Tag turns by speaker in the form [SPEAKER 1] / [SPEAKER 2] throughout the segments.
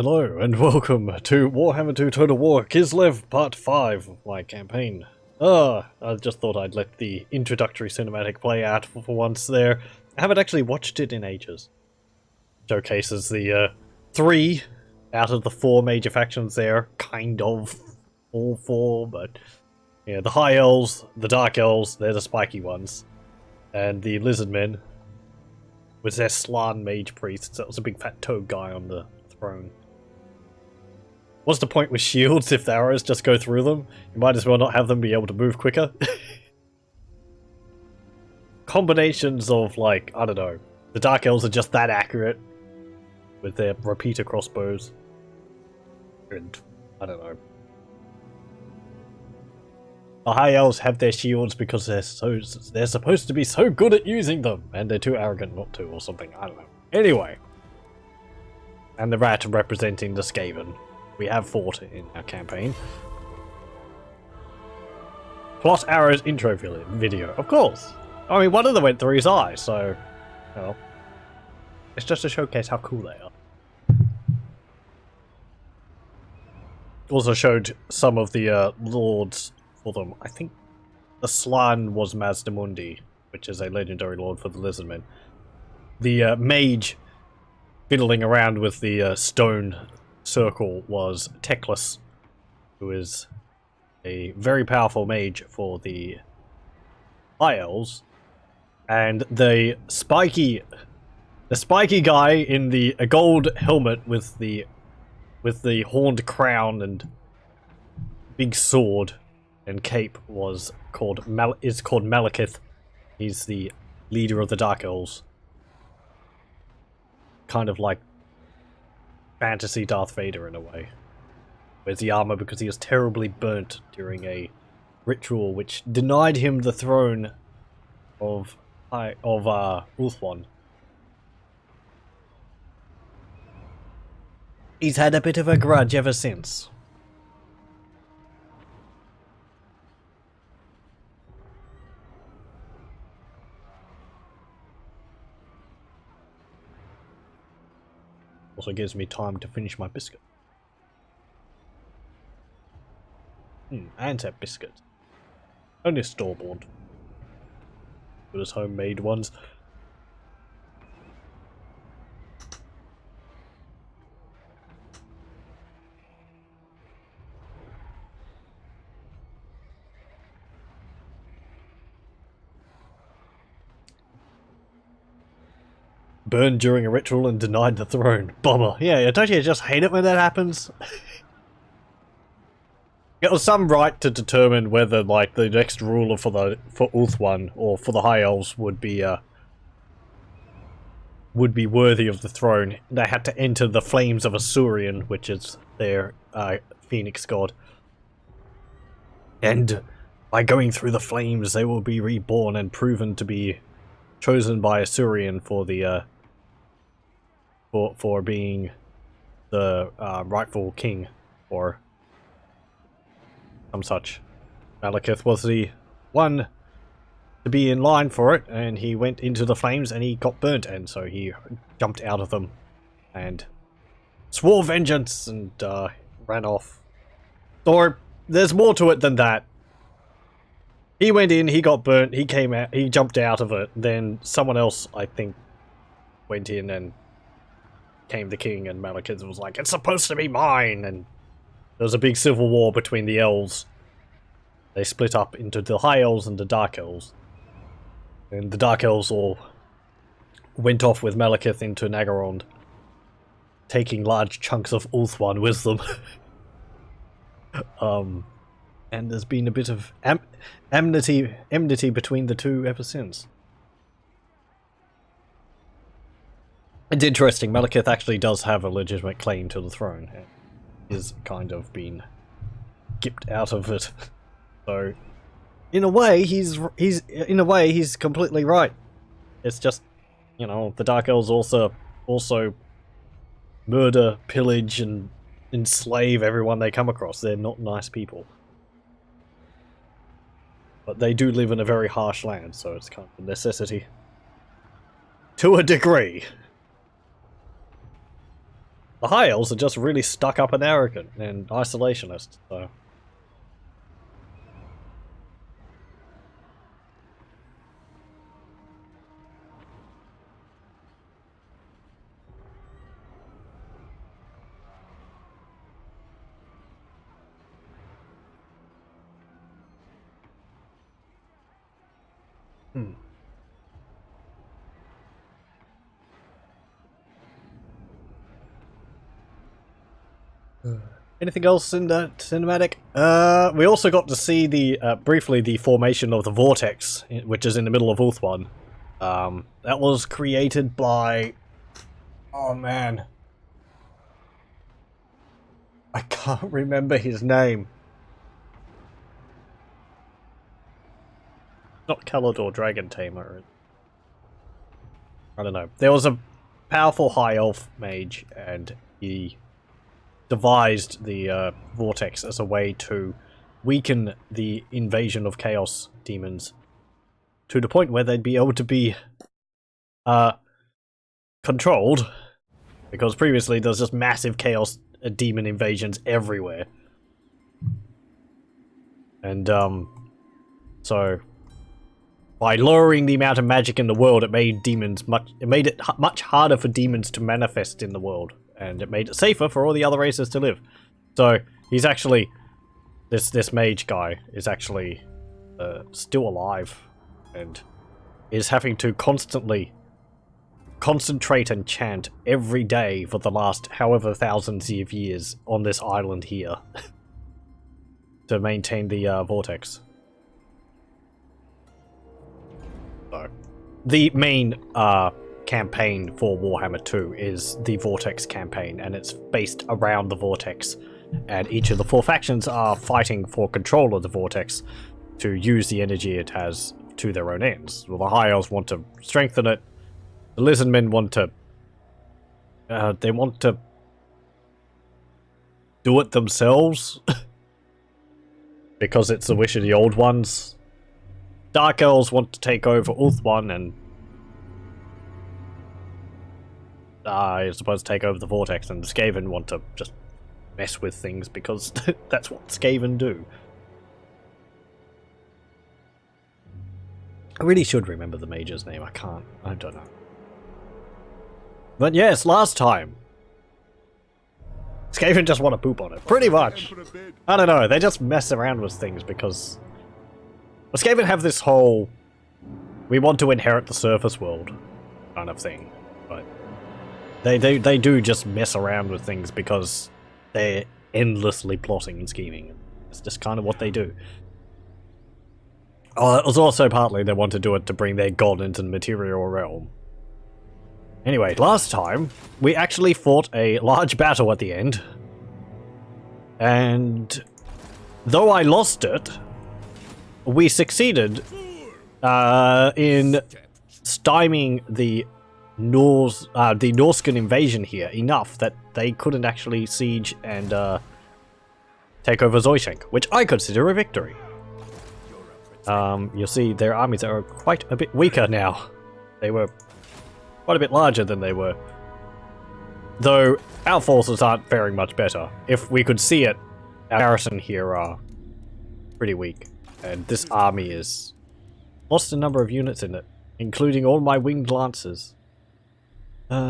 [SPEAKER 1] Hello and welcome to Warhammer 2 Total War Kislev Part 5 of my campaign. I just thought I'd let the introductory cinematic play out for once there. I haven't actually watched it in ages. Showcases the 3 out of the 4 major factions there, kind of all 4, but yeah, the High Elves, the Dark Elves, they're the spiky ones, and the Lizard Men with their Slan Mage Priests. That was a big fat toad guy on the throne. What's the point with shields if the arrows just go through them? You might as well not have them be able to move quicker. Combinations of, like, I don't know, the Dark Elves are just that accurate with their repeater crossbows. And, I don't know. The High Elves have their shields because they're supposed to be so good at using them, and they're too arrogant not to, or something, I don't know. Anyway. And the rat representing the Skaven. We have fought in our campaign. Plot arrows intro video, of course. I mean, one of them went through his eye, so, well, it's just to showcase how cool they are. Also showed some of the lords for them. I think the Slan was Mazdamundi, which is a legendary lord for the Lizardmen. The mage fiddling around with the stone circle was Teclis, who is a very powerful mage for the High Elves, and the spiky guy in the gold helmet with the horned crown and big sword and cape is called Malekith. He's the leader of the Dark Elves, kind of like fantasy Darth Vader in a way. Wears the armor because he was terribly burnt during a ritual which denied him the throne of Ulthuan. He's had a bit of a grudge ever since. Also gives me time to finish my biscuit. Antep biscuit. Only store-bought. Good as homemade ones. Burned during a ritual and denied the throne. Bummer. Yeah, don't you just hate it when that happens? It was some right to determine whether, like, the next ruler for Ulthuan or for the High Elves would be worthy of the throne. They had to enter the flames of Asuryan, which is their phoenix god. And by going through the flames, they will be reborn and proven to be chosen by Asuryan for the for being the rightful king, or some such. Malekith was the one to be in line for it, and he went into the flames and he got burnt, and so he jumped out of them and swore vengeance and ran off. Or there's more to it than that. He went in, he got burnt, he came out, he jumped out of it, then someone else, I think, went in and became the king, and Malekith was like, it's supposed to be mine, and there was a big civil war between the elves. They split up into the High Elves and the Dark Elves. And the Dark Elves all went off with Malekith into Nagarond, taking large chunks of Ulthuan with them. And there's been a bit of enmity between the two ever since. It's interesting, Malekith actually does have a legitimate claim to the throne. Is kind of been gipped out of it. So, in a way, he's completely right. It's just, you know, the Dark Elves also murder, pillage, and enslave everyone they come across. They're not nice people. But they do live in a very harsh land, so it's kind of a necessity. To a degree. The High Elves are just really stuck up and arrogant and isolationist, so... Anything else in that cinematic? We also got to see the briefly the formation of the vortex, which is in the middle of Ulthuan. That was created by... Oh man. I can't remember his name. Not Calador Dragon Tamer. I don't know. There was a powerful High Elf mage, and he devised the vortex as a way to weaken the invasion of chaos demons to the point where they'd be able to be controlled, because previously there's just massive chaos demon invasions everywhere. And so by lowering the amount of magic in the world, it made it much harder for demons to manifest in the world. And it made it safer for all the other races to live. So he's actually, this mage guy is actually still alive, and is having to constantly concentrate and chant every day for the last however thousands of years on this island here to maintain the vortex. So the main campaign for Warhammer 2 is the Vortex campaign, and it's based around the Vortex, and each of the 4 factions are fighting for control of the Vortex to use the energy it has to their own ends. Well, the High Elves want to strengthen it, the Lizardmen want to they want to do it themselves because it's the wish of the Old Ones. Dark Elves want to take over Ulthuan and I suppose take over the Vortex, and the Skaven want to just mess with things because that's what Skaven do. I really should remember the mage's name, I can't, I don't know. But yes, last time Skaven just want to poop on it, pretty much. I don't know, they just mess around with things because... Well, Skaven have this whole we want to inherit the surface world kind of thing, but they do just mess around with things because they're endlessly plotting and scheming. It's just kind of what they do. Oh, it was also partly they want to do it to bring their god into the material realm. Anyway, last time we actually fought a large battle at the end, and though I lost it, we succeeded in stymieing the Norscan invasion here enough that they couldn't actually siege and take over Zoishank, which I consider a victory. You'll see their armies are quite a bit weaker now. They were quite a bit larger than they were. Though our forces aren't faring much better. If we could see it, our garrison here are pretty weak. And this army is lost a number of units in it, including all my winged lancers.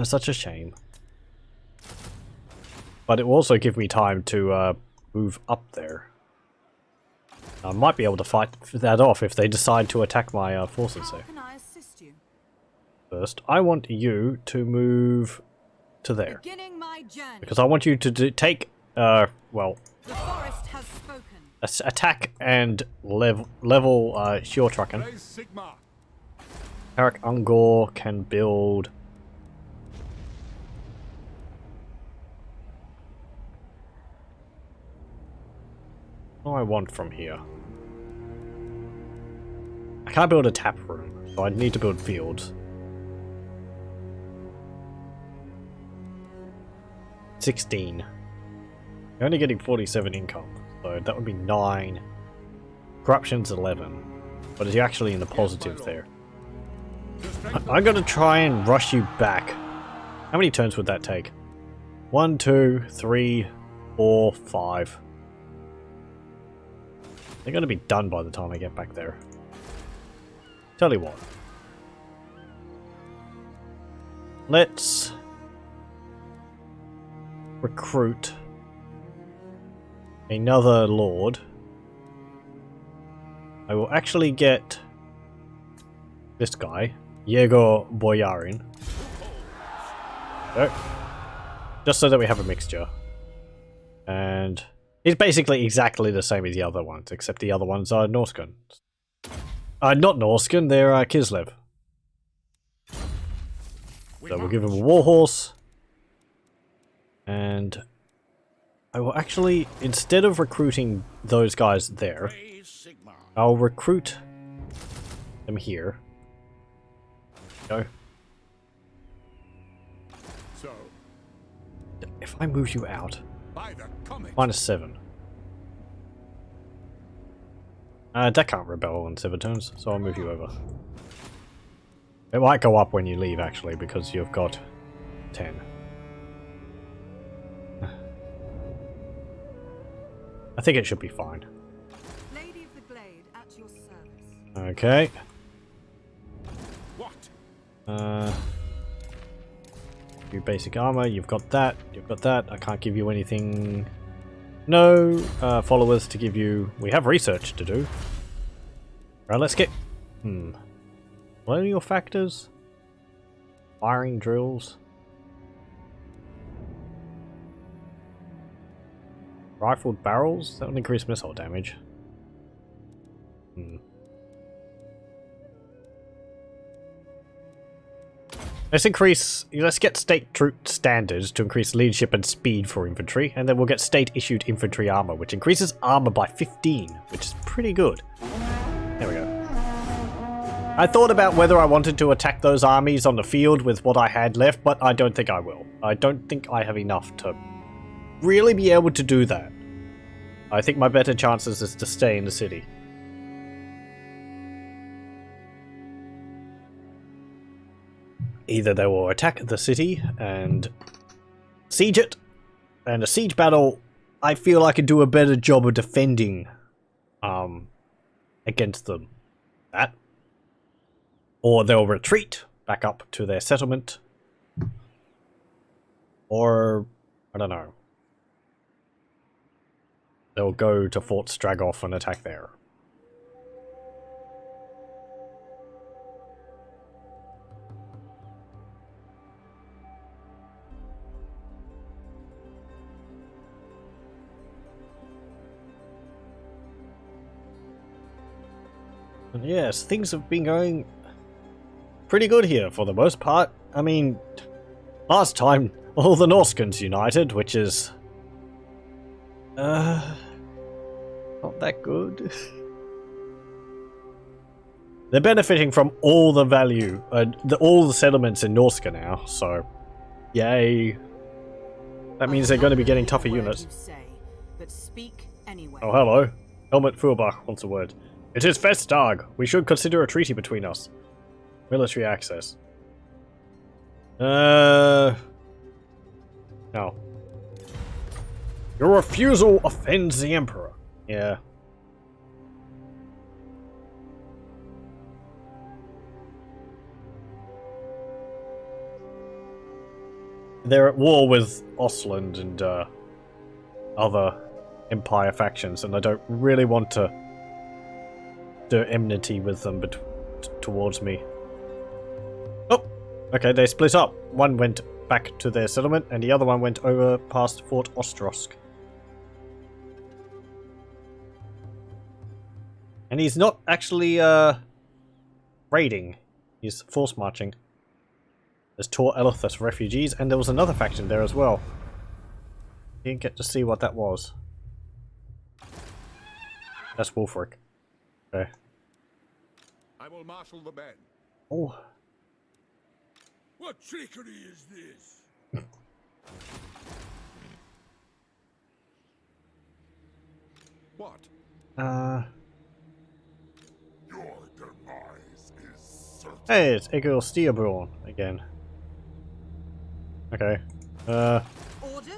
[SPEAKER 1] Such a shame. But it will also give me time to move up there. I might be able to fight that off if they decide to attack my forces there. First, I want you to move to there. Because I want you to take, well, attack and level Shore Truckin. Eric Ungor can build... What do I want from here? I can't build a tap room, so I need to build fields. 16. You're only getting 47 income, so that would be 9. Corruption's 11. But you're actually in the positive there. I'm gonna try and rush you back. How many turns would that take? 1, 2, 3, 4, 5. They're going to be done by the time I get back there. Tell you what. Let's recruit another lord. I will actually get this guy, Yegor Boyarin. Go. Just so that we have a mixture. And he's basically exactly the same as the other ones, except the other ones are Norscan. Not Norscan, they're Kislev. So we'll give him a warhorse. And I will actually, instead of recruiting those guys there, I'll recruit them here. Go.
[SPEAKER 2] So,
[SPEAKER 1] if I move you out, -7. That can't rebel on 7 turns, so I'll move you over. It might go up when you leave, actually, because you've got 10. I think it should be fine.
[SPEAKER 3] Lady of the Glade at your service.
[SPEAKER 1] Okay.
[SPEAKER 2] what?
[SPEAKER 1] You basic armor, you've got that, I can't give you anything. No followers to give you. We have research to do. Right, let's get... Colonial factors? Firing drills? Rifled barrels? That will increase missile damage. Let's get state troop standards to increase leadership and speed for infantry, and then we'll get state issued infantry armor, which increases armor by 15, which is pretty good. There we go. I thought about whether I wanted to attack those armies on the field with what I had left, but I don't think I will. I don't think I have enough to really be able to do that. I think my better chances is to stay in the city. Either they will attack the city and siege it, and a siege battle, I feel I could do a better job of defending against them. That. Or they'll retreat back up to their settlement. Or, I don't know. They'll go to Fort Stragov and attack there. And yes, things have been going pretty good here for the most part. I mean, last time all the Norscans united, which is not that good. They're benefiting from all the value, all the settlements in Norsca now, so yay. That means they're going to be getting tougher units.
[SPEAKER 3] But speak anyway.
[SPEAKER 1] Oh, hello. Helmut Fuhlbach wants a word. It is Festtag. We should consider a treaty between us. Military access. No. Your refusal offends the Emperor. Yeah. They're at war with Ostland and other Empire factions, and I don't really want to do enmity with them towards me. Oh, okay, they split up. One went back to their settlement, and the other one went over past Fort Ostrosk. And he's not actually raiding. He's force marching. There's Tor Elithus refugees, and there was another faction there as well. Didn't get to see what that was. That's Wolfric. Okay.
[SPEAKER 2] I will marshal the men.
[SPEAKER 1] Oh.
[SPEAKER 2] What trickery is this? What? Your demise is certain.
[SPEAKER 1] Hey, it's Egil Steerborn again. Okay.
[SPEAKER 3] Order?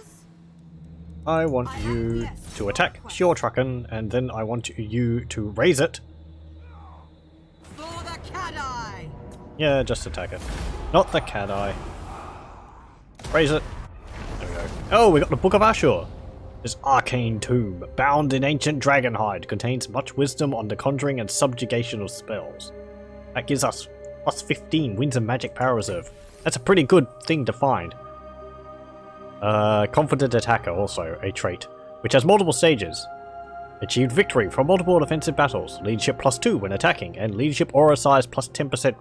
[SPEAKER 1] I want you to attack Shortrucken, and then I want you to raise it.
[SPEAKER 3] For the cat eye.
[SPEAKER 1] Yeah, just attack it. Not the cat eye. Raise it. There we go. Oh, we got the Book of Ashur. This arcane tomb, bound in ancient dragonhide, contains much wisdom on the conjuring and subjugation of spells. That gives us plus 15 Winds of Magic Power Reserve. That's a pretty good thing to find. Confident Attacker, also a trait, which has multiple stages. Achieved victory from multiple offensive battles. Leadership plus 2 when attacking, and leadership aura size plus 10%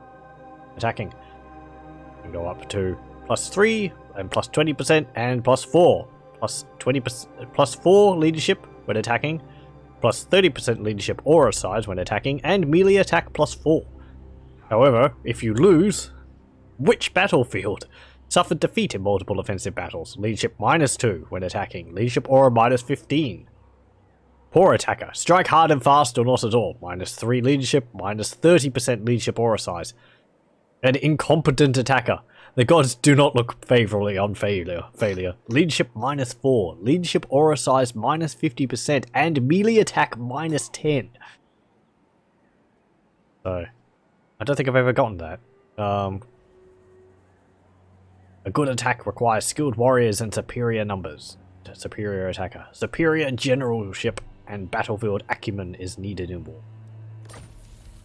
[SPEAKER 1] attacking. You can go up to plus 3 and plus 20% and plus 4. Plus 20%, plus 4 leadership when attacking, plus 30% leadership aura size when attacking, and melee attack plus 4. However, if you lose, which battlefield? Suffered defeat in multiple offensive battles. Leadership minus 2 when attacking. Leadership aura minus 15. Poor attacker. Strike hard and fast or not at all. Minus 3 leadership, minus 30% leadership aura size. An incompetent attacker. The gods do not look favourably on failure. Leadership minus 4. Leadership aura size minus 50%. And melee attack minus 10. So, I don't think I've ever gotten that. A good attack requires skilled warriors and superior numbers. Superior attacker. Superior generalship and battlefield acumen is needed in war.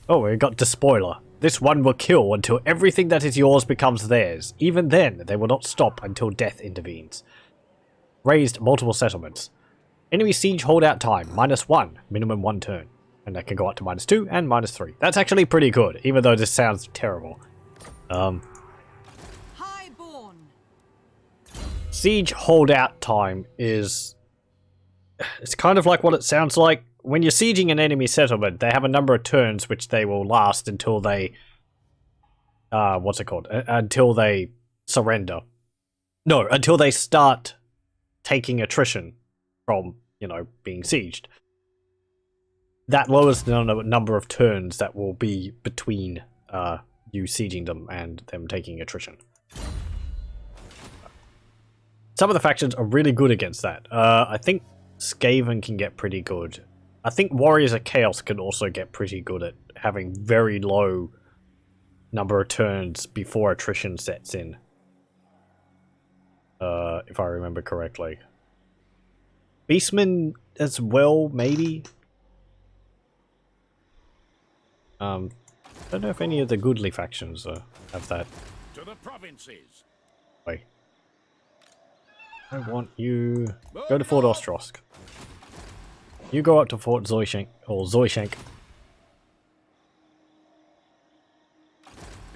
[SPEAKER 1] Oh, we got Despoiler. This one will kill until everything that is yours becomes theirs. Even then, they will not stop until death intervenes. Raised multiple settlements. Enemy siege holdout time, minus 1, minimum 1 turn. And that can go up to minus 2 and minus 3. That's actually pretty good, even though this sounds terrible. Siege holdout time is... It's kind of like what it sounds like. When you're sieging an enemy settlement, they have a number of turns which they will last until they... what's it called? Until they surrender. No, until they start taking attrition from, you know, being sieged. That lowers the number of turns that will be between you sieging them and them taking attrition. Some of the factions are really good against that. I think Skaven can get pretty good. I think Warriors of Chaos can also get pretty good at having very low number of turns before attrition sets in. If I remember correctly. Beastmen as well, maybe? I don't know if any of the goodly factions have that.
[SPEAKER 2] To the provinces.
[SPEAKER 1] Wait. I want you... Go to Fort Ostrosk. You go up to Fort Zoishank, or Zoishank.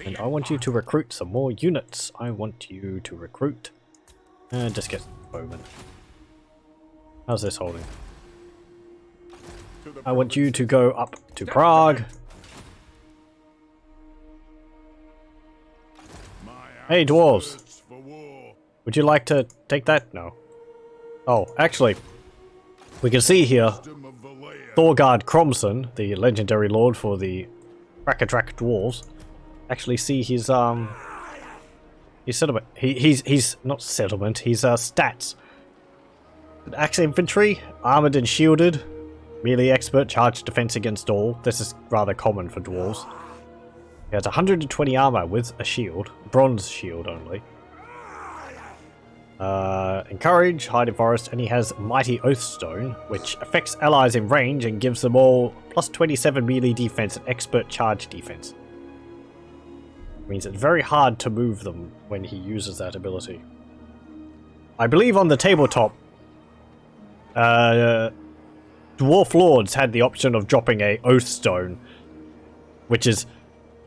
[SPEAKER 1] And I want you to recruit some more units. I want you to recruit... just get bowmen. How's this holding? I want you to go up to Prague. Hey, dwarves. Would you like to take that? No. Oh, actually, we can see here Thorgard Cromson, the legendary lord for the Crackatrak dwarves. Actually, see his settlement. He's not settlement. He's stats. Axe infantry, armored and shielded, melee expert, charge defense against all. This is rather common for dwarves. He has 120 armor with a shield, bronze shield only. Encourage, hide in forest, and he has Mighty Oathstone, which affects allies in range and gives them all plus 27 melee defense and expert charge defense. It means it's very hard to move them when he uses that ability. I believe on the tabletop, Dwarf Lords had the option of dropping a Oathstone, which is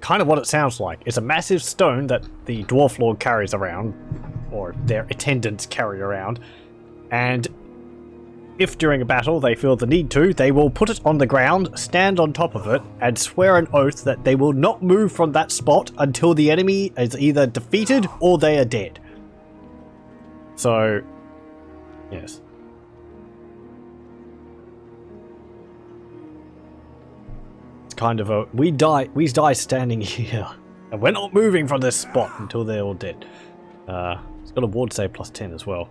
[SPEAKER 1] kind of what it sounds like. It's a massive stone that the Dwarf Lord carries around, or their attendants carry around, and if during a battle they feel the need to, they will put it on the ground, stand on top of it, and swear an oath that they will not move from that spot until the enemy is either defeated or they are dead. So, yes. It's kind of a, we die standing here, and we're not moving from this spot until they're all dead. It's got a ward save plus 10 as well.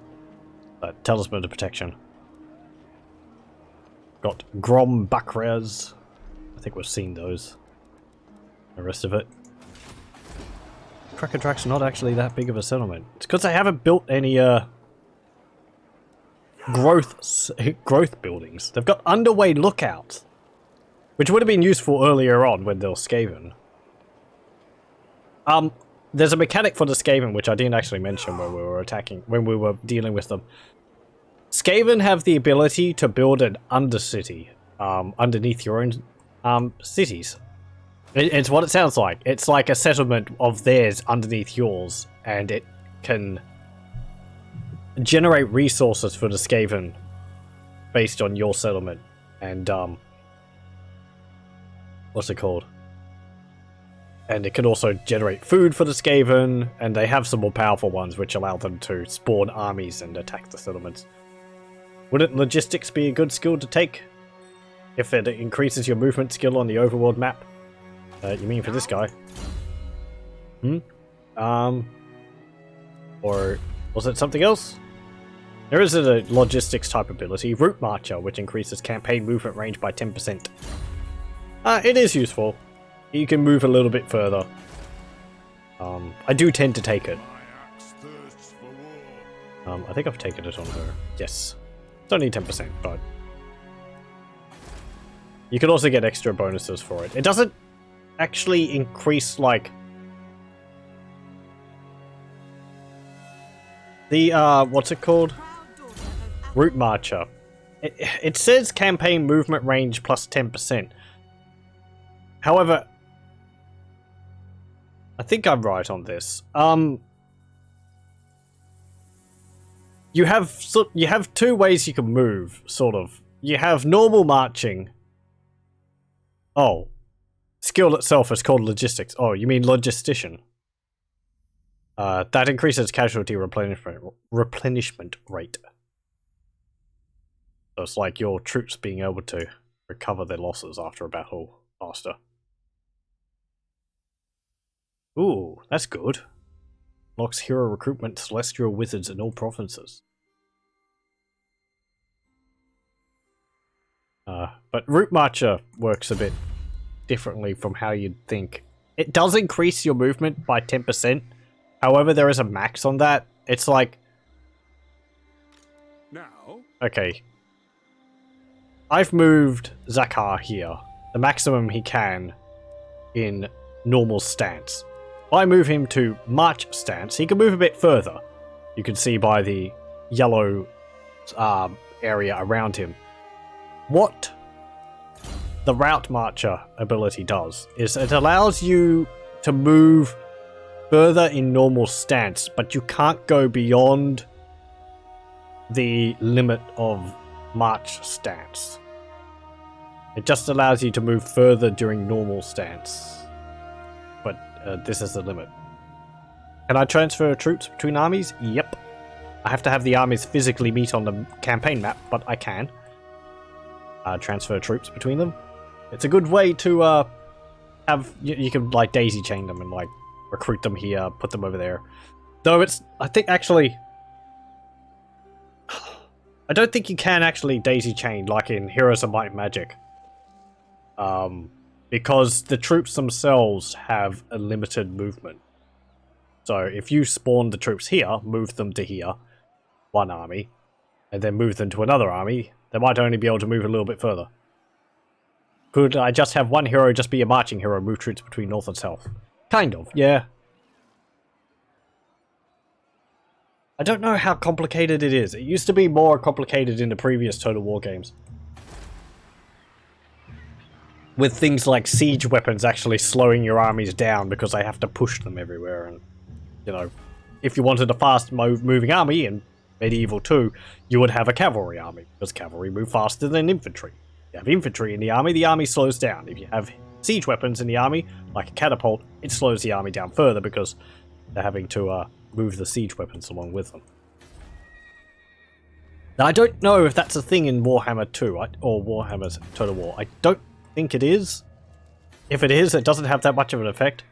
[SPEAKER 1] Talisman of Protection. Got Grom Bakrez. I think we've seen those. The rest of it. Krakatrak's not actually that big of a settlement. It's because they haven't built any growth buildings. They've got underway lookouts, which would have been useful earlier on when they were Skaven. There's a mechanic for the Skaven which I didn't actually mention when we were dealing with them. Skaven have the ability to build an undercity underneath your own cities. It's what it sounds like. It's like a settlement of theirs underneath yours, and it can generate resources for the Skaven based on your settlement. And what's it called? And it can also generate food for the Skaven, and they have some more powerful ones which allow them to spawn armies and attack the settlements. Wouldn't logistics be a good skill to take? If it increases your movement skill on the overworld map? You mean for this guy? Or was it something else? There is a logistics type ability, Route Marcher, which increases campaign movement range by 10%. It is useful. You can move a little bit further. I do tend to take it. I think I've taken it on her. Yes. It's only 10%, but you can also get extra bonuses for it. It doesn't actually increase, like, the, what's it called? Route Marcher. It says campaign movement range plus 10%. However, I think I'm right on this. You have two ways you can move, sort of. You have normal marching. Oh. Skill itself is called logistics. Oh, you mean logistician. That increases casualty replenishment rate. So it's like your troops being able to recover their losses after a battle faster. Ooh, that's good. Locks hero recruitment celestial wizards in all provinces. But Route Marcher works a bit differently from how you'd think. It does increase your movement by 10%. However, there is a max on that. It's like...
[SPEAKER 2] Now?
[SPEAKER 1] Okay. I've moved Zakar here. The maximum he can in normal stance. If I move him to march stance, he can move a bit further. You can see by the yellow area around him. What the Route Marcher ability does is it allows you to move further in normal stance, but you can't go beyond the limit of march stance. It just allows you to move further during normal stance. But this is the limit. Can I transfer troops between armies? Yep. I have to have the armies physically meet on the campaign map, but I can. Transfer troops between them. It's a good way to have... You can, like, daisy chain them and, like, recruit them here, put them over there. Though it's... I think, actually... I don't think you can actually daisy chain, like in Heroes of Might and Magic. Because the troops themselves have a limited movement. So if you spawn the troops here, move them to here, one army, and then move them to another army, they might only be able to move a little bit further. Could I just have one hero just be a marching hero, move troops between north and south? Kind of, yeah. I don't know how complicated it is. It used to be more complicated in the previous Total War games. With things like siege weapons actually slowing your armies down because they have to push them everywhere. And, you know, if you wanted a fast moving army in Medieval 2, you would have a cavalry army, because cavalry move faster than infantry. If you have infantry in the army slows down. If you have siege weapons in the army, like a catapult, it slows the army down further because they're having to move the siege weapons along with them. Now, I don't know if that's a thing in Warhammer 2, or Warhammer's Total War. I don't think it is. If it is, it doesn't have that much of an effect.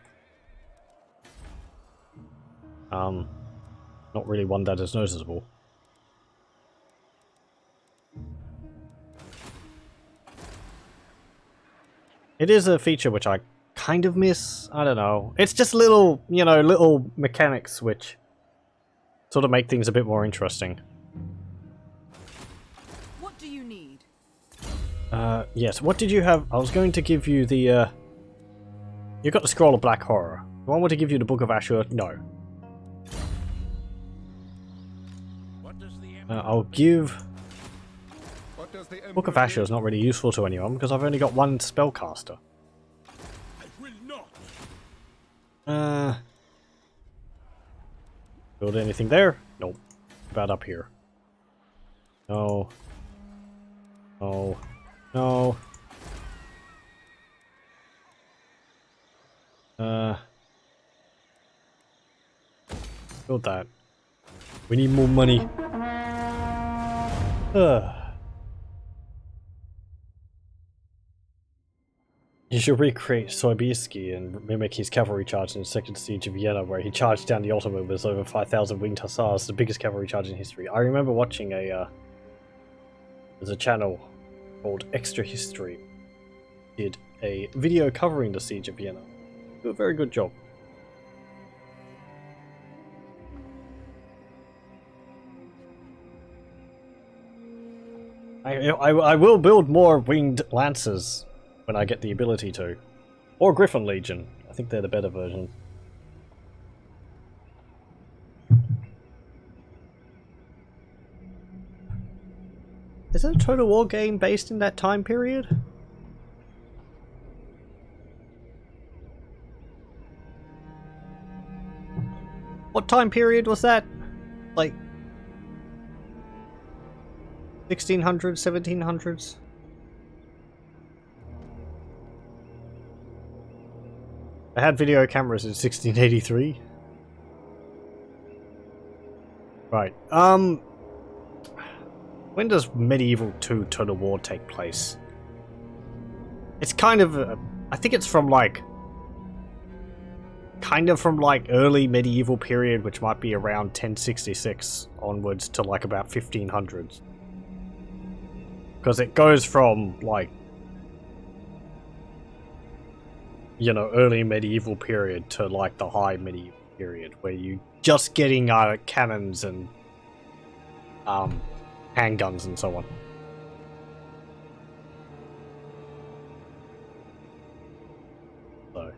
[SPEAKER 1] Not really one that is noticeable. It is a feature which I kind of miss. I don't know. It's just little, you know, little mechanics which sort of make things a bit more interesting.
[SPEAKER 3] What do you need?
[SPEAKER 1] Yes, what did you have? I was going to give you the, you got the Scroll of Black Horror. Do I want to give you the Book of Ashur? No. I'll give... Book of Ashur is not really useful to anyone because I've only got one spellcaster.
[SPEAKER 2] I will not.
[SPEAKER 1] Build anything there? Nope. About up here. No. No. No. Build that. We need more money. You should recreate Sobieski and mimic his cavalry charge in the Second Siege of Vienna, where he charged down the Ottoman with over 5,000 winged hussars, the biggest cavalry charge in history. I remember watching there's a channel called Extra History. Did a video covering the Siege of Vienna. Did a very good job. I will build more winged lancers when I get the ability to. Or Griffin Legion. I think they're the better version. Is that a Total War game based in that time period? What time period was that? Like 1600s, 1700s? I had video cameras in 1683. Right. When does Medieval 2 Total War take place? It's kind of I think it's from like early medieval period, which might be around 1066 onwards to like about 1500s. Because it goes from like, you know, early medieval period to like the high medieval period, where you just getting cannons and handguns and so on. So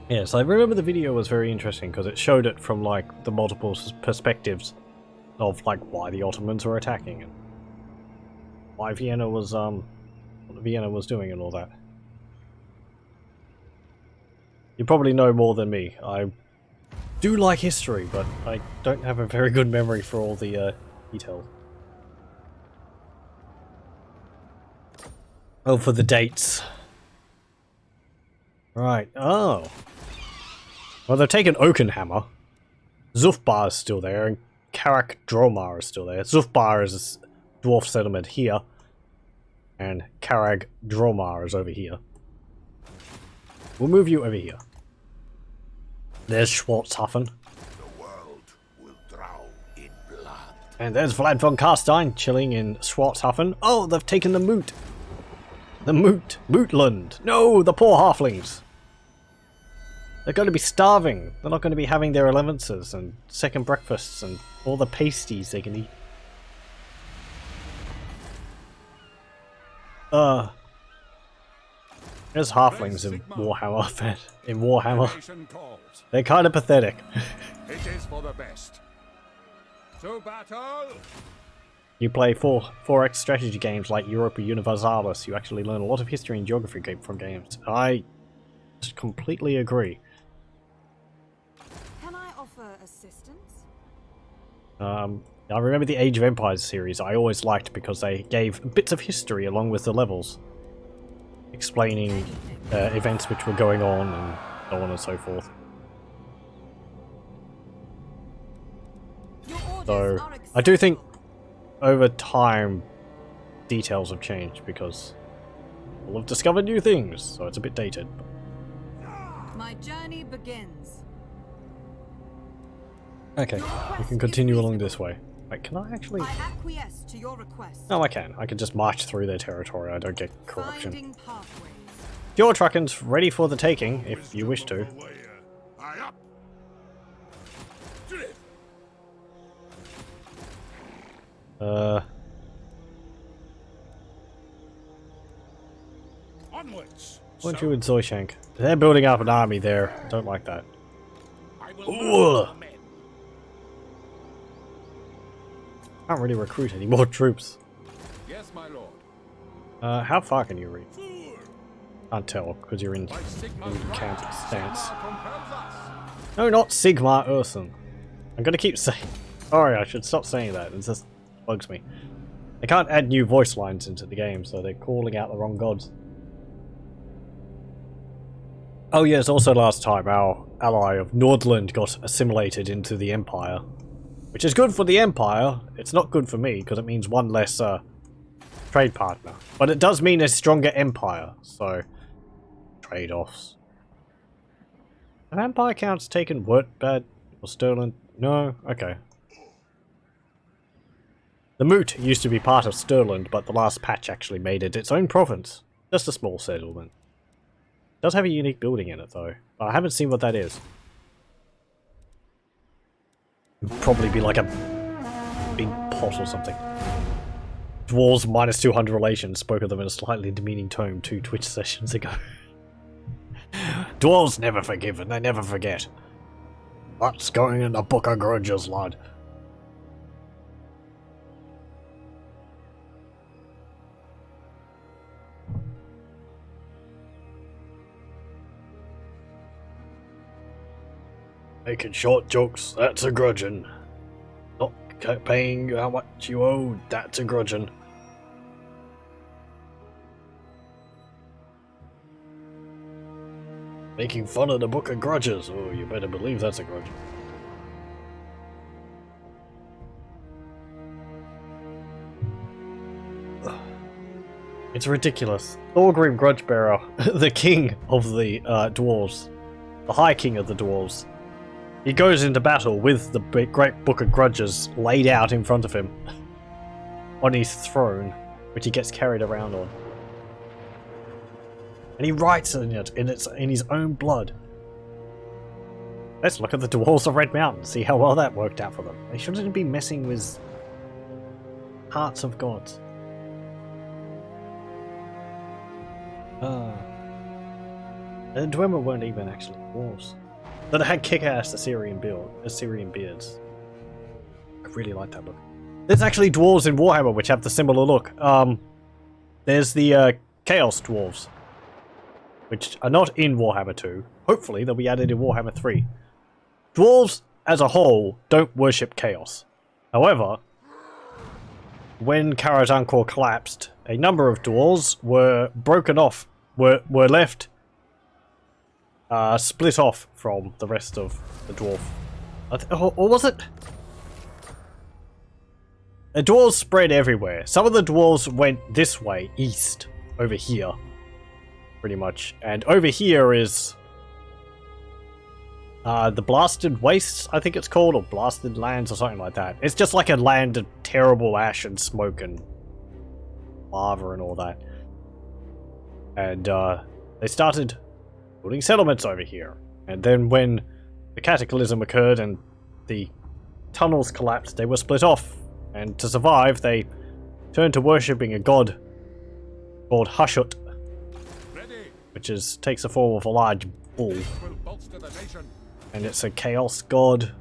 [SPEAKER 1] yes, I remember the video was very interesting because it showed it from like the multiple perspectives of like why the Ottomans were attacking and why Vienna was what Vienna was doing and all that. You probably know more than me. I do like history, but I don't have a very good memory for all the details. Oh, for the dates. Right. Oh. Well, they've taken Oakenhammer. Zufbar is still there, and Karak Dromar is still there. Zufbar is a dwarf settlement here, and Karag Dromar is over here. We'll move you over here. There's Schwarzhofen.
[SPEAKER 2] The world will drown in blood.
[SPEAKER 1] And there's Vlad von Carstein chilling in Schwarzhofen. Oh, they've taken the Moot. The Mootland. No, the poor halflings. They're going to be starving. They're not going to be having their allowances and second breakfasts and all the pasties they can eat. There's halflings in Warhammer. In Warhammer. They're kind of pathetic.
[SPEAKER 2] It is for the best. To battle!
[SPEAKER 1] You play 4X strategy games like Europa Universalis, you actually learn a lot of history and geography from games. I completely agree.
[SPEAKER 3] Can I offer assistance?
[SPEAKER 1] I remember the Age of Empires series I always liked because they gave bits of history along with the levels, explaining events which were going on and so on and so forth. So, I do think over time details have changed because people have discovered new things, so it's a bit dated.
[SPEAKER 3] My journey begins.
[SPEAKER 1] Okay, we can continue along this way. Wait, can I actually...
[SPEAKER 3] I acquiesce to your request.
[SPEAKER 1] No, I can. I can just march through their territory. I don't get corruption.
[SPEAKER 3] Finding pathways.
[SPEAKER 1] Your Truckins ready for the taking, if you wish to.
[SPEAKER 2] Aye up. Onwards.
[SPEAKER 1] Weren't you in Zoishank? They're building up an army there. Don't like that.
[SPEAKER 2] I will
[SPEAKER 1] Ooh.
[SPEAKER 2] murder men.
[SPEAKER 1] Can't really recruit any more troops.
[SPEAKER 2] Yes, my lord.
[SPEAKER 1] How far can you reach?
[SPEAKER 2] Fool.
[SPEAKER 1] Can't tell, because you're in
[SPEAKER 2] By Sigma's
[SPEAKER 1] in
[SPEAKER 2] right,
[SPEAKER 1] camp stance.
[SPEAKER 2] Sigma compels us.
[SPEAKER 1] No, not Sigmar Urson. I'm gonna keep saying... Sorry, I should stop saying that. It just bugs me. They can't add new voice lines into the game, so they're calling out the wrong gods. Oh yes, also last time our ally of Nordland got assimilated into the Empire. Which is good for the Empire. It's not good for me, because it means one less trade partner. But it does mean a stronger Empire, so... Trade-offs. Have Empire counts taken Wurtbad or Stirland? No? Okay. The Moot used to be part of Stirland, but the last patch actually made it its own province. Just a small settlement. It does have a unique building in it, though. But I haven't seen what that is. It'd probably be like a big pot or something. Dwarves minus 200 relations spoke of them in a slightly demeaning tone 2 Twitch sessions ago. Dwarves never forgive and they never forget. That's going in the Book of Grudges, lad. Making short jokes, that's a grudging. Not paying how much you owe, that's a grudging. Making fun of the Book of Grudges, oh, you better believe that's a grudging. It's ridiculous. Thorgrim Grudgebearer, the king of the dwarves, the High King of the dwarves, he goes into battle with the Great Book of Grudges laid out in front of him on his throne, which he gets carried around on. And he writes in it in his own blood. Let's look at the dwarves of Red Mountain, see how well that worked out for them. They shouldn't be messing with hearts of gods. The Dwemer weren't even actually dwarves. But they had kick-ass Assyrian beards. I really like that look. There's actually dwarves in Warhammer which have the similar look. There's the Chaos Dwarves, which are not in Warhammer 2. Hopefully they'll be added in Warhammer 3. Dwarves, as a whole, don't worship Chaos. However, when Karazankor collapsed, a number of dwarves were broken off, were left split off from the rest of the dwarf. Or was it? The dwarves spread everywhere. Some of the dwarves went this way, east, over here, pretty much. And over here is the Blasted Wastes, I think it's called, or Blasted Lands or something like that. It's just like a land of terrible ash and smoke and lava and all that. And they started building settlements over here. And then when the cataclysm occurred and the tunnels collapsed, they were split off. And to survive, they turned to worshipping a god called Hushut, which takes the form of a large bull. And it's a chaos god.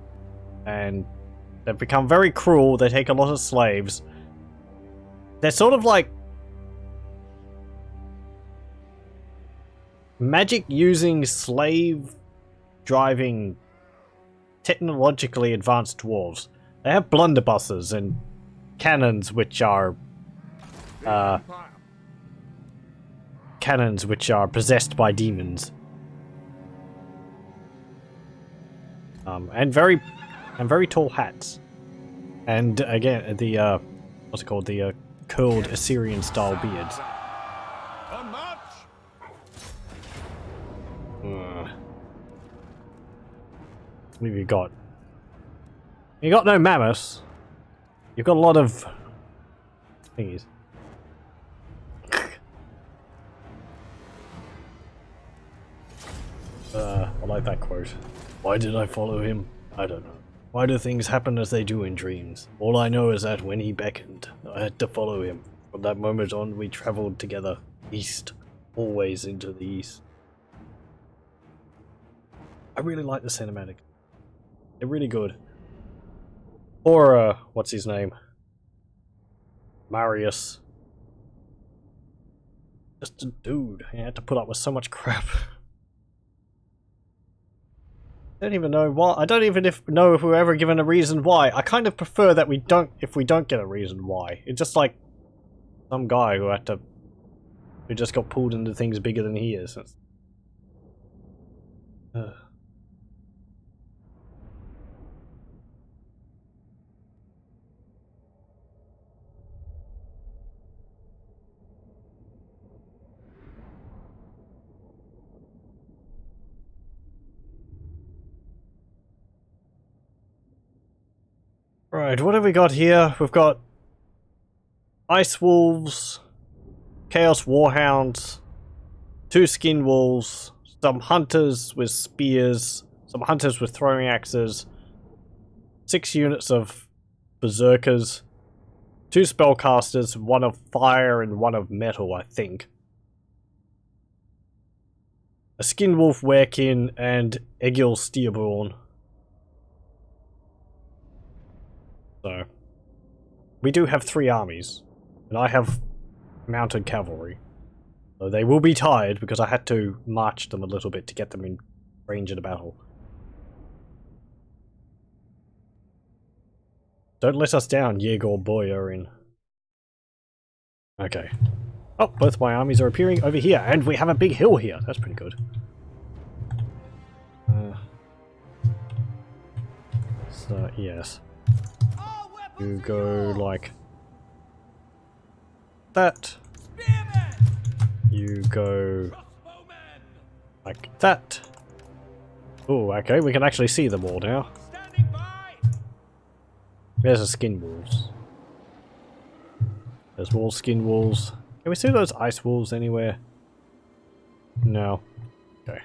[SPEAKER 1] And they've become very cruel. They take a lot of slaves. They're sort of like magic using slave driving technologically advanced dwarves. They have blunderbusses and cannons which are possessed by demons. And very tall hats. And again the what's it called? The curled Assyrian style beards. What have you got? You got no mammoths. You've got a lot of thingies. I like that quote. Why did I follow him? I don't know. Why do things happen as they do in dreams? All I know is that when he beckoned, I had to follow him. From that moment on, we travelled together, east, always into the east. I really like the cinematic. They're really good. Or, what's his name? Marius. Just a dude. He had to put up with so much crap. I don't even know why. I don't even know if we were ever given a reason why. I kind of prefer that we don't, if we don't get a reason why. It's just like some guy who just got pulled into things bigger than he is. Right, what have we got here? We've got Ice Wolves, Chaos Warhounds, 2 Skin Wolves, some Hunters with spears, some Hunters with throwing axes, 6 units of Berserkers, 2 Spellcasters, 1 of fire and 1 of metal, I think. A Skin Wolf Werekin and Egil Steerborn. So, we do have 3 armies, and I have mounted cavalry. So they will be tired because I had to march them a little bit to get them in range of the battle. Don't let us down, Yegor Boyarin. Okay. Oh, both my armies are appearing over here, and we have a big hill here. That's pretty good. So, yes. You go like that. You go like that. Oh, okay, we can actually see them all now. There's a Skin Wolves. There's more Skin Wolves. Can we see those Ice Wolves anywhere? No. Okay.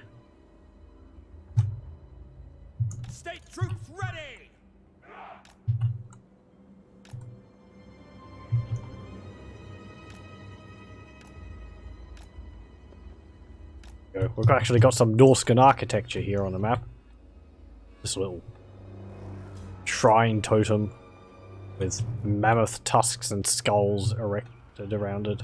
[SPEAKER 2] State troops ready.
[SPEAKER 1] We've actually got some Norscan architecture here on the map. This little shrine totem with mammoth tusks and skulls erected around it.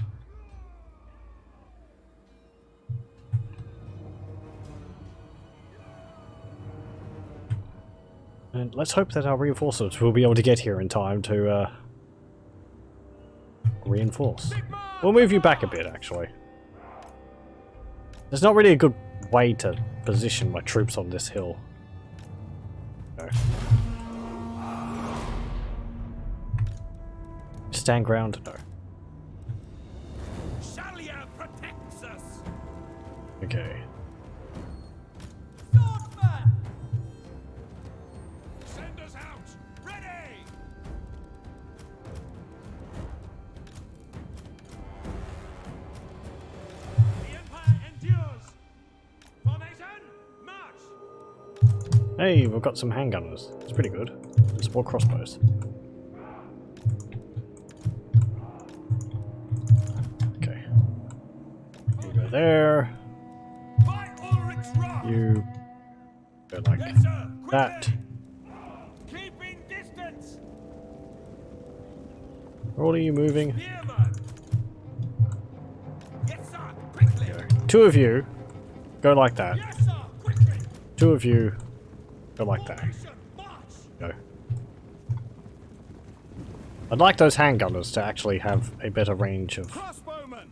[SPEAKER 1] And let's hope that our reinforcements will be able to get here in time to reinforce. We'll move you back a bit, actually. There's not really a good way to position my troops on this hill. No. Stand ground? No.
[SPEAKER 2] Shalia protects us.
[SPEAKER 1] Okay.
[SPEAKER 2] Swordsman! Send us out. Ready. The Empire endures. Formation, march.
[SPEAKER 1] Hey, we've got some handgunners. It's pretty good. There's more crossbows. Okay. You go there.
[SPEAKER 2] By Ulrich's Rock.
[SPEAKER 1] You go like
[SPEAKER 2] Yes, sir.
[SPEAKER 1] that.
[SPEAKER 2] Keeping distance.
[SPEAKER 1] What are you moving?
[SPEAKER 2] Spearman. Yes, sir. Quickly.
[SPEAKER 1] Go. 2 of you go like that.
[SPEAKER 2] Yes, sir. Quickly.
[SPEAKER 1] 2 of you go like that.
[SPEAKER 2] Formation, march.
[SPEAKER 1] Go. I'd like those handgunners to actually have a better range of
[SPEAKER 2] Crossbowmen.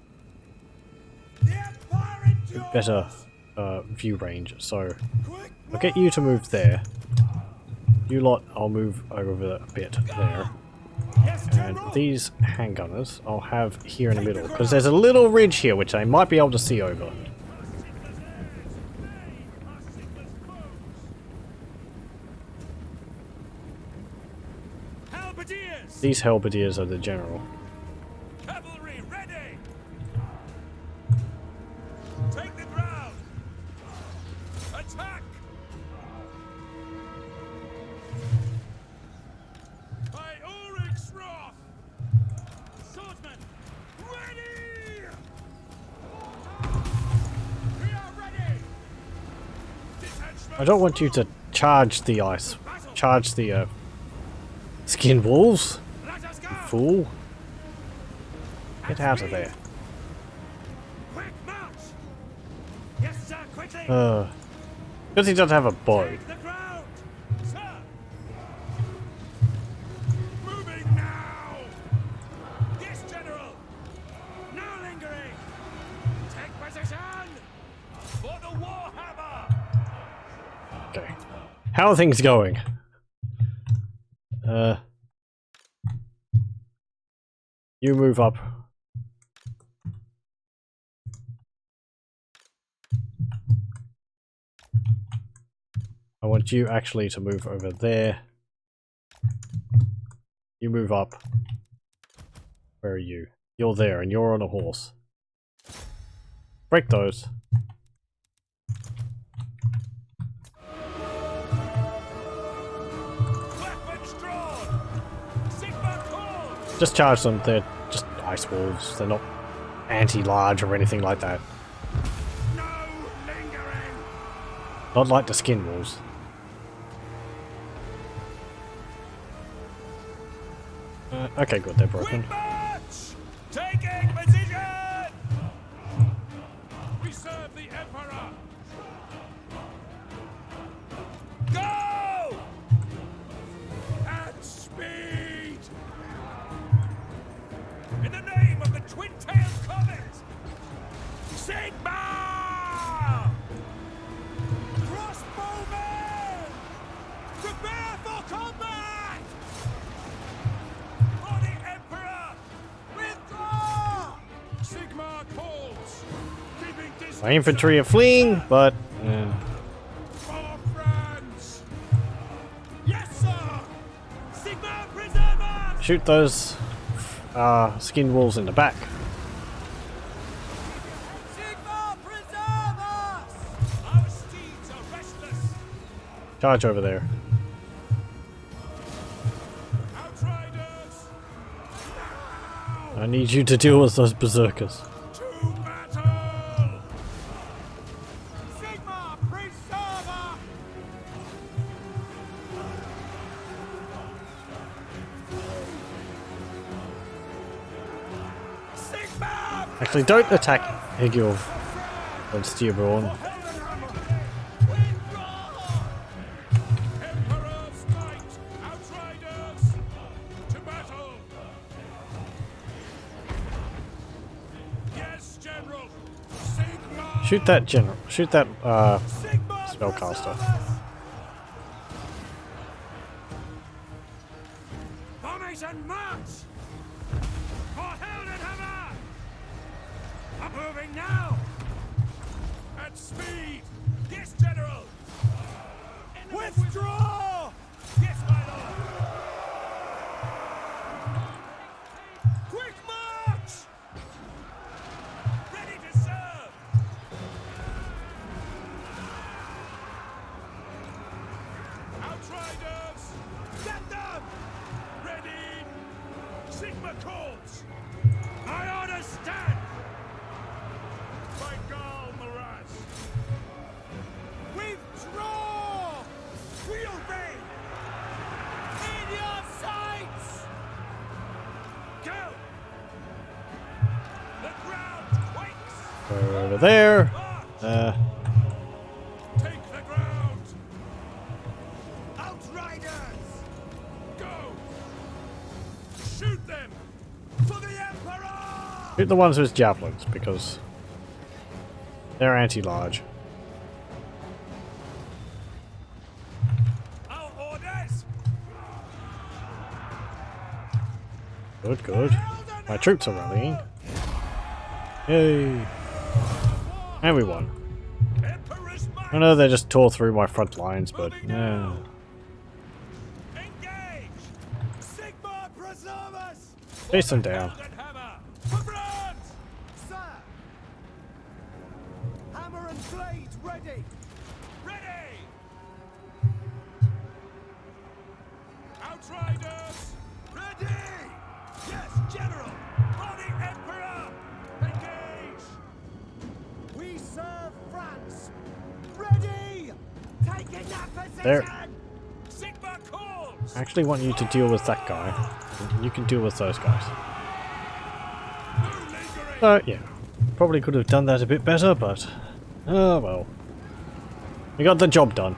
[SPEAKER 2] The Empire endures.
[SPEAKER 1] better view range, so
[SPEAKER 2] Quick
[SPEAKER 1] I'll get you to move there. You lot, I'll move over a bit there.
[SPEAKER 2] Yes,
[SPEAKER 1] And
[SPEAKER 2] General.
[SPEAKER 1] these handgunners I'll have here in the middle, because there's a little ridge here which I might be able to see over.
[SPEAKER 2] Halberdiers!
[SPEAKER 1] These halberdiers are the general.
[SPEAKER 2] Cavalry ready! Take the ground! Attack! By Ulrich's wrath! Swordsmen, ready! We are ready! Detachment
[SPEAKER 1] I don't want you to charge the ice. Charge the skin wolves.
[SPEAKER 2] Let us go!
[SPEAKER 1] Fool. Get out of there.
[SPEAKER 2] Quick march! Yes, sir, quickly!
[SPEAKER 1] Because he doesn't have a bow.
[SPEAKER 2] Take the ground! Sir! Moving now! Yes, General! No lingering! Take position! For the Warhammer!
[SPEAKER 1] Okay. How are things going? You move up. I want you actually to move over there. You move up. Where are you? You're there and you're on a horse. Break those.
[SPEAKER 2] Weapons drawn! Sigma call!
[SPEAKER 1] Just charge them. They're just ice wolves. They're not anti-large or anything like that.
[SPEAKER 2] No lingering!
[SPEAKER 1] Not like the skin wolves. Okay, good. They're broken.
[SPEAKER 2] Quick march! Taking position! We serve the Emperor! Go! At speed! In the name of the twin-tailed comet! Sigma! Crossbowmen! Prepare for combat! For the Emperor! Withdraw! Sigma calls! Keeping distance!
[SPEAKER 1] My infantry are fleeing, but
[SPEAKER 2] For France! Yes, sir! Sigma preserve us!
[SPEAKER 1] shoot those skin wolves in the back.
[SPEAKER 2] Sigma preserve us! Our steeds are restless!
[SPEAKER 1] Charge over there.
[SPEAKER 2] Outriders! Now!
[SPEAKER 1] I need you to deal with those berserkers.
[SPEAKER 2] To battle! Sigma preserve us! Sigma!
[SPEAKER 1] Actually, don't attack Higil and Steerborn.
[SPEAKER 2] Emperor's might! Outriders! To battle! Yes, General! Sigma!
[SPEAKER 1] Shoot that general. Shoot that
[SPEAKER 2] Sigma
[SPEAKER 1] spellcaster.
[SPEAKER 2] preserve us! Formation march! For Heldenhammer! I'm moving now! At speed! Yes, General! Withdraw! Yes, my lord! Quick march! Ready to serve! Outriders! Get them! Ready! Sigma calls! My orders stand! By Gal Moraz! Withdraw! We obey! In your sights! Go! The ground quakes!
[SPEAKER 1] Over there.
[SPEAKER 2] March! Take the ground! Outriders! Go! Shoot them! For the Emperor!
[SPEAKER 1] Shoot the ones with javelins because they're anti-large.
[SPEAKER 2] Our orders!
[SPEAKER 1] Good, good. My troops are rallying. Yay! And we won.
[SPEAKER 2] Emperor's might!
[SPEAKER 1] I know they just tore through my front lines, but yeah.
[SPEAKER 2] Engage! Sigma Service!
[SPEAKER 1] Chase them down.
[SPEAKER 2] Hammer! For France!
[SPEAKER 4] Sir! Hammer and blades ready!
[SPEAKER 2] Ready! Outriders! Ready! Yes, General! For the Emperor! Engage!
[SPEAKER 4] We serve France! Ready! Taking that position!
[SPEAKER 1] There.
[SPEAKER 2] Sigma calls!
[SPEAKER 1] I actually want you to deal with that guy. You can deal with those guys.
[SPEAKER 2] No lingering!
[SPEAKER 1] Yeah. Probably could have done that a bit better, but... oh well. We got the job done.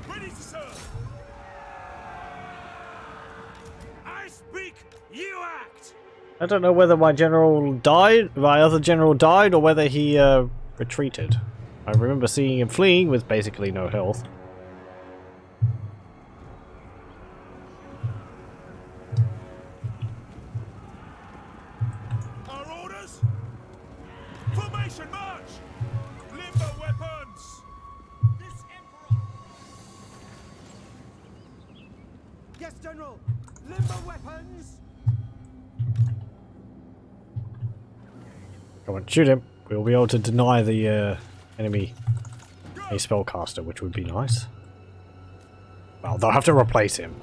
[SPEAKER 2] Ready to serve! I speak, you act!
[SPEAKER 1] I don't know whether my other general died, or whether he retreated. I remember seeing him fleeing with basically no health.
[SPEAKER 2] Our orders? Formation march! Limber weapons! This Emperor!
[SPEAKER 4] Yes, General! Limber weapons!
[SPEAKER 1] Come on, shoot him. We'll be able to deny the enemy a spellcaster, which would be nice. Well, they'll have to replace him.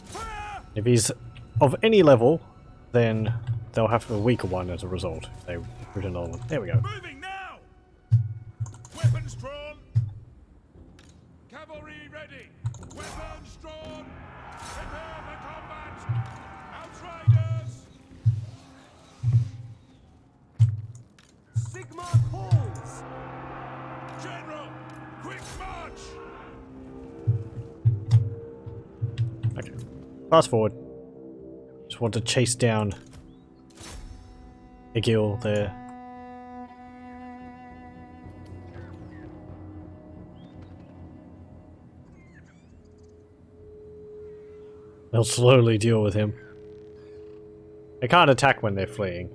[SPEAKER 2] Fire!
[SPEAKER 1] If he's of any level, then they'll have a weaker one as a result. If they recruit another one. There we go.
[SPEAKER 2] Moving now! Weapons drawn! Cavalry ready! Weapons drawn! Prepare for combat! Outriders!
[SPEAKER 4] Sigma calls!
[SPEAKER 2] General! Quick march!
[SPEAKER 1] Okay. Fast forward. Just want to chase down Egil there. They'll slowly deal with him. They can't attack when they're fleeing.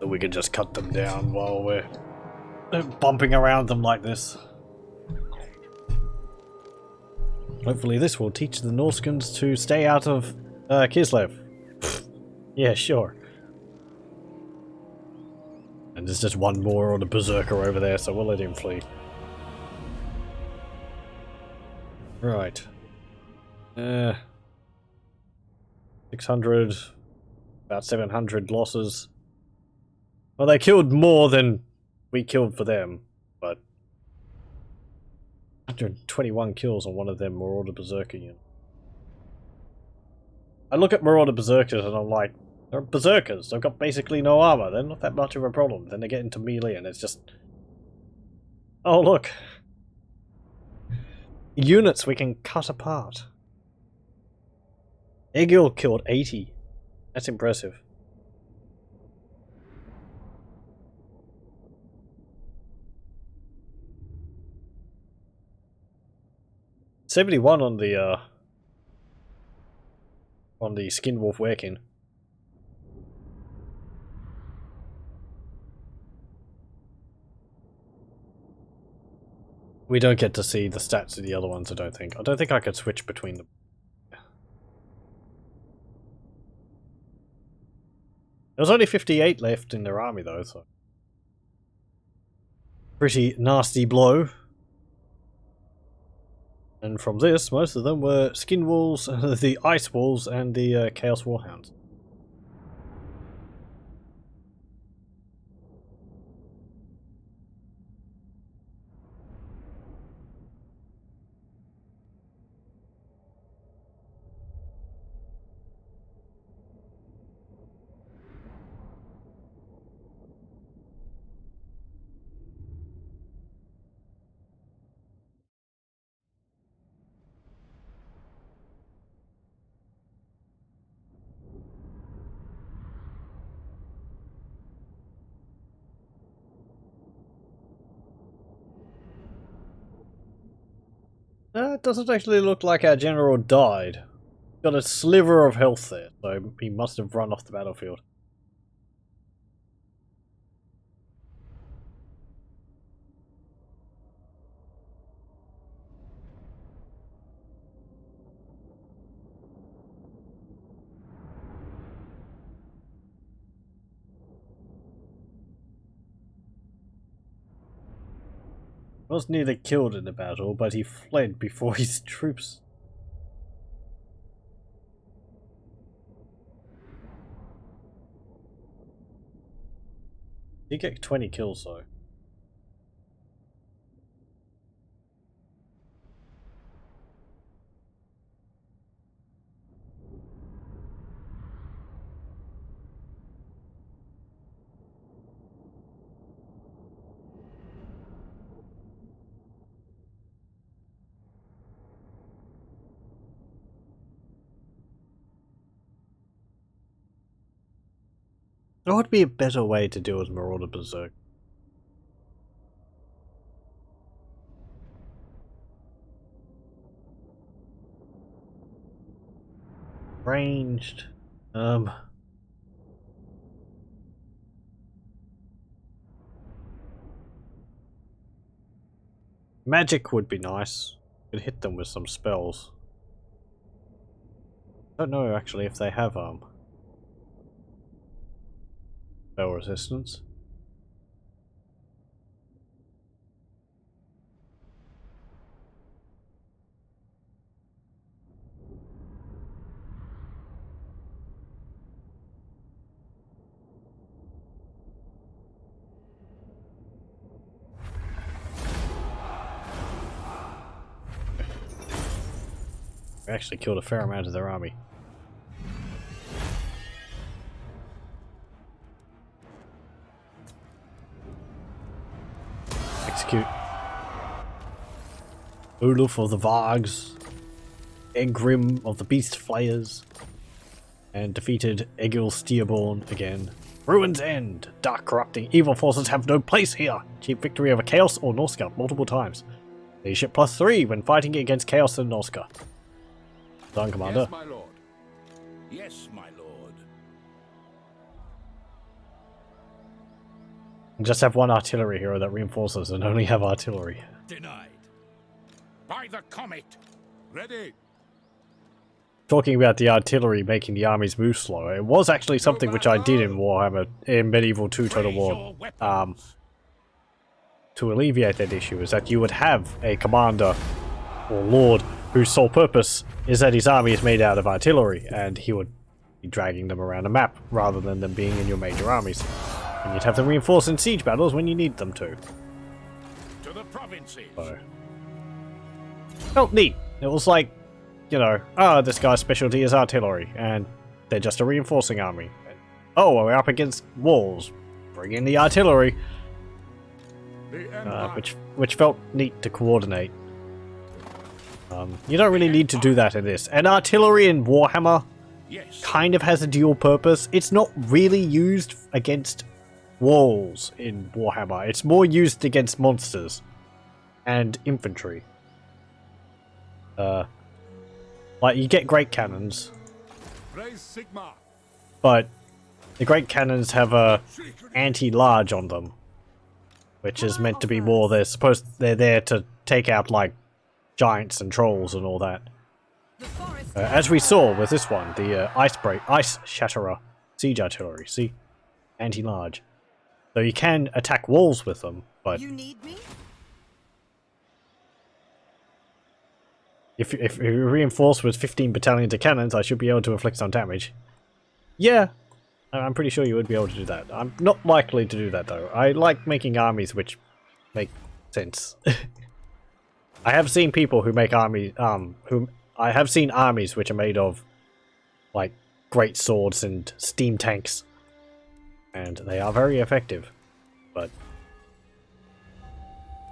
[SPEAKER 1] So we can just cut them down while we're bumping around them like this. Hopefully this will teach the Norscans to stay out of Kislev. Yeah, sure. And there's just one more on a berserker over there, so we'll let him flee. Right. 600, about 700 losses. Well, they killed more than we killed for them, but 121 kills on one of them Marauder Berserker unit. I look at Marauder Berserkers and I'm like, they're Berserkers, they've got basically no armor, they're not that much of a problem. Then they get into melee and it's just... oh look! Units we can cut apart. Egil killed 80. That's impressive. $71 on the Skin Wolf Werkin. We don't get to see the stats of the other ones, I don't think. I don't think I could switch between them. There's only 58 left in their army though, so... pretty nasty blow. And from this, most of them were Skin Wolves, the Ice Wolves, and the Chaos Warhounds. It doesn't actually look like our general died. Got a sliver of health there, so he must have run off the battlefield. Was nearly killed in the battle, but he fled before his troops. He get 20 kills though. There would be a better way to deal with Marauder Berserk. Ranged. Magic would be nice. Could hit them with some spells. Don't know actually if they have spell resistance. We actually killed a fair amount of their army. Execute. Olaf of the Vargs, Egrim of the Beast Flayers, and defeated Egil Steerborn again. Ruin's End! Dark corrupting evil forces have no place here! Achieve victory over Chaos or Norsca multiple times. Leadership +3 when fighting against Chaos and Norsca. Done, Commander.
[SPEAKER 2] Yes, my lord. Yes, my lord.
[SPEAKER 1] Just have one artillery hero that reinforces and only have artillery.
[SPEAKER 2] Denied. By the comet. Ready.
[SPEAKER 1] Talking about the artillery making the armies move slower, it was actually something which I did in Warhammer, in Medieval 2 Total War, to alleviate that issue, is that you would have a commander or lord whose sole purpose is that his army is made out of artillery, and he would be dragging them around a map rather than them being in your major armies. And you'd have them reinforce in siege battles when you need them to.
[SPEAKER 2] To the provinces.
[SPEAKER 1] So, felt neat. It was like, you know, oh, this guy's specialty is artillery, and they're just a reinforcing army. And, oh, we're up against walls. Bring in the artillery. Which felt neat to coordinate. You don't really need to do that in this. And artillery in Warhammer kind of has a dual purpose. It's not really used against walls in Warhammer. It's more used against monsters and infantry. Like, you get great cannons, but the great cannons have a anti-large on them, which is meant to be more, they're there to take out, like, giants and trolls and all that. As we saw with this one, the Ice Shatterer siege artillery, see? Anti-large. So you can attack walls with them, but
[SPEAKER 3] You need me?
[SPEAKER 1] if you reinforce with 15 battalions of cannons, I should be able to inflict some damage. Yeah, I'm pretty sure you would be able to do that. I'm not likely to do that though. I like making armies which make sense. I have seen people who make armies, I have seen armies which are made of, like, great swords and steam tanks. And they are very effective. But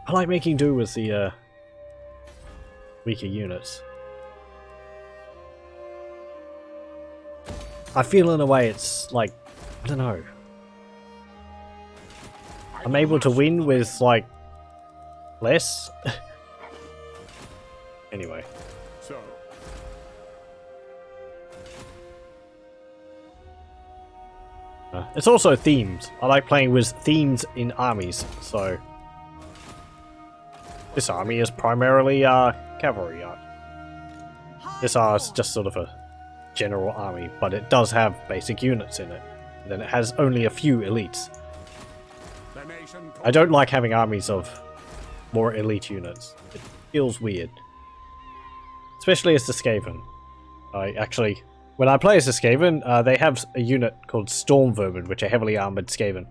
[SPEAKER 1] I like making do with the, weaker units. I feel in a way it's, like, I don't know. I'm able to win with, like, less. Anyway.
[SPEAKER 2] So.
[SPEAKER 1] It's also themes. I like playing with themes in armies, so this army is primarily cavalry. This is just sort of a general army, but it does have basic units in it. And then it has only a few elites. I don't like having armies of more elite units. It feels weird. Especially as the Skaven. When I play as the Skaven, they have a unit called Storm Vermin, which are heavily armored Skaven.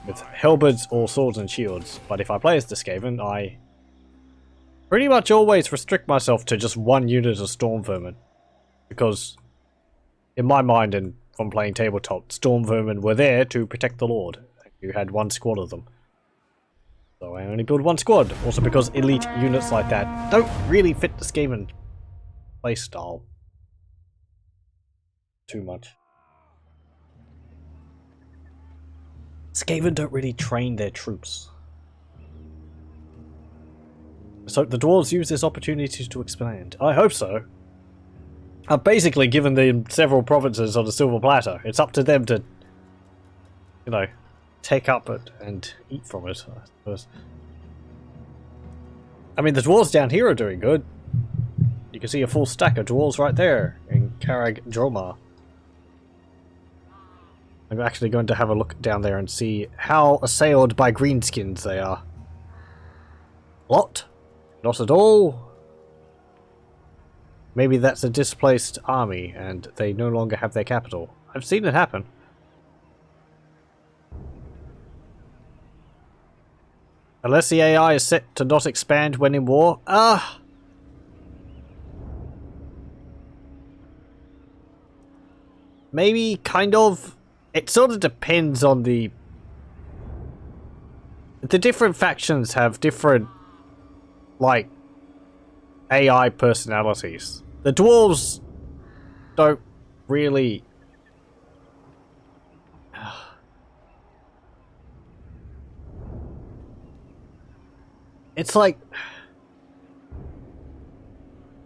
[SPEAKER 1] With halberds or swords and shields. But if I play as the Skaven, I pretty much always restrict myself to just one unit of Storm Vermin. Because, in my mind and from playing tabletop, Storm Vermin were there to protect the Lord. You had one squad of them. So I only build one squad. Also because elite units like that don't really fit the Skaven playstyle too much. Skaven don't really train their troops. So the dwarves use this opportunity to expand. I hope so. I've basically given them several provinces on the silver platter. It's up to them to, you know, take up it and eat from it, I suppose. I mean, the dwarves down here are doing good. You can see a full stack of dwarves right there in Karag Dromar. I'm actually going to have a look down there and see how assailed by greenskins they are. What? Not at all? Maybe that's a displaced army and they no longer have their capital. I've seen it happen. Unless the AI is set to not expand when in war. Maybe, kind of. It sort of depends on the different factions have different, like, AI personalities. The dwarves don't really... It's like...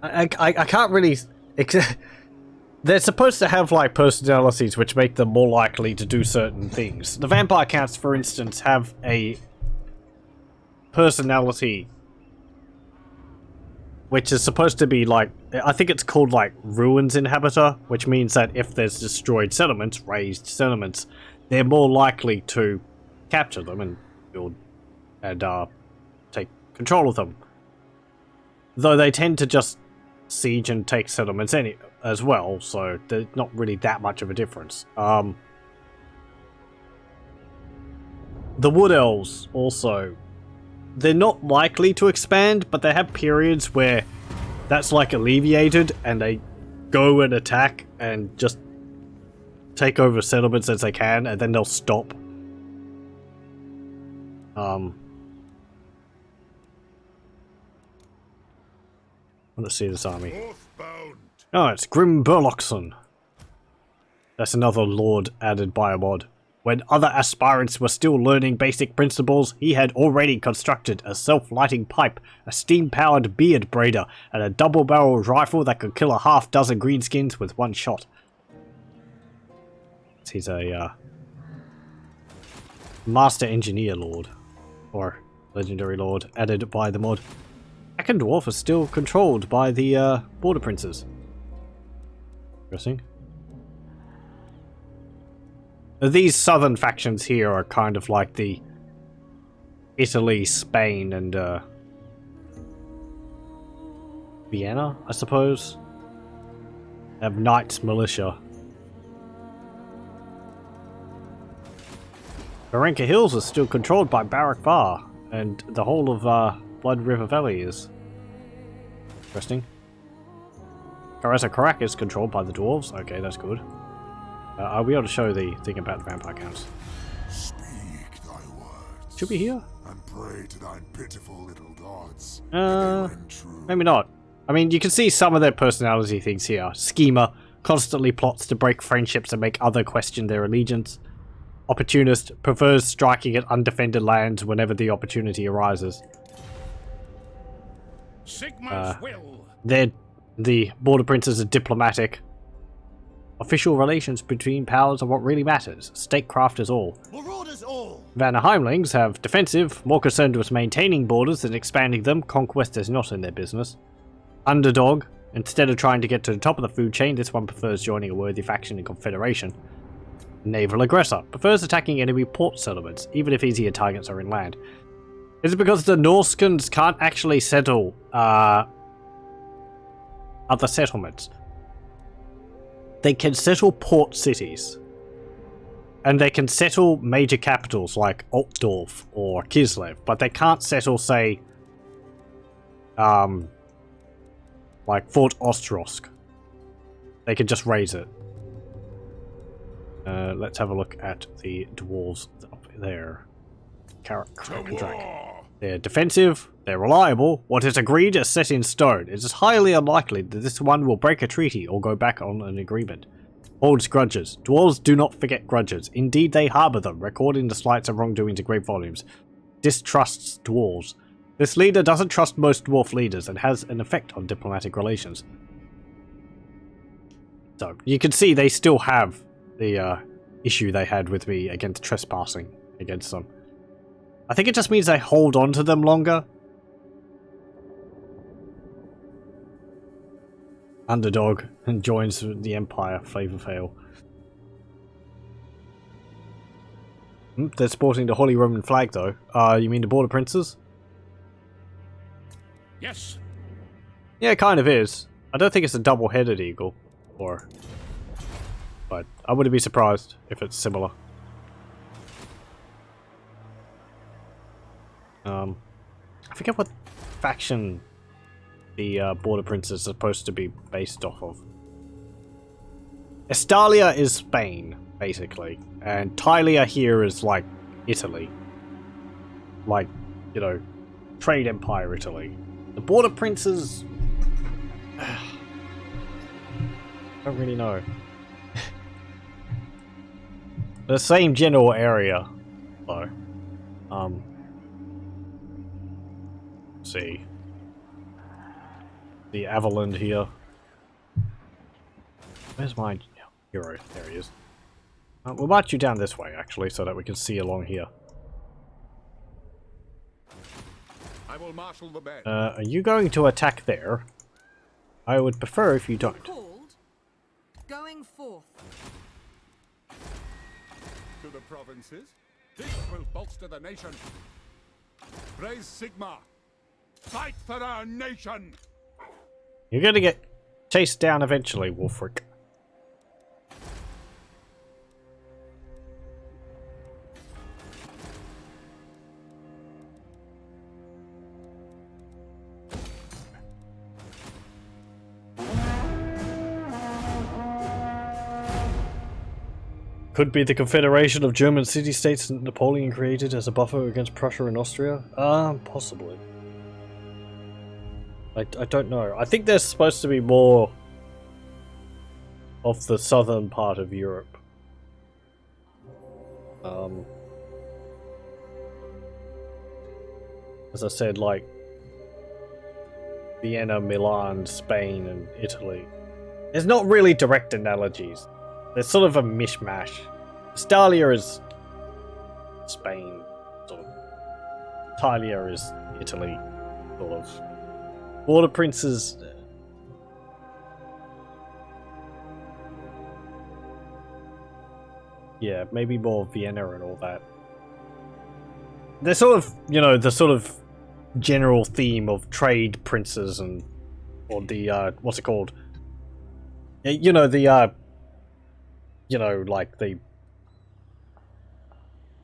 [SPEAKER 1] I can't really... They're supposed to have, like, personalities which make them more likely to do certain things. The vampire counts, for instance, have a personality which is supposed to be, like, I think it's called, like, Ruins Inhabitor, which means that if there's destroyed settlements, razed settlements, they're more likely to capture them and build and, take control of them. Though they tend to just siege and take settlements as well, so there's not really that much of a difference. The Wood Elves also, they're not likely to expand, but they have periods where that's like alleviated and they go and attack and just take over settlements as they can, and then they'll stop. Let's see this army. Oh, it's Grim Burloxon. That's another lord added by a mod. When other aspirants were still learning basic principles, he had already constructed a self-lighting pipe, a steam-powered beard braider, and a double-barreled rifle that could kill a half-dozen greenskins with one shot. He's a master engineer lord, or legendary lord, added by the mod. Second Dwarf is still controlled by the border princes. Interesting. These southern factions here are kind of like the Italy, Spain, and Vienna, I suppose. They have Knights Militia. Varenka Hills is still controlled by Barak Var, and the whole of Blood River Valley is. Interesting. Karasa Karak is controlled by the dwarves. Okay, that's good. Are we able to show the thing about the vampire counts?
[SPEAKER 5] Speak thy words.
[SPEAKER 1] Should be here.
[SPEAKER 5] And pray to thine pitiful little gods.
[SPEAKER 1] Maybe not. I mean, you can see some of their personality things here. Schemer constantly plots to break friendships and make other question their allegiance. Opportunist prefers striking at undefended lands whenever the opportunity arises.
[SPEAKER 2] Sigma's will.
[SPEAKER 1] The border princes are diplomatic. Official relations between powers are what really matters. Statecraft is all.
[SPEAKER 4] Marauders all.
[SPEAKER 1] Vanna Heimlings have defensive, more concerned with maintaining borders than expanding them. Conquest is not in their business. Underdog, instead of trying to get to the top of the food chain, this one prefers joining a worthy faction in Confederation. Naval Aggressor prefers attacking enemy port settlements, even if easier targets are inland. Is it because the Norscans can't actually settle other settlements? They can settle port cities. And they can settle major capitals like Altdorf or Kislev, but they can't settle, say, like Fort Ostrosk. They can just raise it. Let's have a look at the dwarves up there. They're defensive, they're reliable. What is agreed is set in stone. It is highly unlikely that this one will break a treaty or go back on an agreement. Holds grudges. Dwarves do not forget grudges. Indeed, they harbour them, recording the slights and wrongdoings in great volumes. Distrusts dwarves. This leader doesn't trust most dwarf leaders and has an effect on diplomatic relations. So, you can see they still have the issue they had with me against trespassing against them. I think it just means they hold on to them longer. Underdog and joins the Empire, flavor fail. They're sporting the Holy Roman flag though. You mean the Border Princes?
[SPEAKER 2] Yes.
[SPEAKER 1] Yeah, it kind of is. I don't think it's a double-headed eagle, but I wouldn't be surprised if it's similar. I forget what faction the Border Princes are supposed to be based off of. Estalia is Spain, basically, and Tylia here is like Italy. Like, you know, trade empire Italy. The Border Princes... don't really know. The same general area, though. See. The Avaland here. Where's my hero? There he is. We'll march you down this way, actually, so that we can see along here.
[SPEAKER 2] I will marshal the men.
[SPEAKER 1] Are you going to attack there? I would prefer if you don't.
[SPEAKER 3] Called. Going forth.
[SPEAKER 2] To the provinces. This will bolster the nation. Praise Sigma. Fight for our nation.
[SPEAKER 1] You're gonna get chased down eventually, Wolfric. Could be the confederation of German city-states that Napoleon created as a buffer against Prussia and Austria? Possibly. I don't know. I think there's supposed to be more of the southern part of Europe. As I said, like Vienna, Milan, Spain, and Italy. There's not really direct analogies. There's sort of a mishmash. Stalia is Spain, sort of. Italia is Italy, sort of. Border Princes... yeah, maybe more Vienna and all that. They're sort of, you know, the sort of general theme of trade princes and... or the, what's it called? You know, the, you know, like the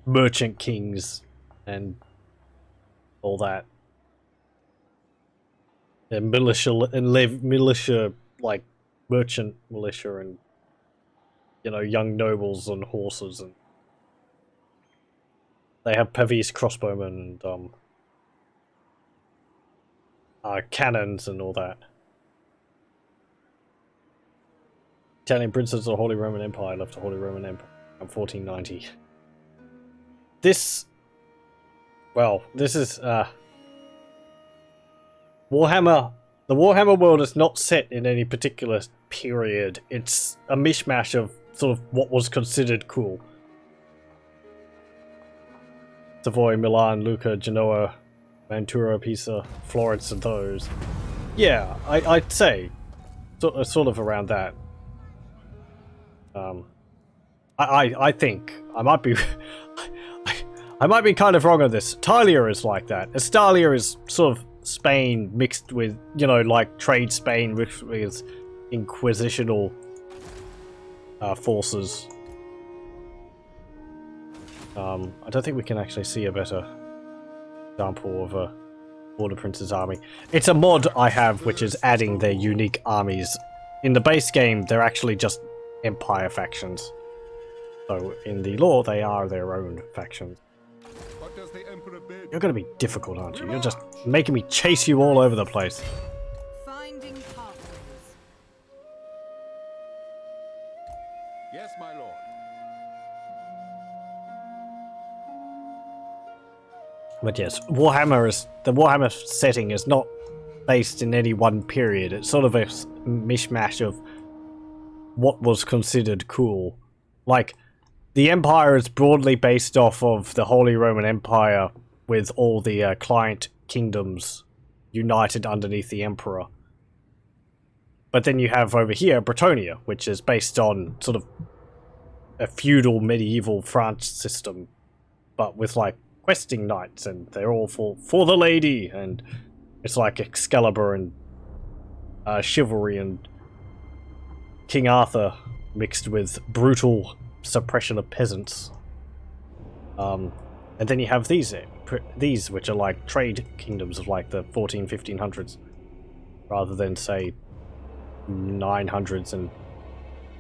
[SPEAKER 1] merchant kings and all that. And militia like merchant militia and, you know, young nobles on horses, and they have Pavis crossbowmen and cannons and all that. Italian princes of the Holy Roman Empire left the Holy Roman Empire in 1490. This, well, this is Warhammer. The Warhammer world is not set in any particular period. It's a mishmash of sort of what was considered cool. Savoy, Milan, Lucca, Genoa, Mantua, Pisa, Florence, and those. Yeah, I'd say sort of around that. I think I might be I might be kind of wrong on this. Italia is like that. Estalia is sort of Spain mixed with, you know, like trade Spain mixed with inquisitional forces. I don't think we can actually see a better example of a Border Prince's army. It's a mod I have which is adding their unique armies. In the base game, they're actually just Empire factions. So in the lore, they are their own factions.
[SPEAKER 2] What does the Emperor bid?
[SPEAKER 1] You're gonna be difficult, aren't you? You're just making me chase you all over the place.
[SPEAKER 3] Finding pathways.
[SPEAKER 2] Yes, my lord.
[SPEAKER 1] But yes, the Warhammer setting is not based in any one period. It's sort of a mishmash of what was considered cool. Like, the Empire is broadly based off of the Holy Roman Empire, with all the client kingdoms united underneath the Emperor. But then you have over here Bretonnia, which is based on sort of a feudal medieval France system, but with like questing knights, and they're all for the lady, and it's like Excalibur and chivalry and King Arthur mixed with brutal suppression of peasants. And then you have these which are like trade kingdoms of like the 1500s, rather than say 900s and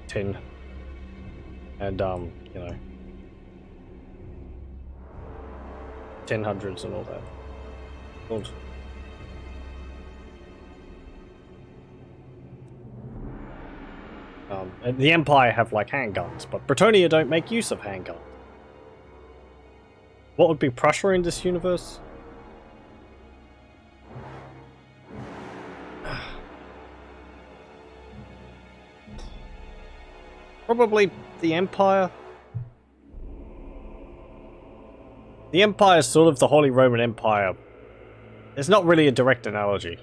[SPEAKER 1] 10 and you know, 1000s and all that. Old. And the Empire have like handguns, but Bretonnia don't make use of handguns. What would be Prussia in this universe? Probably the Empire. The Empire is sort of the Holy Roman Empire. It's not really a direct analogy.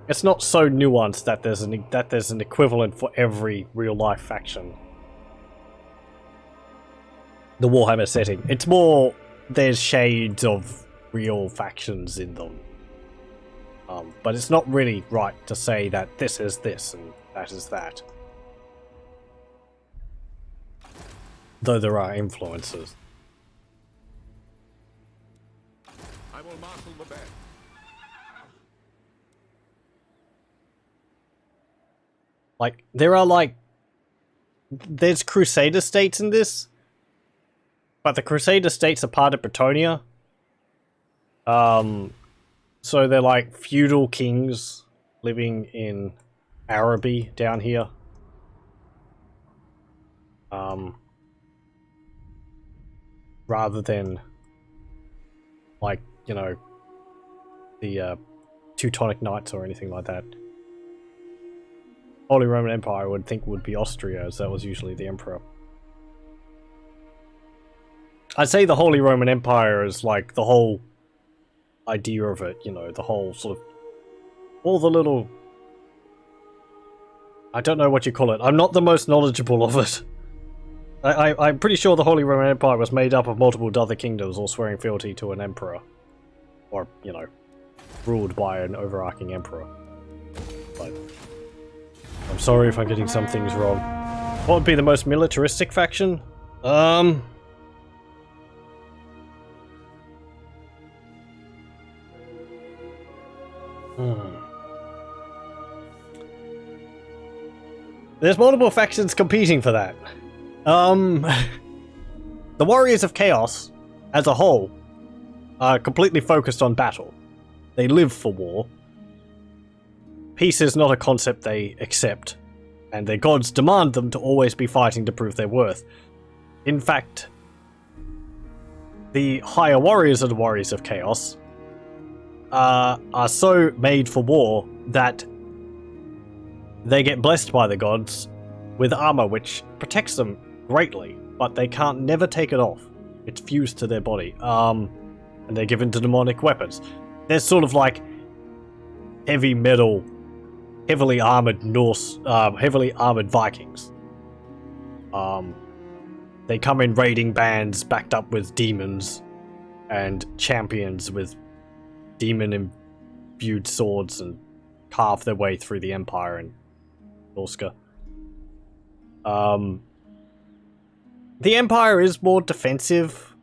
[SPEAKER 1] It's not so nuanced that there's an equivalent for every real life faction. The Warhammer setting. It's more there's shades of real factions in them. But it's not really right to say that this is this and that is that. Though there are influences.
[SPEAKER 2] I will marshal the band.
[SPEAKER 1] Like, there's Crusader states in this, but the Crusader states are part of Bretonnia. So they're like feudal kings living in Araby down here. Rather than, like, you know, the Teutonic Knights or anything like that. Holy Roman Empire I would think would be Austria, as that was usually the emperor. I'd say the Holy Roman Empire is like the whole idea of it, you know, the whole sort of, all the little, I don't know what you call it. I'm not the most knowledgeable of it. I'm pretty sure the Holy Roman Empire was made up of multiple other kingdoms all swearing fealty to an emperor. Or, you know, ruled by an overarching emperor. But I'm sorry if I'm getting some things wrong. What would be the most militaristic faction? There's multiple factions competing for that. The Warriors of Chaos, as a whole, are completely focused on battle. They live for war. Peace is not a concept they accept, and their gods demand them to always be fighting to prove their worth. In fact, the higher warriors of the Warriors of Chaos are so made for war that they get blessed by the gods with armor which protects them greatly, but they can't never take it off. It's fused to their body. And they're given to demonic weapons. They're sort of like heavy metal, heavily armored Norse, heavily armored Vikings. They come in raiding bands backed up with demons and champions with demon-imbued swords and carve their way through the Empire in Norscan. The Empire is more defensive,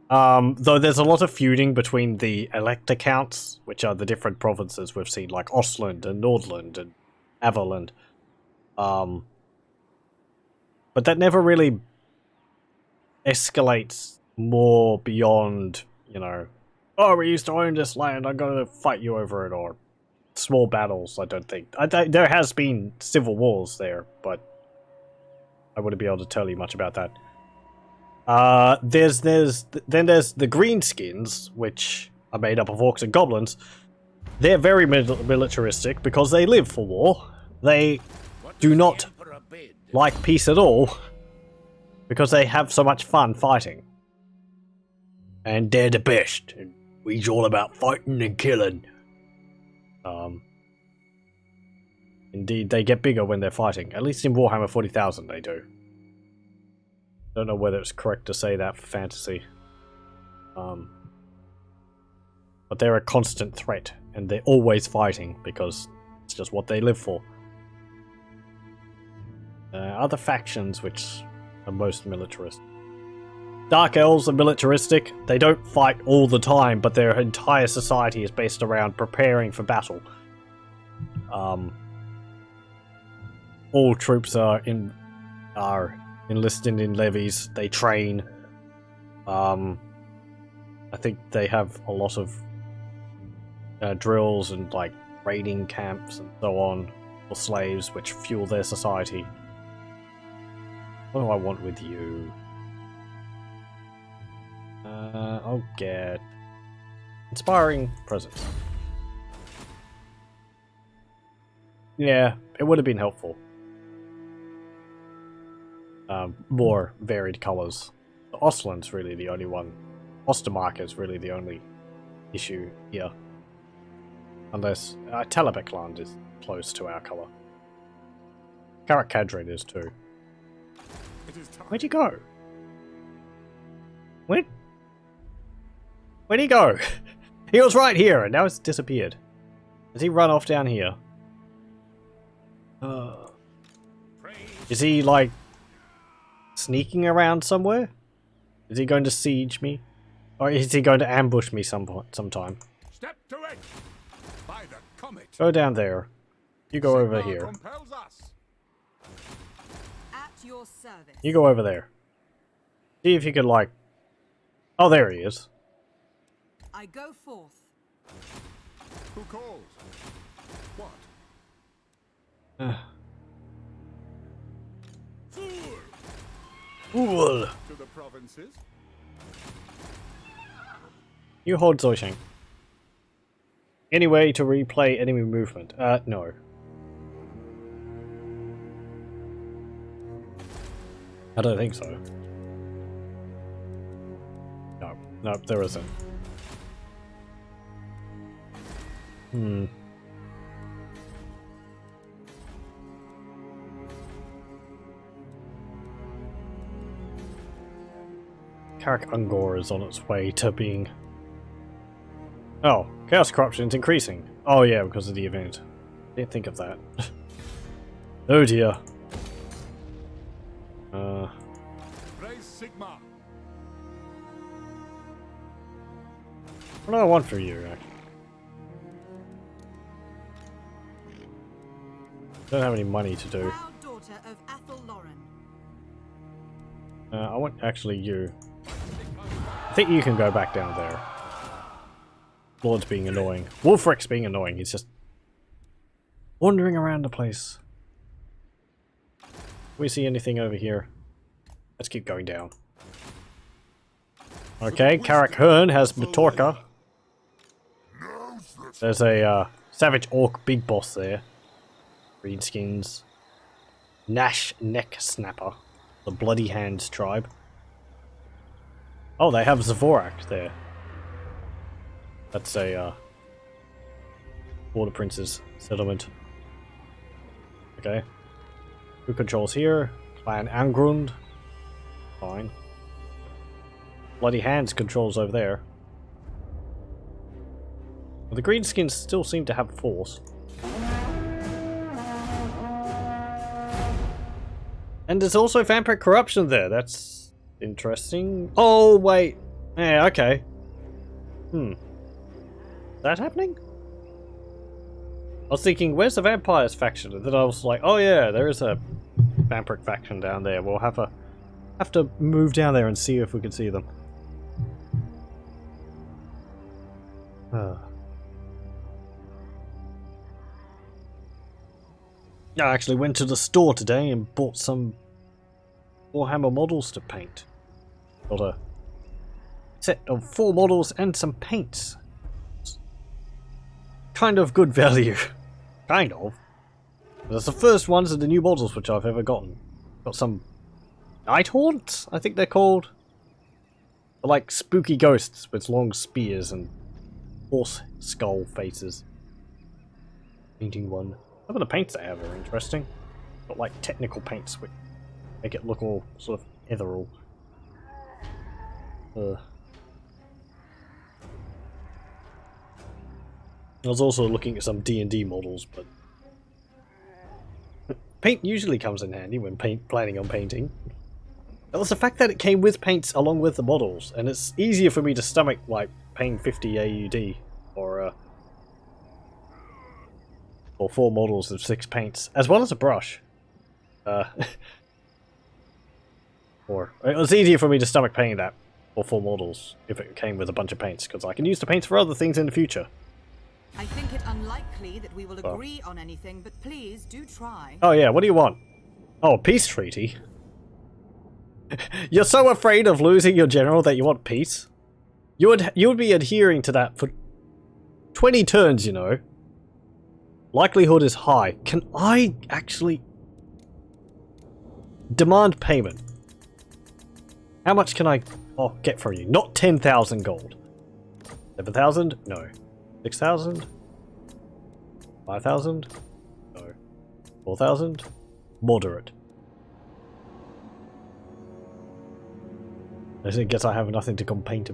[SPEAKER 1] though there's a lot of feuding between the Elector Counts, which are the different provinces we've seen, like Ostland and Nordland and Averland. But that never really escalates more beyond, you know, oh, we used to own this land, I'm gonna fight you over it, or small battles, I don't think. There has been civil wars there, but I wouldn't be able to tell you much about that. There's the Greenskins, which are made up of orcs and goblins. They're very militaristic because they live for war. They do not like peace at all because they have so much fun fighting. And they're the best. And we's all about fighting and killing. Indeed, they get bigger when they're fighting. At least in Warhammer 40,000 they do. Don't know whether it's correct to say that for fantasy. But they're a constant threat, and they're always fighting because it's just what they live for. Other factions which are most militarist. Dark Elves are militaristic. They don't fight all the time, but their entire society is based around preparing for battle. All troops are enlisted in levies. They train. I think they have a lot of drills and like raiding camps and so on for slaves, which fuel their society. What do I want with you? I'll get inspiring presence. Yeah, it would have been helpful. More varied colours. Ostland's really the only one. Ostermark is really the only issue here. Unless Talabekland is close to our colour. Karak Kadrin is too. Where'd you go? Where'd he go? He was right here and now it's disappeared. Has he run off down here? Is he like sneaking around somewhere? Is he going to siege me? Or is he going to ambush me sometime?
[SPEAKER 2] Step to it. By the comet.
[SPEAKER 1] Go down there. You go over here.
[SPEAKER 2] Compels us.
[SPEAKER 3] At your service.
[SPEAKER 1] You go over there. See if you could like... Oh, there he is.
[SPEAKER 3] I go forth.
[SPEAKER 2] Who calls? What?
[SPEAKER 1] Fool!
[SPEAKER 2] To the provinces.
[SPEAKER 1] You hold Zoisheng. Any way to replay enemy movement? No. I don't think so. No. Nope, there isn't. Karak Ungor is on its way to being... Oh, Chaos Corruption is increasing. Oh yeah, because of the event. Didn't think of that. Oh dear.
[SPEAKER 2] Raise Sigma.
[SPEAKER 1] What do I want for you, actually? Don't have any money to do.
[SPEAKER 3] Proud daughter of Athel Lauren.
[SPEAKER 1] I want actually you. I think you can go back down there. Lord's being annoying. Wolfric's being annoying. He's just wandering around the place. Do we see anything over here? Let's keep going down. Okay, Karak Hearn has Matorka. There's a Savage Orc Big Boss there. Greenskins. Nash Neck Snapper. The Bloody Hands tribe. Oh, they have Zavorak there. That's a Border Prince's settlement. Okay. Who controls here? Clan Angrund. Fine. Bloody Hands controls over there. Well, the greenskins still seem to have force. And there's also vampire corruption there. That's interesting. Oh, wait. Yeah, okay. Is that happening? I was thinking, where's the vampires faction? And then I was like, oh yeah, there is a vampiric faction down there. We'll have to move down there and see if we can see them. I actually went to the store today and bought some Warhammer models to paint. Got a set of 4 models and some paints. Kind of good value. Kind of. That's the first ones of the new models which I've ever gotten. Got some Night Haunts, I think they're called. They're like spooky ghosts with long spears and horse skull faces. Painting one. Some of the paints they have are interesting. Got like technical paints which make it look all sort of ethereal. I was also looking at some D&D models, but paint usually comes in handy when planning on painting. It was the fact that it came with paints along with the models, and it's easier for me to stomach like paying 50 AUD for 4 models of 6 paints, as well as a brush. Or it was easier for me to stomach paying that for 4 models if it came with a bunch of paints, because I can use the paints for other things in the future.
[SPEAKER 3] I think it unlikely that we will agree on anything, but please do try.
[SPEAKER 1] Oh yeah, what do you want? Oh, a peace treaty? You're so afraid of losing your general that you want peace? You would be adhering to that for 20 turns, you know. Likelihood is high. Can I actually demand payment? How much can I get from you? Not 10,000 gold. 7,000? No. 6,000? 5,000? No. 4,000? Moderate. I guess I have nothing to complain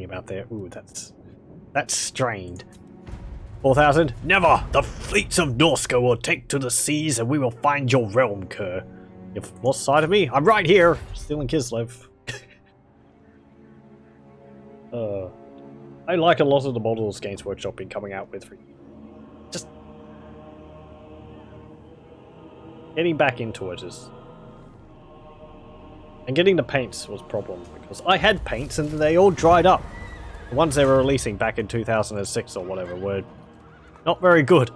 [SPEAKER 1] about there. Ooh, that's strained. 4,000? Never! The fleets of Norscan will take to the seas and we will find your realm, Kerr. You've lost sight of me? I'm right here! Still in Kislev. I like a lot of the models Games Workshop been coming out with. Just getting back into it is... And getting the paints was a problem, because I had paints and they all dried up. The ones they were releasing back in 2006 or whatever were not very good.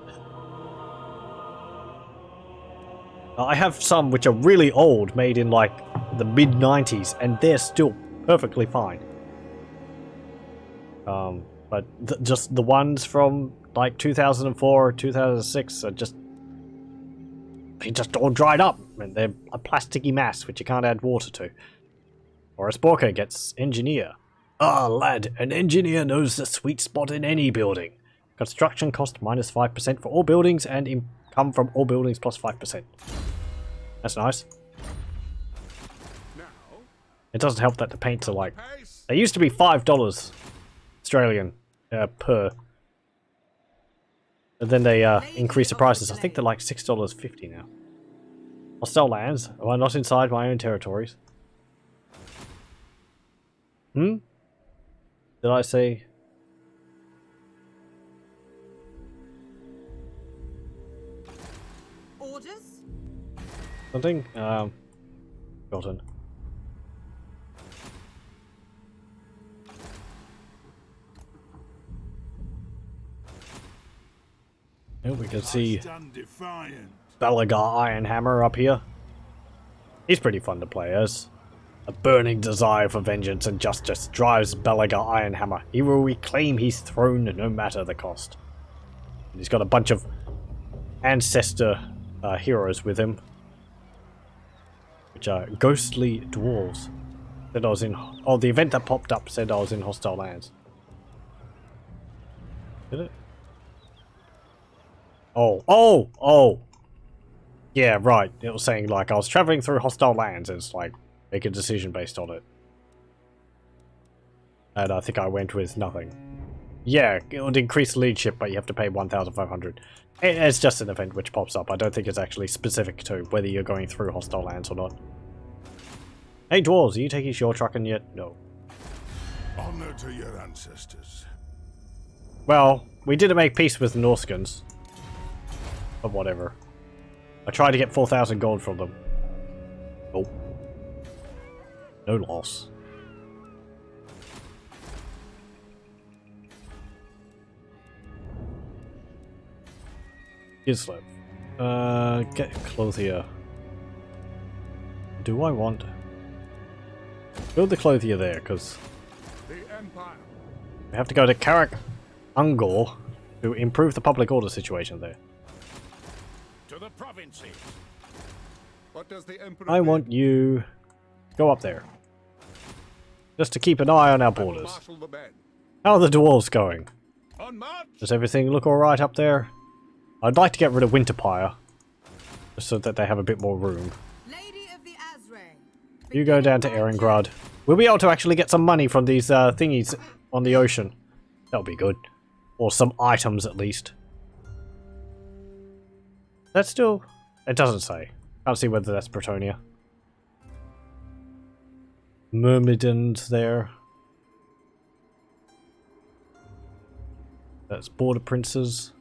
[SPEAKER 1] I have some which are really old, made in like the mid-90s, and they're still perfectly fine. But just the ones from like 2004 or 2006 are just... They just all dried up, and they're a plasticky mass which you can't add water to. Or as Borka gets engineer. Ah, lad, an engineer knows the sweet spot in any building. Construction cost minus 5% for all buildings, and income from all buildings plus 5%. That's nice.
[SPEAKER 2] Now,
[SPEAKER 1] It doesn't help that the paints are like... They used to be $5 Australian per. And then they increased the prices. I think they're like $6.50 now. Hostile lands. Am I not inside my own territories? Did I say...
[SPEAKER 3] Orders?
[SPEAKER 1] something? Forgotten. Oh, we can see Balagar Ironhammer up here. He's pretty fun to play as. A burning desire for vengeance and justice drives Balagar Ironhammer. He will reclaim his throne no matter the cost. And he's got a bunch of ancestor heroes with him, which are ghostly dwarves. Said I was in... Oh, the event that popped up said I was in hostile lands. Did it? Oh. Yeah, right. It was saying, like, I was traveling through hostile lands. It's like, make a decision based on it. And I think I went with nothing. Yeah, it would increase leadership, but you have to pay 1,500. It's just an event which pops up. I don't think it's actually specific to whether you're going through hostile lands or not. Hey, dwarves, are you taking shore trucking yet? No.
[SPEAKER 5] Honor to your ancestors.
[SPEAKER 1] Well, we didn't make peace with the Norscans. But whatever. I tried to get 4,000 gold from them. Oh. No loss. Kislev. Get clothier. Do I want... Build the clothier there, because
[SPEAKER 2] The Empire.
[SPEAKER 1] we have to go to Karak Ungor to improve the public order situation there.
[SPEAKER 2] To the provinces. What does the Emperor
[SPEAKER 1] I
[SPEAKER 2] bid?
[SPEAKER 1] want you to go up there. Just to keep an eye on our
[SPEAKER 2] I will
[SPEAKER 1] borders.
[SPEAKER 2] marshal the men.
[SPEAKER 1] How are the dwarves going?
[SPEAKER 2] On march.
[SPEAKER 1] Does everything look alright up there? I'd like to get rid of Winterpire. Just so that they have a bit more room.
[SPEAKER 3] Lady of the Azray.
[SPEAKER 1] You go down to Erengrad. We'll be able to actually get some money from these thingies on the ocean. That'll be good. Or some items at least. That's still... It doesn't say. Can't see whether that's Bretonia. Myrmidons there. That's Border Princes.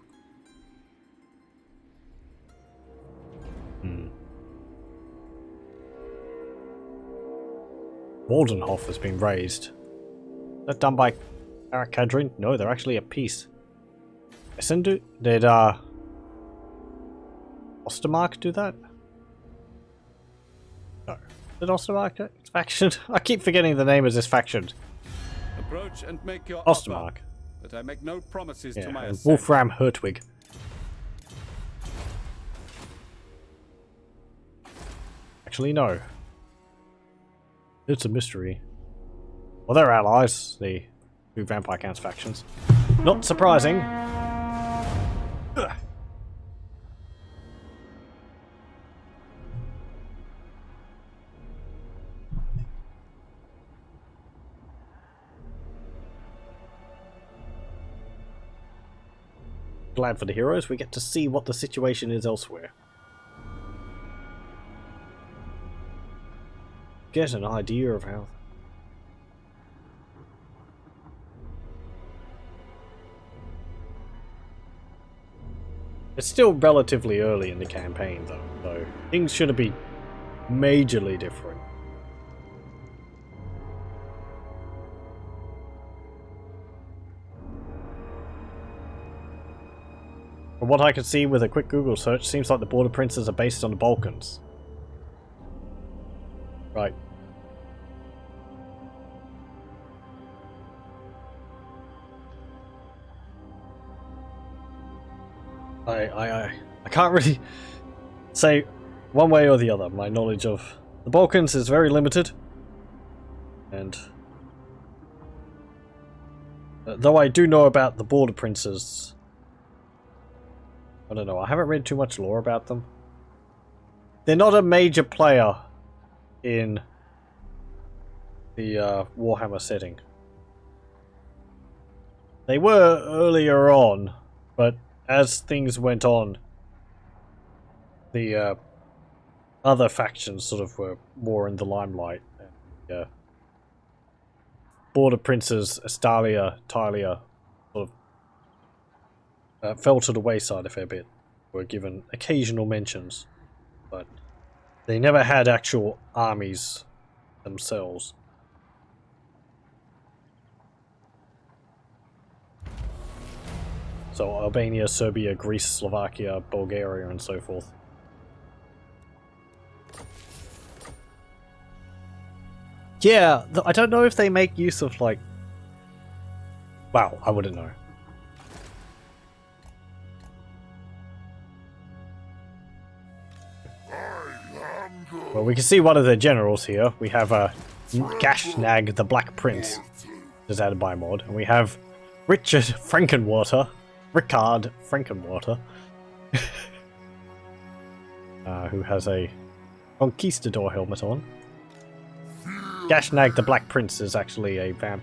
[SPEAKER 1] Waldenhof has been raised. Is that done by Arakadrin? No, they're actually at peace. Did Ostermark do that? No. Did Ostermark do it? It's faction? I keep forgetting the name of this faction.
[SPEAKER 2] Approach and make your
[SPEAKER 1] Ostermark.
[SPEAKER 2] offer, but I make no promises
[SPEAKER 1] Yeah,
[SPEAKER 2] to my
[SPEAKER 1] and
[SPEAKER 2] assent.
[SPEAKER 1] Wolfram Hertwig. Actually, no. It's a mystery. Well, they're allies, the two Vampire Counts factions. Not surprising. Ugh. Glad for the heroes, we get to see what the situation is elsewhere. Get an idea of how... It's still relatively early in the campaign though, so things shouldn't be majorly different. From what I can see with a quick Google search, seems like the Border Princes are based on the Balkans. Right. I can't really say one way or the other. My knowledge of the Balkans is very limited. And though I do know about the Border Princes, I don't know, I haven't read too much lore about them. They're not a major player in the Warhammer setting. They were earlier on, but as things went on, the other factions sort of were more in the limelight. And, Border Princes, Estalia, Tylia, sort of fell to the wayside a fair bit. Were given occasional mentions, but they never had actual armies themselves. So Albania, Serbia, Greece, Slovakia, Bulgaria, and so forth. Yeah, I don't know if they make use of, like... Wow, I wouldn't know. Well, we can see one of the generals here. We have Gashnag, the Black Prince, is added by mod. And we have Richard Frankenwater. who has a conquistador helmet on. Gashnag the Black Prince is actually a vamp.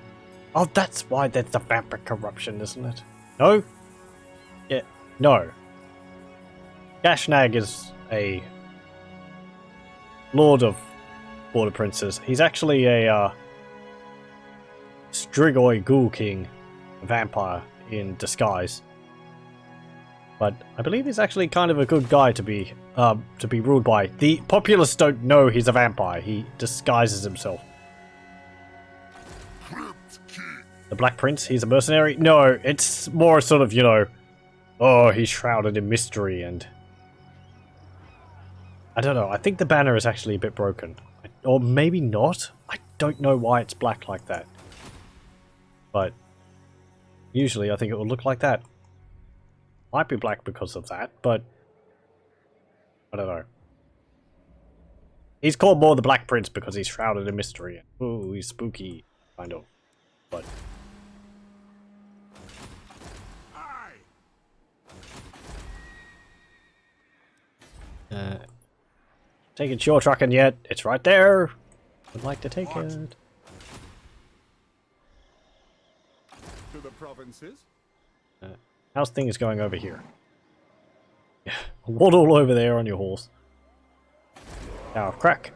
[SPEAKER 1] Oh, that's why there's the vampire corruption, isn't it? No? Yeah, no. Gashnag is a lord of Border Princes. He's actually a Strigoi Ghoul King vampire in disguise. But I believe he's actually kind of a good guy to be ruled by. The populace don't know he's a vampire. He disguises himself. The Black Prince, he's a mercenary? No, it's more sort of, you know, oh, he's shrouded in mystery and... I don't know, I think the banner is actually a bit broken. Or maybe not? I don't know why it's black like that. But usually I think it would look like that. Might be black because of that, but I don't know. He's called more the Black Prince because he's shrouded in mystery. Ooh, he's spooky, kind of. But taking shore trucking yet? It's right there. Would like to take it.
[SPEAKER 2] To the provinces.
[SPEAKER 1] How's things going over here? Yeah, waddle over there on your horse. Now crack.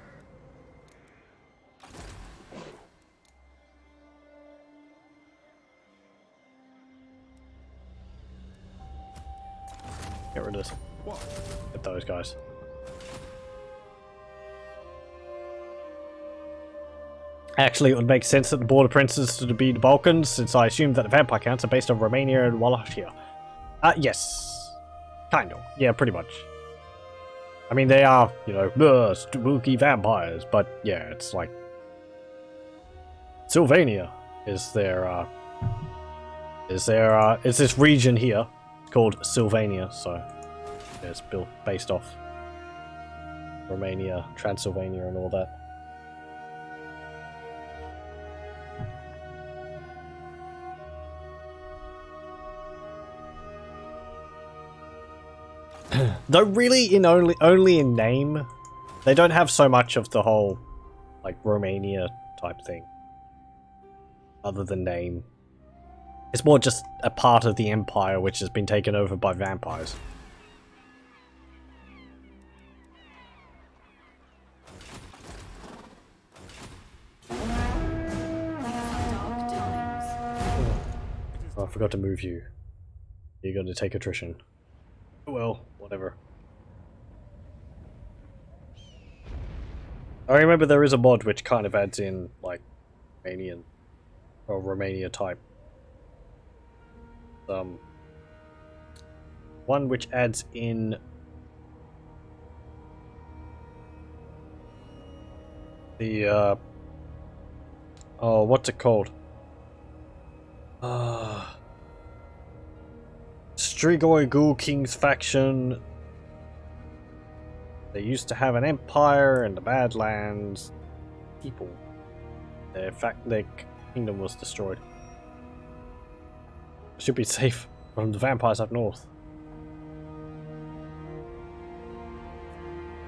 [SPEAKER 1] Get rid of this. Get those guys. Actually, it would make sense that the Border Princes to be the Balkans, since I assume that the vampire counts are based on Romania and Wallachia. Yes. Kind of. Yeah, pretty much. I mean, they are, you know, spooky vampires, but yeah, it's like... Sylvania is their, is this region here called Sylvania, so yeah, it's built based off Romania, Transylvania and all that. Though really in only in name, they don't have so much of the whole like Romania type thing. Other than name. It's more just a part of the empire which has been taken over by vampires. Oh, I forgot to move you. You're going to take attrition. Well, whatever. I remember there is a mod which kind of adds in, like, Romanian or Romania type. One which adds in the, oh, what's it called? Strigoi Ghoul King's faction. They used to have an empire in the Badlands. People. Their kingdom was destroyed. Should be safe from the vampires up north.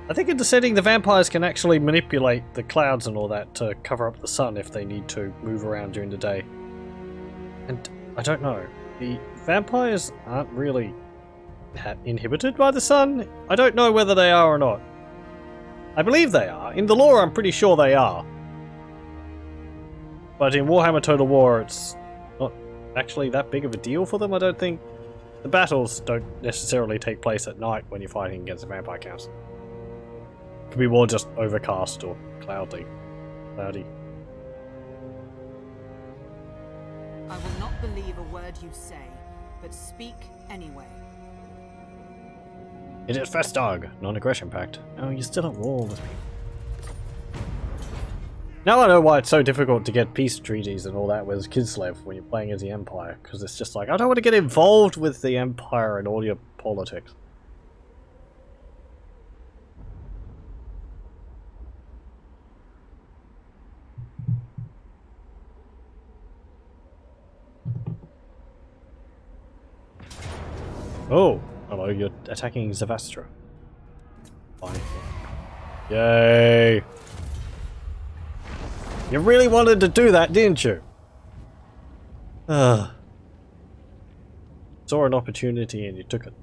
[SPEAKER 1] I think in the setting the vampires can actually manipulate the clouds and all that to cover up the sun if they need to move around during the day. And I don't know. The vampires aren't really inhibited by the sun. I don't know whether they are or not. I believe they are. In the lore, I'm pretty sure they are. But in Warhammer Total War, it's not actually that big of a deal for them, I don't think. The battles don't necessarily take place at night when you're fighting against the vampire counts. It could be more just overcast or cloudy.
[SPEAKER 3] I will not believe a word you say, but speak anyway.
[SPEAKER 1] It is Festag, non-aggression pact. Oh, you're still at war with me. Now I know why it's so difficult to get peace treaties and all that with Kislev when you're playing as the Empire, because it's just like, I don't want to get involved with the Empire and all your politics. Oh, hello, you're attacking Zavastra. Fine. Yay! You really wanted to do that, didn't you? Saw an opportunity and you took it.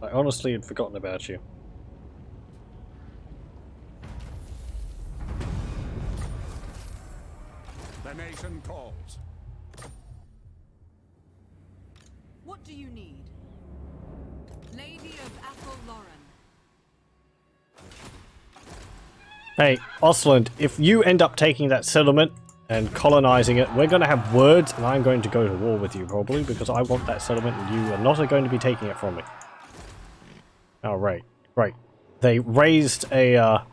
[SPEAKER 1] I honestly had forgotten about you.
[SPEAKER 2] The nation calls.
[SPEAKER 3] What do you need? Lady of Athel Lauren.
[SPEAKER 1] Hey, Osland, if you end up taking that settlement and colonizing it, we're going to have words and I'm going to go to war with you probably because I want that settlement and you are not going to be taking it from me. Oh, right. Right. They raised a,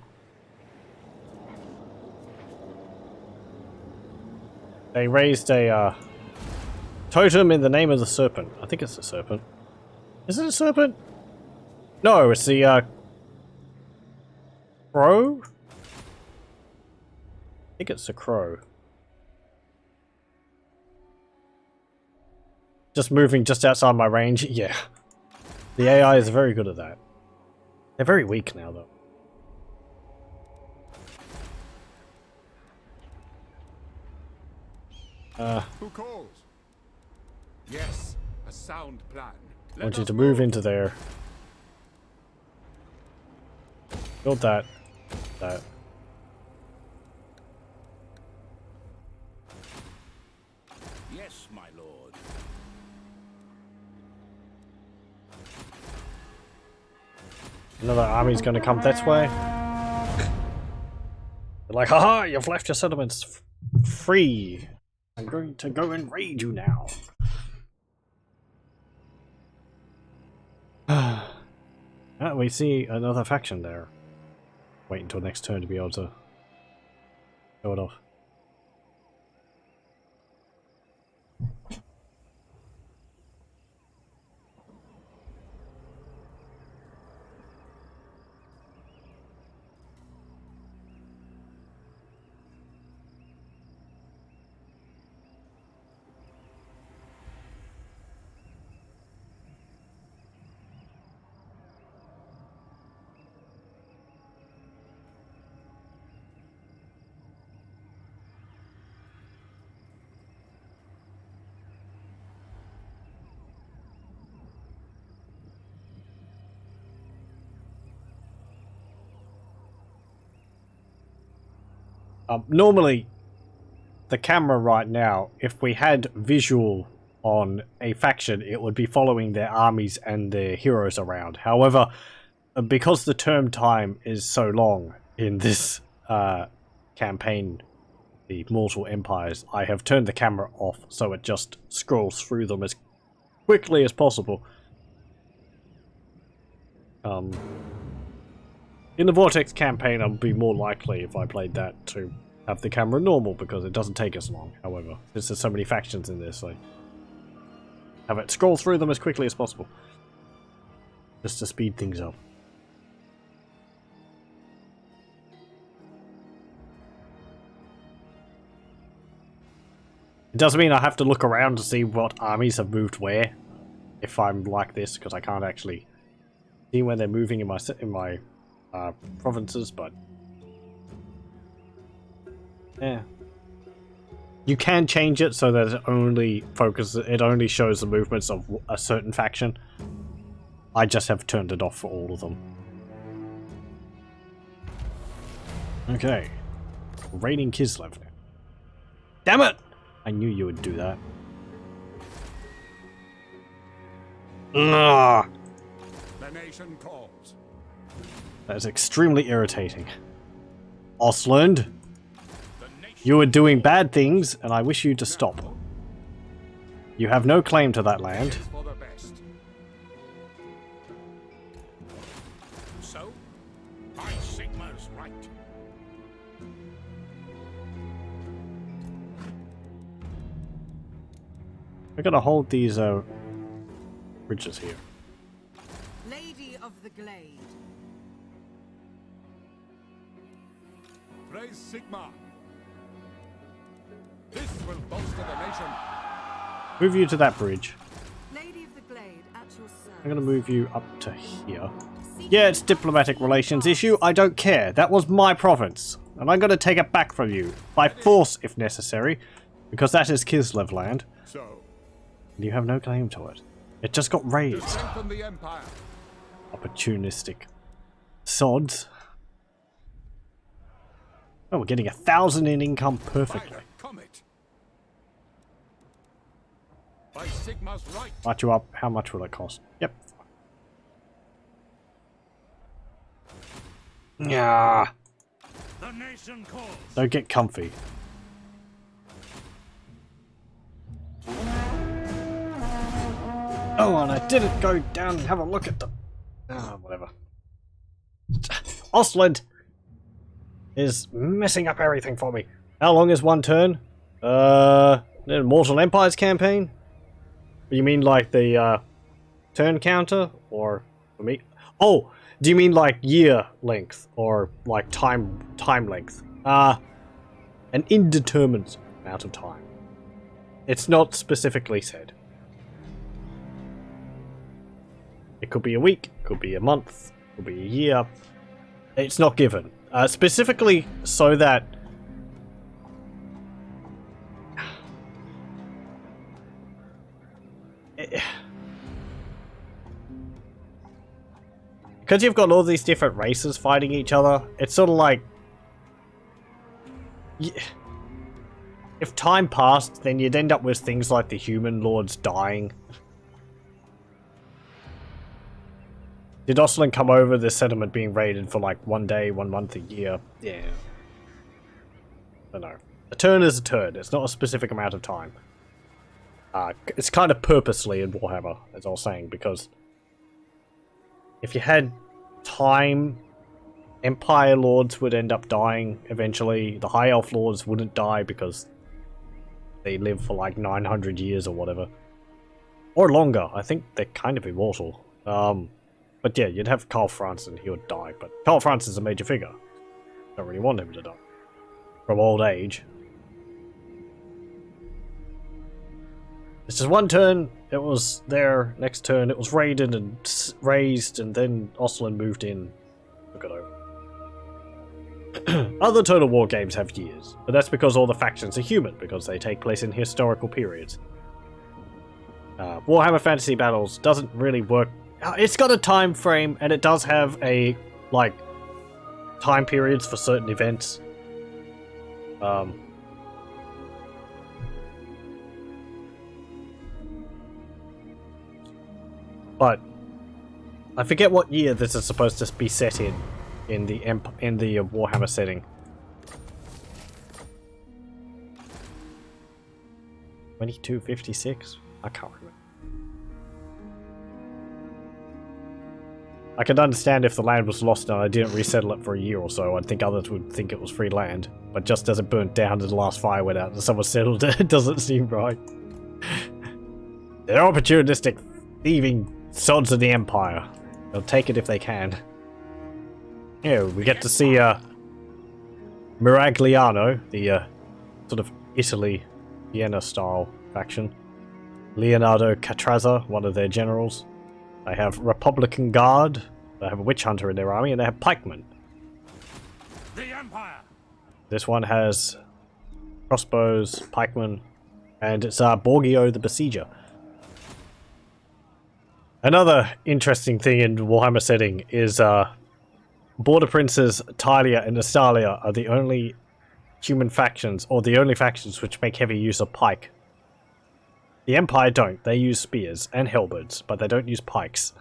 [SPEAKER 1] totem in the name of the serpent. I think it's a serpent. Is it a serpent? No, it's the, crow? I think it's a crow. Just moving just outside my range? Yeah. The AI is very good at that. They're very weak now, though.
[SPEAKER 2] Who calls? Yes, a sound plan.
[SPEAKER 1] I want you to move into there. Build that. That.
[SPEAKER 5] Yes, my lord.
[SPEAKER 1] Another army's gonna come this way. They're like, haha, you've left your settlements free. I'm going to go and raid you now. We see another faction there. Wait until next turn to be able to show it off. Normally, the camera right now, if we had visual on a faction, it would be following their armies and their heroes around. However, because the term time is so long in this campaign, the Mortal Empires, I have turned the camera off so it just scrolls through them as quickly as possible. In the Vortex campaign, I'd be more likely, if I played that, to have the camera normal, because it doesn't take as long. However, since there's so many factions in this, I have it scroll through them as quickly as possible. Just to speed things up. It doesn't mean I have to look around to see what armies have moved where, if I'm like this, because I can't actually see where they're moving in my provinces, but yeah, you can change it so that it only shows the movements of a certain faction. I just have turned it off for all of them. Okay, raiding Kislev now. Damn it! I knew you would do that. Ugh.
[SPEAKER 2] The nation calls.
[SPEAKER 1] That is extremely irritating. Osland, you are doing bad things, and I wish you to stop. You have no claim to that land.
[SPEAKER 2] For the best. So, my Sigma's right.
[SPEAKER 1] We're gonna hold these bridges here.
[SPEAKER 3] Lady of the Glade.
[SPEAKER 2] Praise Sigma. This will bolster the nation.
[SPEAKER 1] Move you to that bridge.
[SPEAKER 3] Lady of the Glade, at your service.
[SPEAKER 1] I'm going to move you up to here. Yeah, it's diplomatic relations issue. I don't care. That was my province. And I'm going to take it back from you. By force, if necessary. Because that is Kislev land.
[SPEAKER 2] So,
[SPEAKER 1] And you have no claim to it. It just got raised.
[SPEAKER 2] strengthen the Empire.
[SPEAKER 1] Opportunistic sods. Oh, we're getting 1,000 in income perfectly.
[SPEAKER 2] Fight a comet. By Sigma's right.
[SPEAKER 1] Light you up. How much will it cost? Yep. Yeah.
[SPEAKER 5] The nation calls.
[SPEAKER 1] Don't get comfy. Oh, and I didn't go down and have a look at them. Ah, whatever. Ostland is messing up everything for me. How long is one turn? The Mortal Empires campaign? You mean like the turn counter? Or for me? Oh, do you mean like year length or like time length? An indeterminate amount of time. It's not specifically said. It could be a week, could be a month, could be a year. It's not given. Specifically so that because you've got all these different races fighting each other, it's sort of like if time passed, then you'd end up with things like the human lords dying. Did Ostland come over this settlement being raided for like 1 day, 1 month, a year? Yeah. I don't know. A turn is a turn. It's not a specific amount of time. It's kind of purposely in Warhammer, as I was saying, because if you had time, Empire Lords would end up dying eventually. The High Elf Lords wouldn't die because they live for like 900 years or whatever. Or longer. I think they're kind of immortal. But yeah, you'd have Karl Franz and he would die. But Karl Franz is a major figure. Don't really want him to die. From old age. It's just one turn, it was there. Next turn, it was raided and raised, and then Ostland moved in. Look it over. Other Total War games have years, but that's because all the factions are human, because they take place in historical periods. Warhammer Fantasy Battles doesn't really work. It's got a time frame, and it does have a, like, time periods for certain events. But I forget what year this is supposed to be set in the Warhammer setting. 2256? I can't remember. I could understand if the land was lost and I didn't resettle it for a year or so. I'd think others would think it was free land. But just as it burnt down and the last fire went out and someone settled it, it doesn't seem right. They're opportunistic, thieving sods of the Empire. They'll take it if they can. Yeah, we get to see Miragliano, the sort of Italy, Vienna-style faction. Leonardo Catrazza, one of their generals. They have Republican Guard, they have a Witch Hunter in their army, and they have Pikemen.
[SPEAKER 5] The Empire.
[SPEAKER 1] This one has crossbows, pikemen, and it's Borgio the Besieger. Another interesting thing in Warhammer setting is Border Princes Talia and Nestalia are the only human factions, or the only factions which make heavy use of pike. The Empire don't. They use spears and halberds, but they don't use pikes.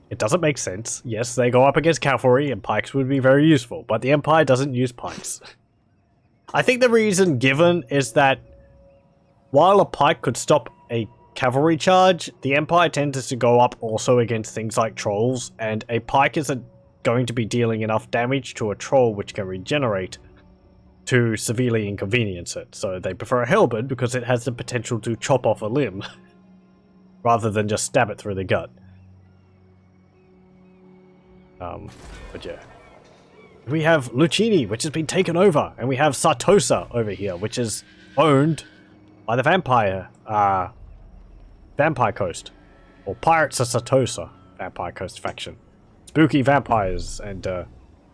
[SPEAKER 1] It doesn't make sense. Yes, they go up against cavalry, and pikes would be very useful, but the Empire doesn't use pikes. I think the reason given is that while a pike could stop a cavalry charge, the Empire tends to go up also against things like trolls, and a pike isn't going to be dealing enough damage to a troll which can regenerate to severely inconvenience it. So they prefer a halberd because it has the potential to chop off a limb rather than just stab it through the gut. But yeah. We have Lucchini, which has been taken over, and we have Sartosa over here, which is owned by the Vampire Coast. or Pirates of Satosa, Vampire Coast faction. Spooky vampires and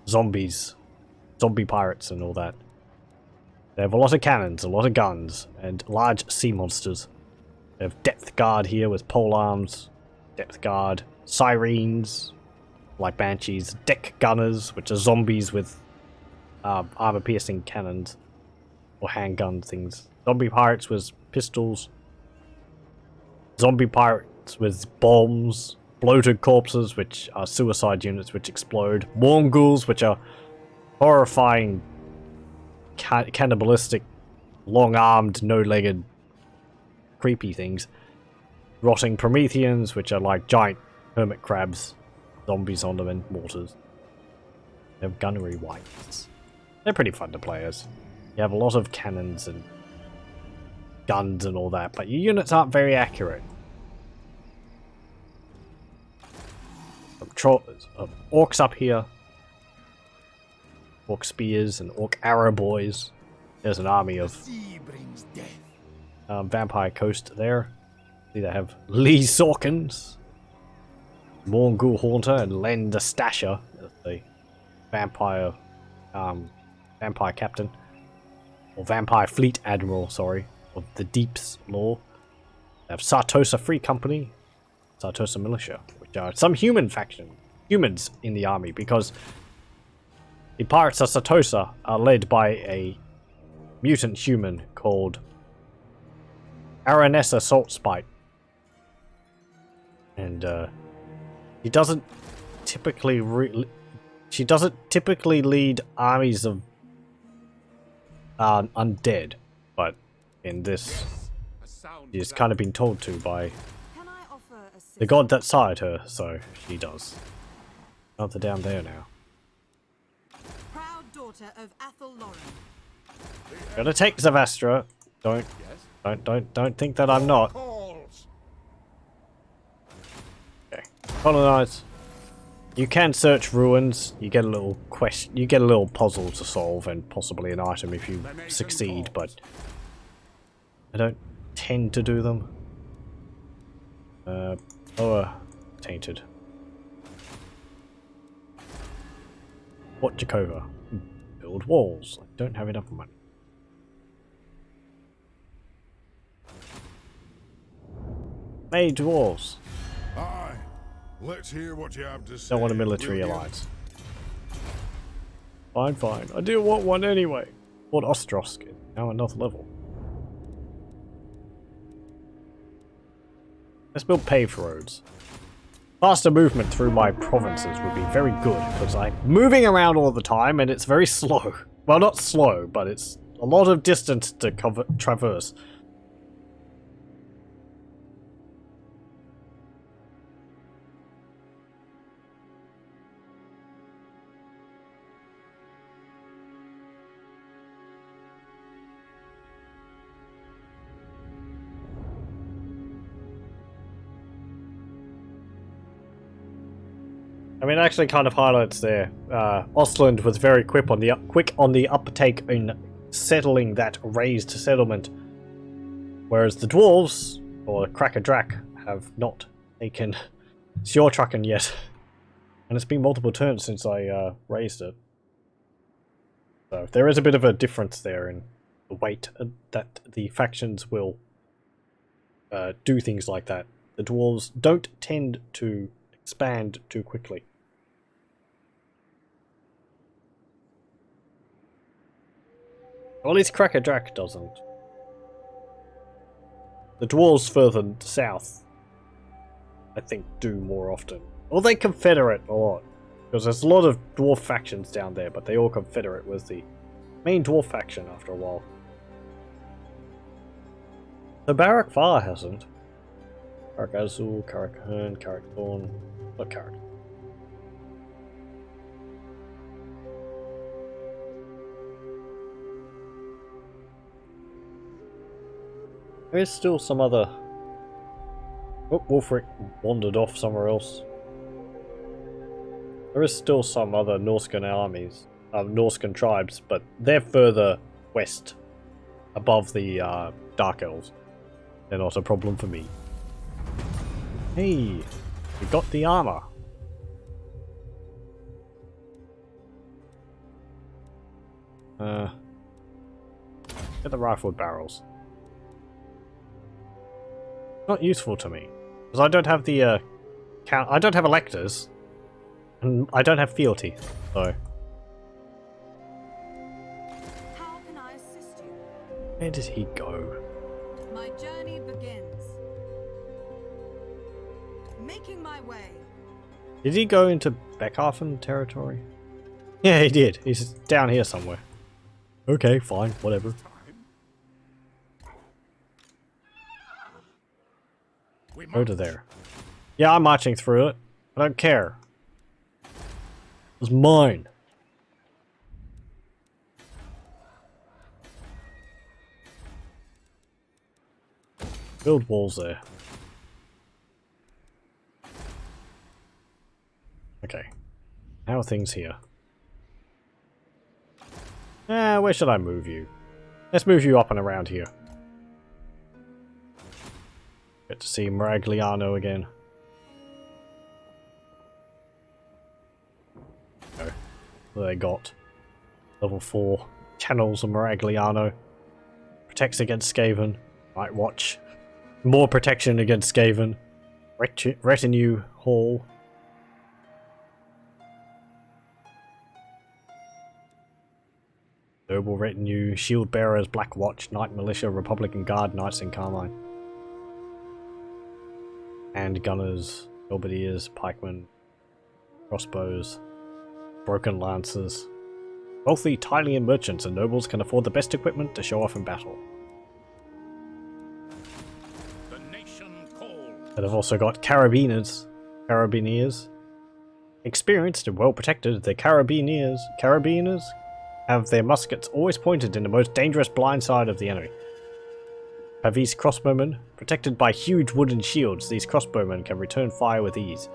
[SPEAKER 1] zombies, zombie pirates and all that. They have a lot of cannons, a lot of guns, and large sea monsters. They have Depth Guard here with pole arms, Depth Guard, Sirens, like Banshees, Deck Gunners, which are zombies with armor-piercing cannons, or handgun things. Zombie Pirates with pistols, Zombie Pirates with bombs, Bloated Corpses, which are suicide units which explode, Mongols, which are horrifying, cannibalistic, long-armed, no-legged, creepy things, Rotting Prometheans, which are like giant hermit crabs, zombies on them, and mortars. They have gunnery whites. They're pretty fun to play as. You have a lot of cannons and guns and all that, but your units aren't very accurate. Orcs up here. Orc spears and orc arrow boys. There's an army of Vampire Coast there. See, they have Lee Sorkins, Morgul Haunter, and Len the Stasher, the vampire captain, or vampire fleet admiral, sorry, of the Deep's lore. They have Sartosa Free Company, Sartosa Militia, which are some humans in the army, because the Pirates of Sartosa are led by a mutant human called Aranessa Saltspite. And she doesn't typically lead armies of undead, but in this, she's kind of been told to by the god that sired her, so she does. Oh, they're down there now.
[SPEAKER 3] Proud daughter of Athel Lauren.
[SPEAKER 1] Gonna take Zavastra. Don't think that I'm not. Okay. Colonize. You can search ruins. You get a little quest. You get a little puzzle to solve, and possibly an item if you succeed. But I don't tend to do them. Lower tainted. What Jakova? Build walls. I don't have enough money. Mage walls.
[SPEAKER 2] Aye. Let's hear what you have to say.
[SPEAKER 1] Don't want a military alliance. Fine. I do want one anyway. Lord Ostrosk is now another level. Let's build paved roads. Faster movement through my provinces would be very good, because I'm moving around all the time and it's very slow. Well, not slow, but it's a lot of distance to traverse. I mean, it actually kind of highlights there. Ostland was very quick on the uptake in settling that raised settlement, whereas the dwarves, or Cracker Drac, have not taken Sjortraken yet. And it's been multiple turns since I raised it. So there is a bit of a difference there in the weight that the factions will do things like that. The dwarves don't tend to expand too quickly. Well, at least Cracker Drac doesn't. The dwarves further south, I think, do more often. Or they confederate a lot. Because there's a lot of dwarf factions down there, but they all confederate with the main dwarf faction after a while. The Barak Var hasn't. Karak Azul, Karak Hearn, Karak Thorn. Not Karak. There is still some other... Oh, Wolfric wandered off somewhere else. There is still some other Norscan armies, Norscan tribes, but they're further west, above the Dark Elves. They're not a problem for me. Hey, we got the armor. Get the rifled barrels. Not useful to me because I don't have the I don't have electors, and I don't have fealty. So
[SPEAKER 3] How can I assist you?
[SPEAKER 1] where did he go?
[SPEAKER 3] My journey begins. Making my way.
[SPEAKER 1] Did he go into Beckhafen territory? Yeah, he did. He's down here somewhere. Okay, fine, whatever. Go to there. Yeah, I'm marching through it. I don't care. It's mine. Build walls there. Okay. How are things here? Where should I move you? Let's move you up and around here. Get to see Maragliano again. Okay. What they got? Level 4 channels of Maragliano. Protects against Skaven. Night Watch. More protection against Skaven. Retinue Hall. Noble Retinue, Shield Bearers, Black Watch, Knight Militia, Republican Guard, Knights in Carmine. Hand Gunners, Halberdiers, Pikemen, Crossbows, Broken Lancers. Wealthy Tylian merchants and nobles can afford the best equipment to show off in battle.
[SPEAKER 5] The nation call.
[SPEAKER 1] And I've also got Carabiners. Experienced and well protected, the Carabiners have their muskets always pointed in the most dangerous blind side of the enemy. Pavis crossbowmen, protected by huge wooden shields, these crossbowmen can return fire with ease.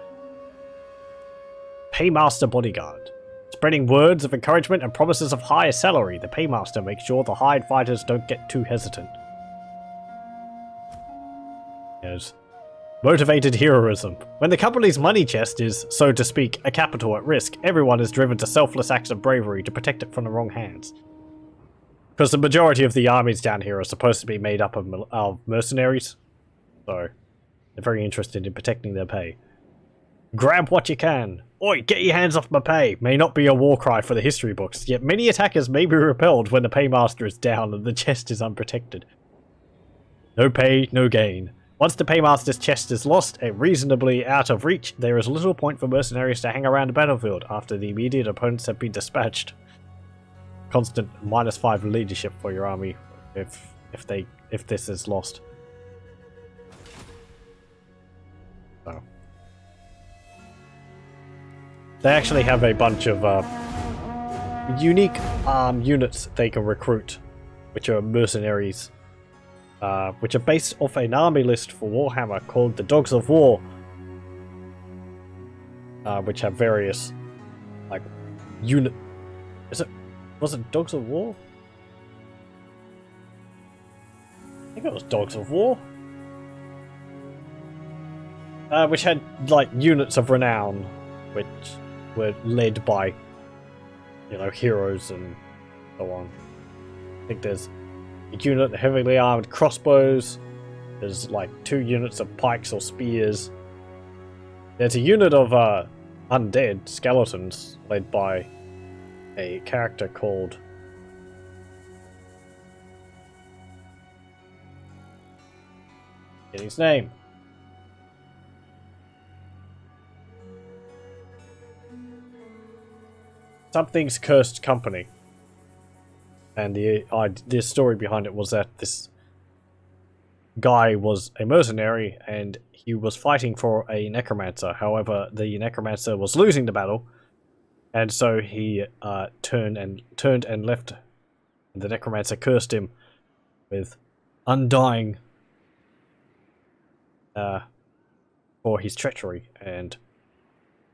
[SPEAKER 1] Paymaster bodyguard. Spreading words of encouragement and promises of higher salary, the paymaster makes sure the hired fighters don't get too hesitant. Yes. Motivated heroism. When the company's money chest is, so to speak, a capital at risk, everyone is driven to selfless acts of bravery to protect it from the wrong hands. Because the majority of the armies down here are supposed to be made up of mercenaries, so they're very interested in protecting their pay. Grab what you can. Oi, get your hands off my pay may not be a war cry for the history books, yet many attackers may be repelled when the paymaster is down and the chest is unprotected. No pay, no gain. Once the paymaster's chest is lost and reasonably out of reach, there is little point for mercenaries to hang around the battlefield after the immediate opponents have been dispatched. Constant -5 leadership for your army if this is lost. So they actually have a bunch of unique units they can recruit, which are mercenaries. Which are based off an army list for Warhammer called the Dogs of War, which have various like unit. Was it Dogs of War? I think it was Dogs of War, which had like units of renown, which were led by, you know, heroes and so on. I think there's a unit of heavily armed crossbows. There's like 2 units of pikes or spears. There's a unit of undead skeletons led by a character called his name. Something's Cursed Company. And the story behind it was that this guy was a mercenary and he was fighting for a necromancer. However, the necromancer was losing the battle, and so he turned and left. And the necromancer cursed him with undying for his treachery, and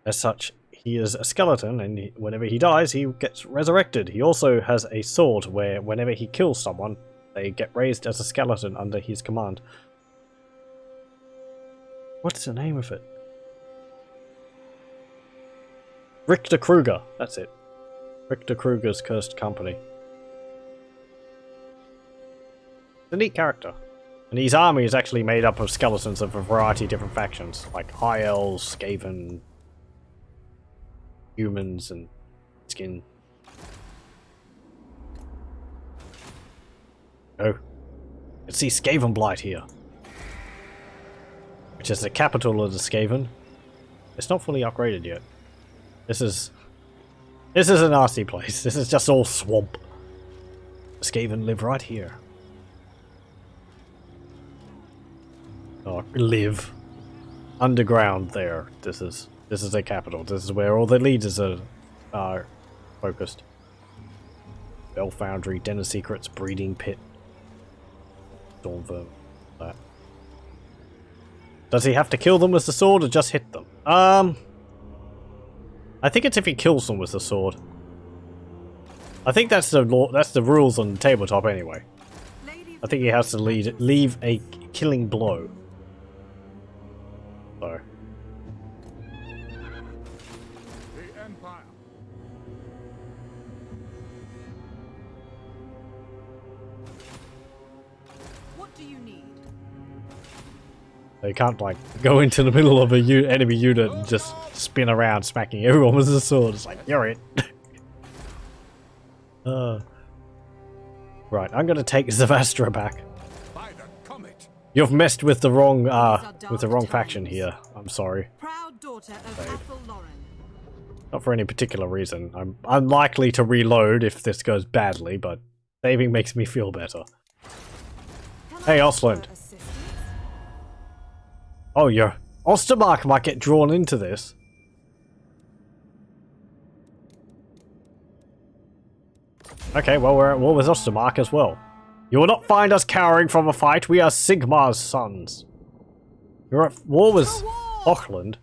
[SPEAKER 1] as such, he is a skeleton, and whenever he dies, he gets resurrected. He also has a sword where whenever he kills someone, they get raised as a skeleton under his command. What's the name of it? Richter Kruger. That's it. Richter Kruger's Cursed Company. It's a neat character. And his army is actually made up of skeletons of a variety of different factions, like High Elves, Skaven, humans, and skin. Oh. Let's see Skaven Blight here. Which is the capital of the Skaven. It's not fully upgraded yet. This is a nasty place. This is just all swamp. The Skaven live right here. Oh, live underground there. This is their capital. This is where all the leaders are focused. Bell Foundry, Den of Secrets, Breeding Pit, Stormverm. That. Does he have to kill them with the sword or just hit them? I think it's if he kills them with the sword. I think that's the rules on the tabletop anyway. I think he has to leave a killing blow. So.
[SPEAKER 2] The Empire.
[SPEAKER 3] What do you need?
[SPEAKER 1] They can't like go into the middle of a enemy unit and just spin around smacking everyone with a sword. It's like, you're it. Right, I'm gonna take Zavastra back.
[SPEAKER 2] By the comet.
[SPEAKER 1] You've messed with the wrong faction here. I'm sorry.
[SPEAKER 3] Proud daughter of Athel Lauren.
[SPEAKER 1] Not for any particular reason. I'm unlikely to reload if this goes badly, but saving makes me feel better. Hey, Osland. Oh, your Ostermark might get drawn into this. Okay, well, we're at war with Ostermark as well. You will not find us cowering from a fight. We are Sigmar's sons. You're at war with Auckland.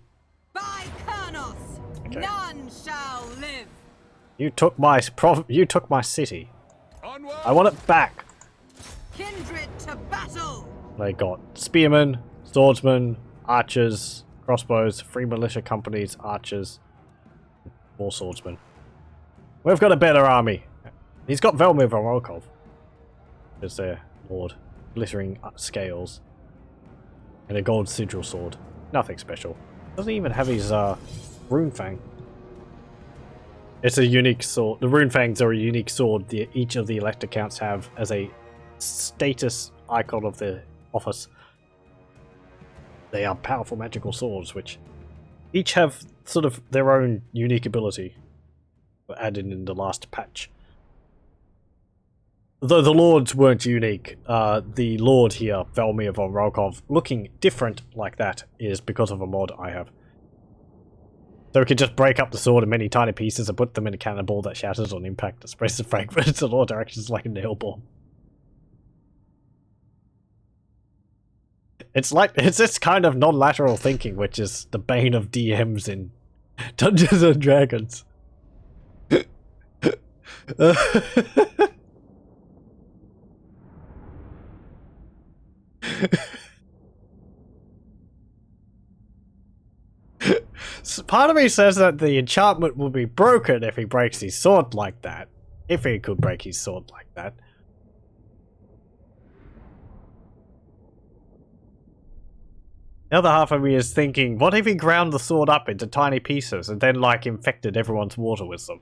[SPEAKER 3] By Kurnos,
[SPEAKER 1] Okay.
[SPEAKER 3] none shall live.
[SPEAKER 1] You took my city.
[SPEAKER 2] Onward.
[SPEAKER 1] I want it back.
[SPEAKER 3] Kindred to battle.
[SPEAKER 1] They got spearmen, swordsmen, archers, crossbows, free militia companies, archers, more swordsmen. We've got a better army. He's got Velmir von Volkov as their lord. Glittering scales. And a gold sigil sword. Nothing special. Doesn't even have his Runefang. It's a unique sword. The Runefangs are a unique sword each of the elect accounts have as a status icon of the office. They are powerful magical swords which each have sort of their own unique ability. Added in the last patch. Though the lords weren't unique, the lord here, Velmir von Volkov, looking different like that is because of a mod I have. So we can just break up the sword in many tiny pieces and put them in a cannonball that shatters on impact and spreads the fragments in all directions like a nail bomb. It's this kind of non-lateral thinking which is the bane of DMs in Dungeons and Dragons. Part of me says that the enchantment will be broken if he breaks his sword like that. If he could break his sword like that. The other half of me is thinking, what if he ground the sword up into tiny pieces and then like infected everyone's water with them?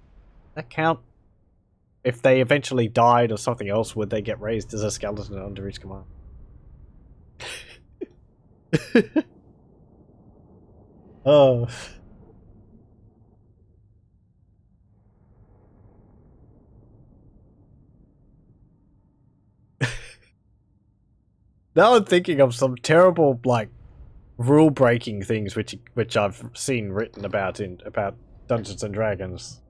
[SPEAKER 1] That count? If they eventually died or something else, would they get raised as a skeleton under his command? Oh. Now I'm thinking of some terrible, like, rule-breaking things which I've seen written about Dungeons and Dragons.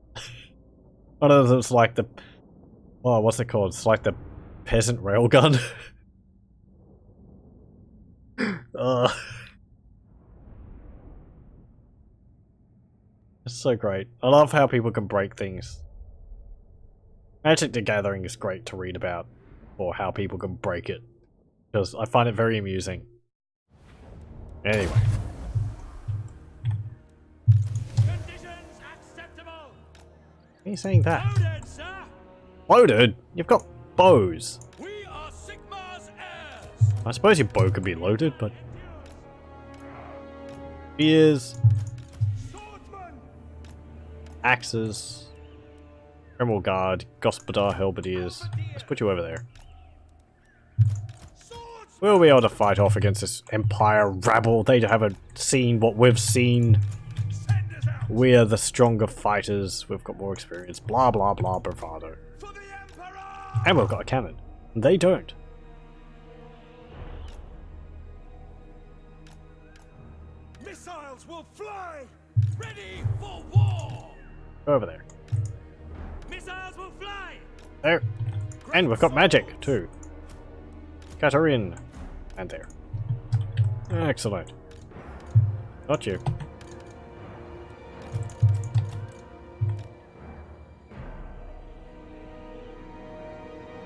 [SPEAKER 1] One of them's like the... Oh, what's it called? It's like the peasant railgun. It's so great. I love how people can break things. Magic the Gathering is great to read about, or how people can break it. Because I find it very amusing. Anyway. are you saying that?
[SPEAKER 4] Loaded, sir!
[SPEAKER 1] Loaded? You've got bows.
[SPEAKER 4] We are Sigmar's heirs!
[SPEAKER 1] I suppose your bow could be loaded, but... Spears,
[SPEAKER 4] Swordsman!
[SPEAKER 1] axes, Kreml Guard, Gospodar Halberdiers. Let's put you over there.
[SPEAKER 4] Swordsman!
[SPEAKER 1] We'll be able to fight off against this Empire rabble. They haven't seen what we've seen.
[SPEAKER 4] Send us out!
[SPEAKER 1] We are the stronger fighters. We've got more experience. Blah, blah, blah, bravado.
[SPEAKER 4] For the Emperor!
[SPEAKER 1] And we've got a cannon. They don't.
[SPEAKER 4] Missiles will fly! Ready for war!
[SPEAKER 1] Go over there.
[SPEAKER 4] Missiles will fly!
[SPEAKER 1] There. And we've got magic, too. Katarine. And there. Excellent. Not you.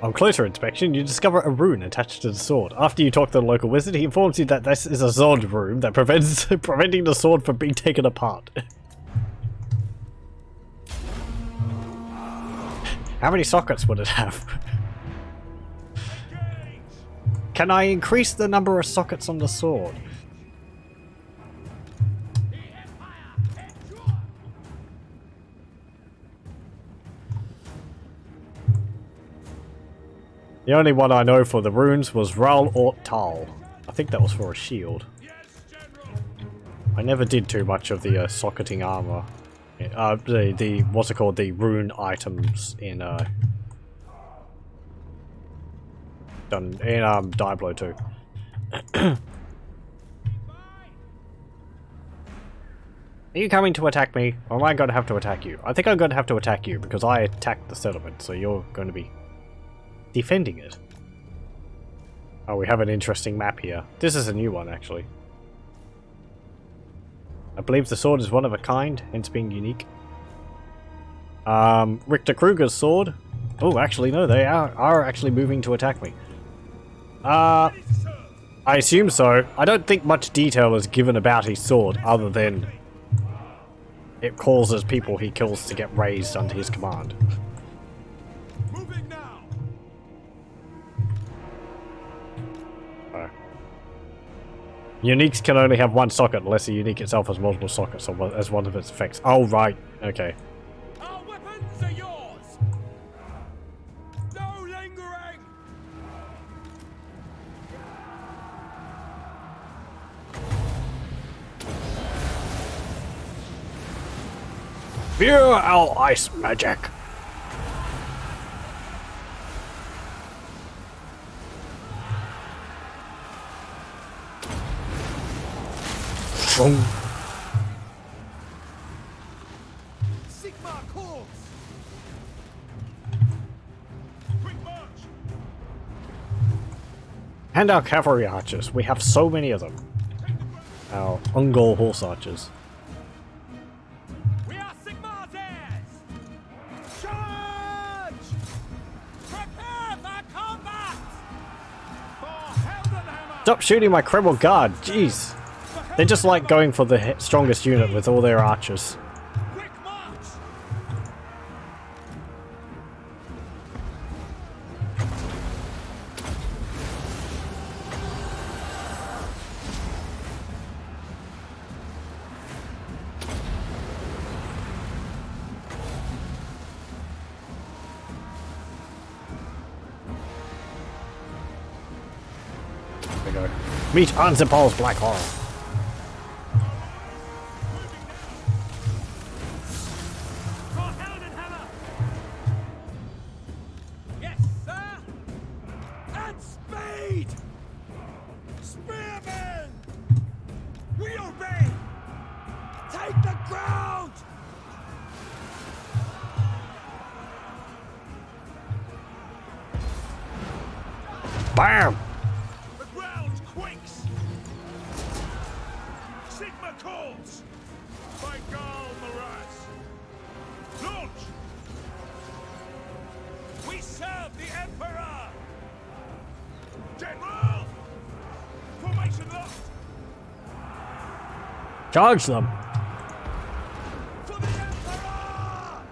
[SPEAKER 1] On closer inspection, you discover a rune attached to the sword. After you talk to the local wizard, he informs you that this is a sword rune that prevents preventing the sword from being taken apart. How many sockets would it have? Can I increase the number of sockets on the sword? The only one I know for the runes was Raul Ort Tal. I think that was for a shield. I never did too much of the socketing armor. The what's it called? The rune items in Diablo 2. Are you coming to attack me, or am I going to have to attack you? I think I'm going to have to attack you because I attacked the settlement, so you're going to be defending it. Oh, we have an interesting map here. This is a new one, actually. I believe the sword is one of a kind, hence being unique. Richter Kruger's sword. Oh, actually, no, they are actually moving to attack me. I assume so. I don't think much detail is given about his sword, other than it causes people he kills to get raised under his command.
[SPEAKER 4] Moving now!
[SPEAKER 1] Uniques can only have one socket unless the unique itself has multiple sockets as one of its effects. Oh, right. Okay.
[SPEAKER 4] Our weapons are yours! No lingering!
[SPEAKER 1] Fear our ice magic. Boom.
[SPEAKER 4] Sigmar calls! Quick march!
[SPEAKER 1] And our cavalry archers. We have so many of them. Our Ungol horse archers.
[SPEAKER 4] We are Sigmar's heirs! Charge! Prepare for combat! For Heldenhammer!
[SPEAKER 1] Stop shooting my Kreml Guard. Jeez. They just like going for the strongest unit with all their archers.
[SPEAKER 4] Quick march!
[SPEAKER 1] There we go. Meet Anzipol's Black Horror.
[SPEAKER 4] For Heldenhammer! Yes, sir! At speed! Spearmen! We obey! Take the ground!
[SPEAKER 1] BAM!
[SPEAKER 4] The ground quakes! Sigma calls! By Gal Maraz! Launch! We serve the Emperor! General! Formation locked!
[SPEAKER 1] Charge them!
[SPEAKER 4] For the Emperor!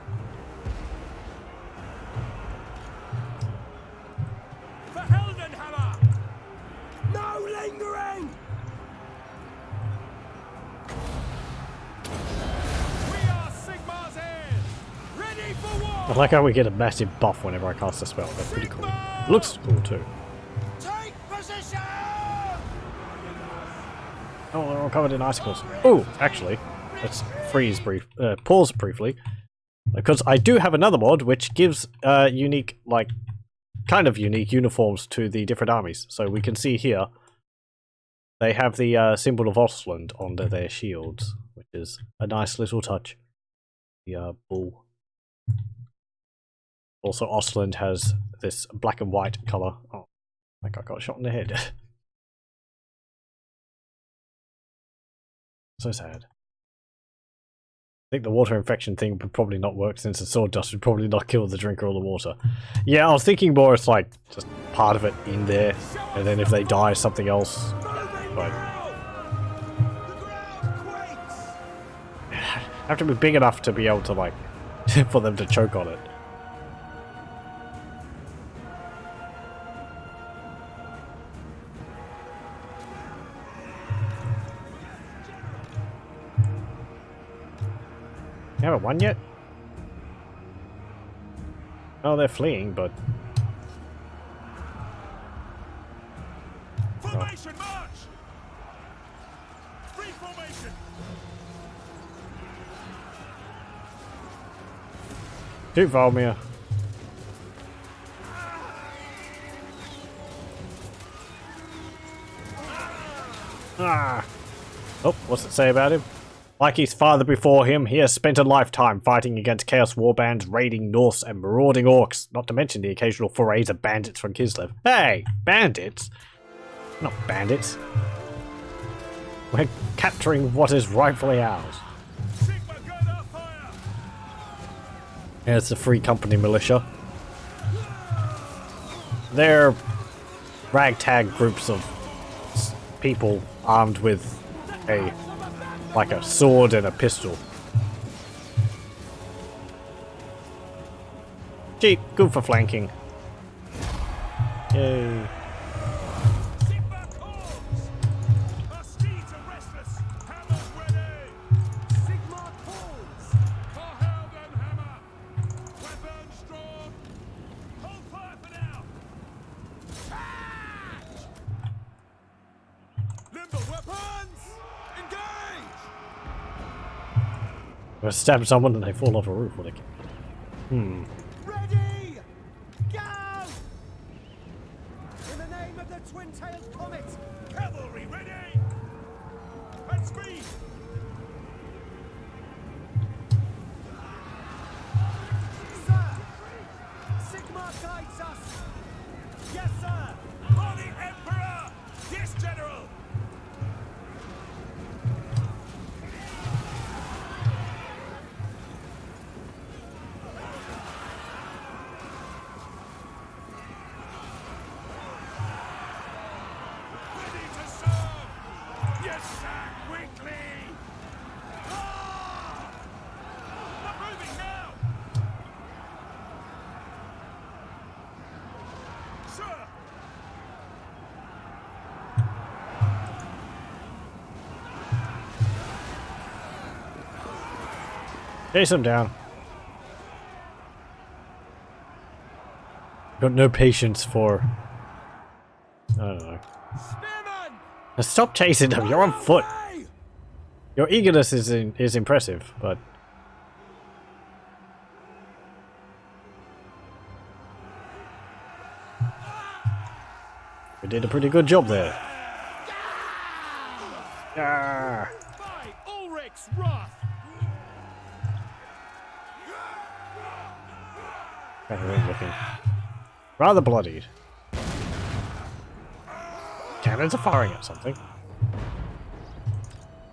[SPEAKER 1] I like how we get a massive buff whenever I cast a spell. That's pretty cool. Looks cool too.
[SPEAKER 4] Take position!
[SPEAKER 1] Oh, they're all covered in icicles. Oh, actually, let's pause briefly. Because I do have another mod which gives unique, like, kind of unique uniforms to the different armies. So we can see here, they have the symbol of Ostland on their shields, which is a nice little touch. The bull. Also, Ostland has this black and white colour. Oh, I think I got shot in the head. So sad. I think the water infection thing would probably not work since the sword dust would probably not kill the drinker or the water. Yeah, I was thinking more it's like just part of it in there, and then if they die, something else. But have to be big enough to be able to like for them to choke on it. You haven't won yet? Oh, they're fleeing, but...
[SPEAKER 4] Formation march! Free formation!
[SPEAKER 1] Shoot, Valmir. Ah! Oh, what's it say about him? Like his father before him, he has spent a lifetime fighting against Chaos Warbands, raiding Norse and marauding orcs, not to mention the occasional forays of bandits from Kislev. Hey! Bandits? Not bandits. We're capturing what is rightfully ours.
[SPEAKER 4] Sigma gun up fire!
[SPEAKER 1] Here's the Free Company militia. They're ragtag groups of people armed with like a sword and a pistol. Gee, good for flanking. Yay.
[SPEAKER 4] Sigma calls! Our steeds are restless! Hammers ready! Sigma calls! For Held and Hammer! Weapons drawn! Hold fire for now! Charge! Limber weapons! Engage!
[SPEAKER 1] I'm gonna stab someone and they fall off a roof. What a...
[SPEAKER 4] Ready! Go! In the name of the twin-tailed comet! Cavalry ready! At speed! Sir! Sigma guides us! Yes, sir! For the Emperor! Yes, General! Ready to serve! Yes, sir! Quickly! Ah! I'm moving now! Sir!
[SPEAKER 1] Chase him down. Got no patience for... I don't know.
[SPEAKER 4] Spearman!
[SPEAKER 1] Now stop chasing them, you're on foot! Your eagerness is impressive, but... We did a pretty good job there. Ah.
[SPEAKER 4] By Ulrich's wrath!
[SPEAKER 1] Looking rather bloodied. Cannons are firing at something.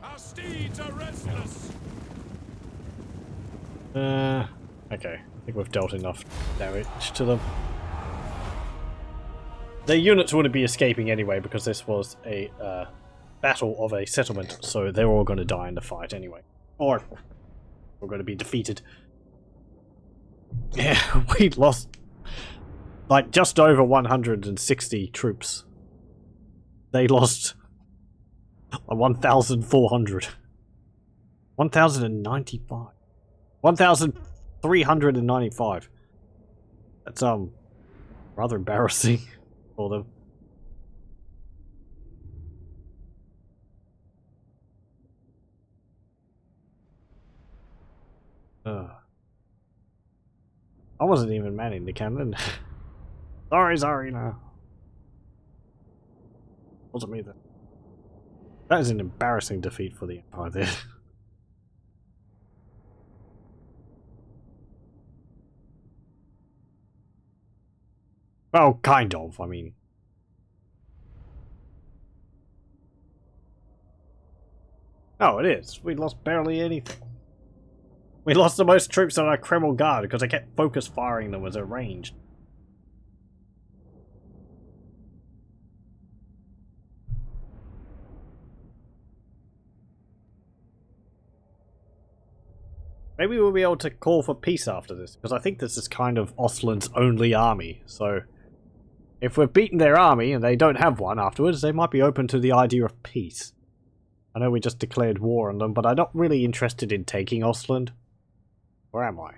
[SPEAKER 4] Our steeds are restless!
[SPEAKER 1] Okay. I think we've dealt enough damage to them. Their units wouldn't be escaping anyway because this was a battle of a settlement, so they're all going to die in the fight anyway. Or we're going to be defeated. Yeah, we lost like just over 160 troops. They lost 1,400. 1,095. 1,000 395. That's rather embarrassing for them. I wasn't even manning the cannon. sorry, no. Wasn't me then. That is an embarrassing defeat for the Empire there. Well, kind of, I mean. Oh, it is. We lost barely anything. We lost the most troops on our Kreml Guard because I kept focus firing them as arranged. Maybe we'll be able to call for peace after this, because I think this is kind of Ostland's only army, so if we've beaten their army and they don't have one afterwards, they might be open to the idea of peace. I know we just declared war on them, but I'm not really interested in taking Ostland. Where am I?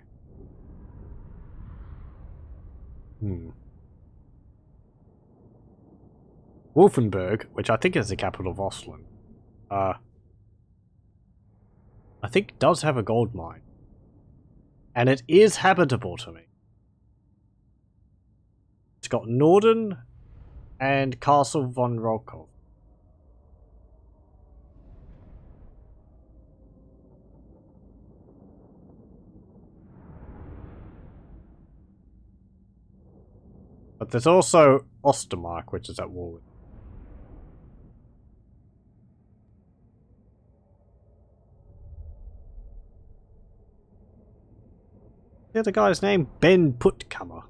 [SPEAKER 1] Wolfenburg, which I think is the capital of Ostland, I think does have a gold mine. And it is habitable to me. It's got Norden and Castle von Rokov. But there's also Ostermark, which is at war with. The other guy's name? Ben Puttkammer.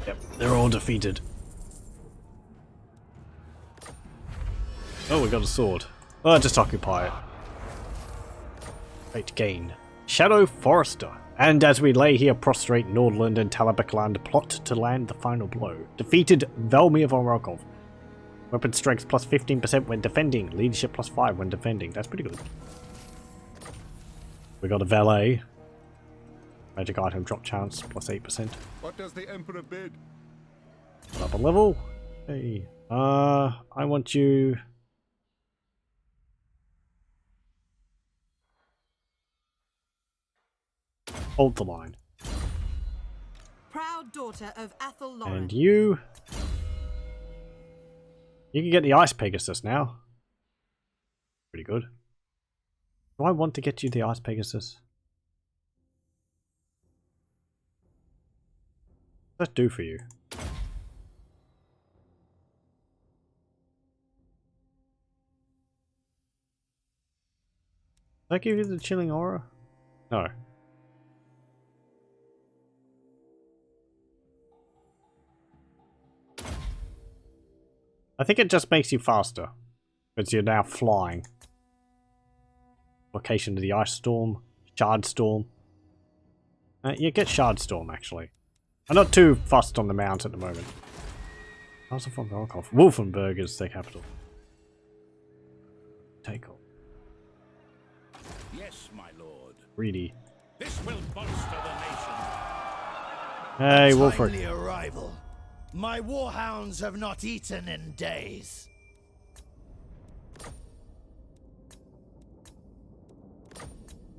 [SPEAKER 1] Yep, they're all defeated. Oh, we got a sword. Oh, just occupy it. Great gain. Shadow Forester. And as we lay here prostrate, Nordland and Talabekland plot to land the final blow. Defeated Velmir von Rokov. Weapon strength plus 15% when defending. Leadership plus 5 when defending. That's pretty good. We got a valet. Magic item drop chance plus 8%.
[SPEAKER 2] What does the Emperor bid?
[SPEAKER 1] Up a level. Hey. I want you. Hold the line.
[SPEAKER 3] Proud daughter of Athel Lauren.
[SPEAKER 1] And you. You can get the Ice Pegasus now. Pretty good. Do I want to get you the Ice Pegasus? What does that do for you? Did I give you the Chilling Aura? No. I think it just makes you faster. Because you're now flying. Location to the Ice Storm. Shard Storm. You get Shard Storm, actually. I'm not too fussed on the mount at the moment. Castle von Rokov. Wolfenburg is the capital. Take off.
[SPEAKER 5] Yes, my lord.
[SPEAKER 1] Greedy.
[SPEAKER 5] This will bolster the nation.
[SPEAKER 1] Hey, Wolford.
[SPEAKER 4] Timely arrival. My warhounds have not eaten in days.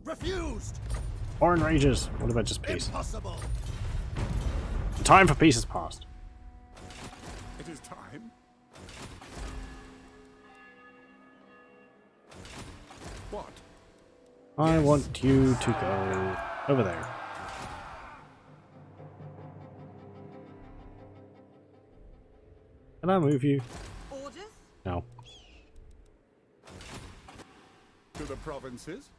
[SPEAKER 4] Refused.
[SPEAKER 1] Foreign rages. What about just peace?
[SPEAKER 4] Impossible.
[SPEAKER 1] The time for peace has passed.
[SPEAKER 2] It is time. What?
[SPEAKER 1] I want you to go over there. Can I move you?
[SPEAKER 3] Orders?
[SPEAKER 1] No.
[SPEAKER 2] To the provinces.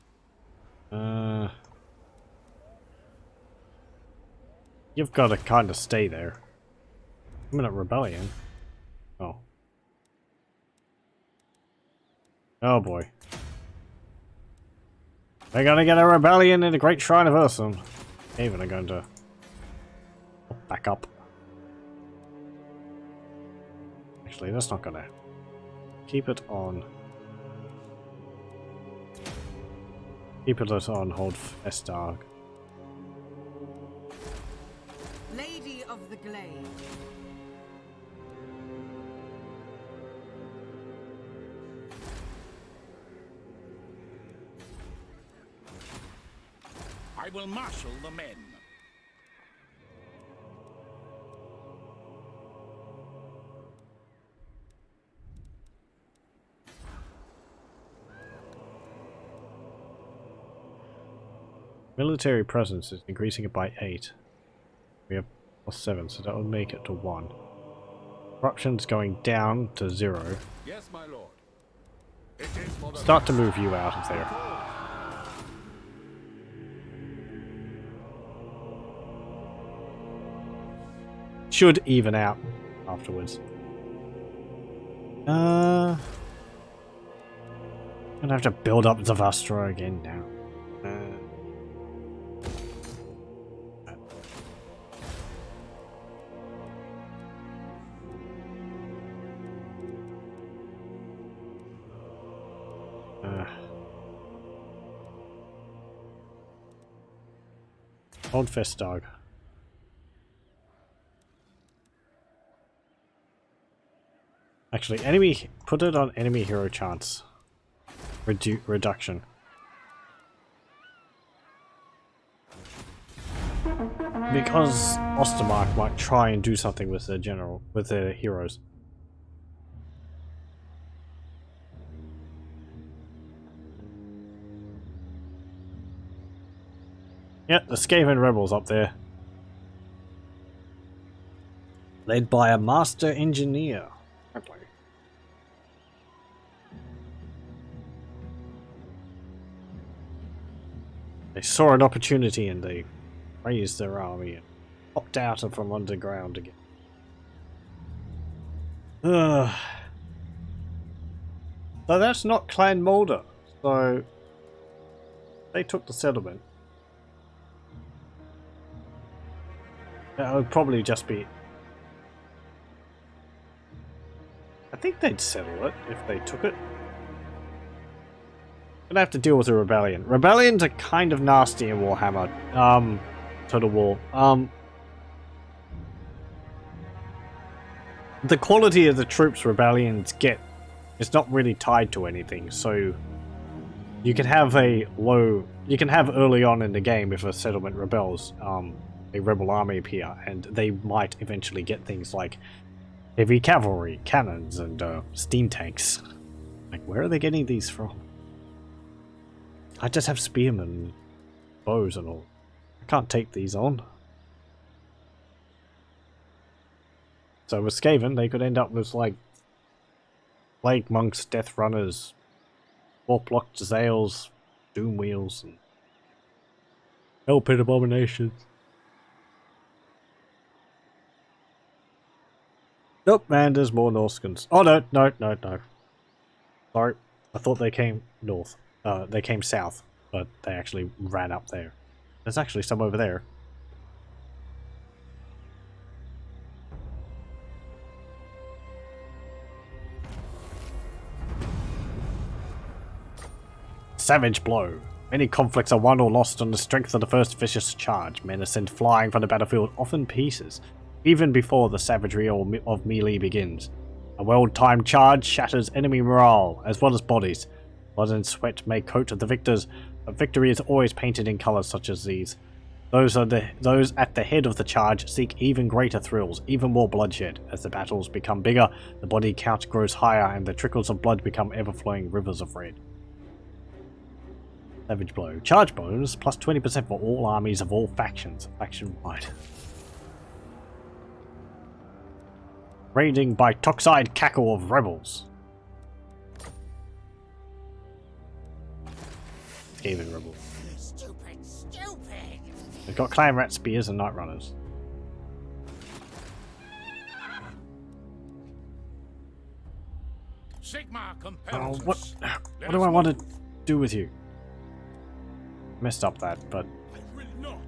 [SPEAKER 1] You've got to kind of stay there. I'm in a rebellion. Oh. Oh boy. We're gonna get a rebellion in the Great Shrine of Ursun. Even are going to back up. Actually, that's not gonna keep it on. Keep it on hold Festarg.
[SPEAKER 3] Lady of the Glade.
[SPEAKER 5] I will marshal the men.
[SPEAKER 1] Military presence is increasing it by 8. We have +7, so that would make it to 1. Corruption's going down to 0.
[SPEAKER 2] Yes, my lord. It is for the
[SPEAKER 1] Start to move you out of there. Should even out afterwards. I'm gonna have to build up Zavastra again now. Hold Festarg. Actually, enemy, put it on enemy hero chance. Reduction. Because Ostermark might try and do something with their general, with their heroes. Yep, the Skaven rebels up there. Led by a master engineer. Okay. They saw an opportunity and they raised their army and popped out from underground again. So that's not Clan Mulder. So they took the settlement. That would probably just be... I think they'd settle it if they took it. Gonna have to deal with a rebellion. Rebellions are kind of nasty in Warhammer. Total War. The quality of the troops rebellions get is not really tied to anything, so you can have a low... You can have early on in the game if a settlement rebels, a rebel army appear, and they might eventually get things like heavy cavalry, cannons, and steam tanks. Like, where are they getting these from? I just have spearmen, bows and all. I can't take these on. So with Skaven, they could end up with like Plague Monks, Death Runners, Warplocked Zales, Doom Wheels, and Hellpit Abominations. Nope, man, there's more Norscans. Oh, no. Sorry, I thought they came north. They came south, but they actually ran up there. There's actually some over there. Savage Blow. Many conflicts are won or lost on the strength of the first vicious charge. Men are sent flying from the battlefield, often pieces, even before the savagery of melee begins. A well-timed charge shatters enemy morale, as well as bodies. Blood and sweat may coat the victors, but victory is always painted in colours such as these. Those at the head of the charge seek even greater thrills, even more bloodshed. As the battles become bigger, the body count grows higher, and the trickles of blood become ever-flowing rivers of red. Savage Blow. Charge bonus plus 20% for all armies of all factions. Faction-wide. Raiding by Toxide Cackle of Rebels. Skaven Rebels.
[SPEAKER 5] Stupid.
[SPEAKER 1] They've got Clan Rat Spears and Night Runners.
[SPEAKER 5] Sigma
[SPEAKER 1] Oh,
[SPEAKER 5] compels
[SPEAKER 1] what
[SPEAKER 5] us.
[SPEAKER 1] do I want to do with you? Messed up that, but
[SPEAKER 5] I will not.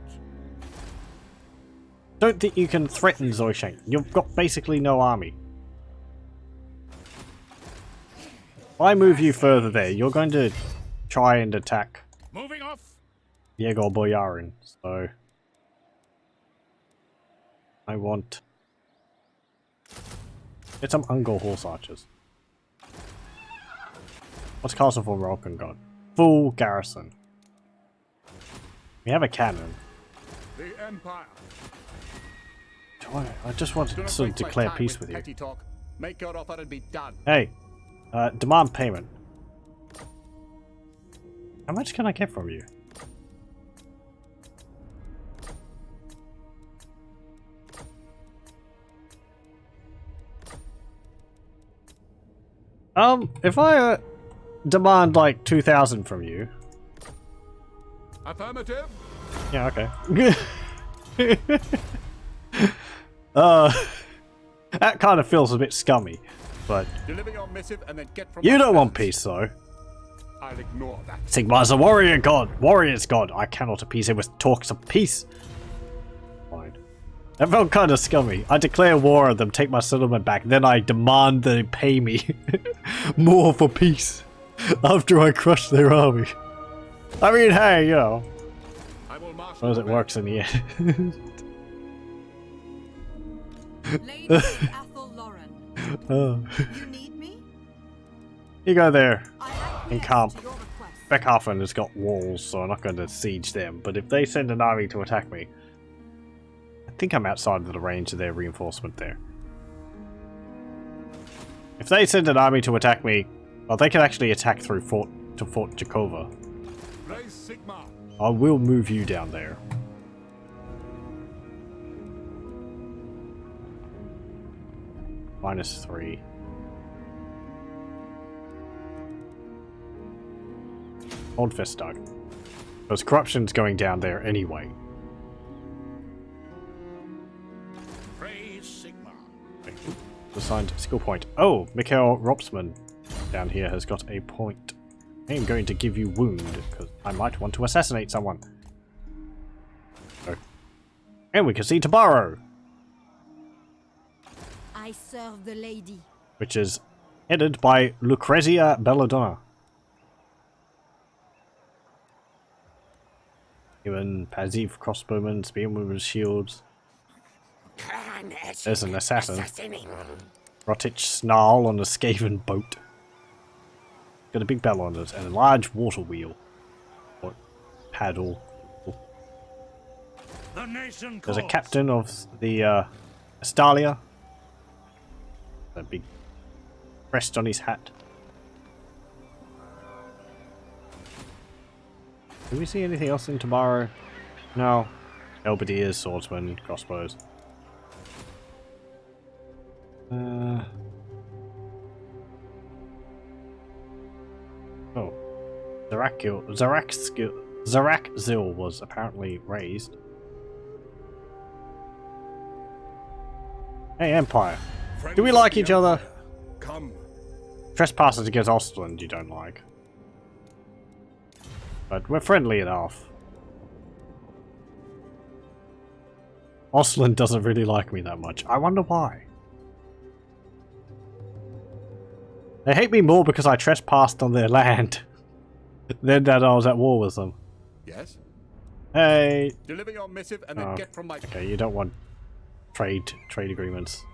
[SPEAKER 1] don't think you can threaten Zoishank. You've got basically no army. If I move you further there, you're going to try and attack
[SPEAKER 5] Moving off.
[SPEAKER 1] Yegor Boyarin, so I want get some Ungol Horse Archers. What's Castle for Rolkan got? Full garrison. We have a cannon.
[SPEAKER 2] The Empire.
[SPEAKER 1] I just want
[SPEAKER 2] Do not
[SPEAKER 1] to
[SPEAKER 2] waste my
[SPEAKER 1] declare
[SPEAKER 2] time
[SPEAKER 1] peace
[SPEAKER 2] with
[SPEAKER 1] with you.
[SPEAKER 2] petty talk. Make your offer and be done.
[SPEAKER 1] Hey, demand payment. How much can I get from you? If I demand like 2,000 from you.
[SPEAKER 2] Affirmative.
[SPEAKER 1] Yeah, okay. That kind of feels a bit scummy, but
[SPEAKER 2] Deliver your missive and then get from
[SPEAKER 1] you
[SPEAKER 2] my
[SPEAKER 1] don't want
[SPEAKER 2] presence.
[SPEAKER 1] peace though.
[SPEAKER 2] I'll ignore that.
[SPEAKER 1] Sigmar's a warrior god! Warrior's god! I cannot appease him with talks of peace! Fine. That felt kind of scummy. I declare war on them, take my settlement back, then I demand they pay me more for peace after I crush their army. I mean, hey, you know,
[SPEAKER 2] I will marshal
[SPEAKER 1] as long as
[SPEAKER 2] the
[SPEAKER 1] it
[SPEAKER 2] men.
[SPEAKER 1] works in the end.
[SPEAKER 3] Lady Athel Lauren,
[SPEAKER 1] Oh.
[SPEAKER 3] you need me?
[SPEAKER 1] You go there.
[SPEAKER 3] I acquiesce
[SPEAKER 1] In camp.
[SPEAKER 3] to your request.
[SPEAKER 1] Beckhafen has got walls, so I'm not going to siege them. But if they send an army to attack me, I think I'm outside of the range of their reinforcement there. If they send an army to attack me, well, they can actually attack through Fort Jakova.
[SPEAKER 2] Raise Sigma.
[SPEAKER 1] I will move you down there. -3. Old Festdag. Because corruption's going down there anyway.
[SPEAKER 5] Praise Sigma.
[SPEAKER 1] Assigned skill point. Oh, Mikhail Ropsman down here has got a point. I am going to give you wound because I might want to assassinate someone. So. And we can see tomorrow,
[SPEAKER 6] I serve the lady.
[SPEAKER 1] which is headed by Lucrezia Belladonna. Even Paziv crossbowmen, spearmen with shields. There's an assassin. Rotich snarl on a Skaven boat. Got a big bell on it and a large water wheel. Or paddle.
[SPEAKER 5] The nation
[SPEAKER 1] There's a
[SPEAKER 5] calls.
[SPEAKER 1] captain of the Estalia. A big crest on his hat. Do we see anything else in tomorrow? No. Halberdiers, swordsmen, crossbows. Oh. Zarakzil was apparently raised. Hey, Empire. Do we like each other?
[SPEAKER 2] Come.
[SPEAKER 1] Trespassers against Ostland you don't like. But we're friendly enough. Ostland doesn't really like me that much. I wonder why. They hate me more because I trespassed on their land than that I was at war with them.
[SPEAKER 2] Yes.
[SPEAKER 1] Hey!
[SPEAKER 2] Deliver your missive and then
[SPEAKER 1] Oh,
[SPEAKER 2] get from my.
[SPEAKER 1] okay, you don't want trade agreements.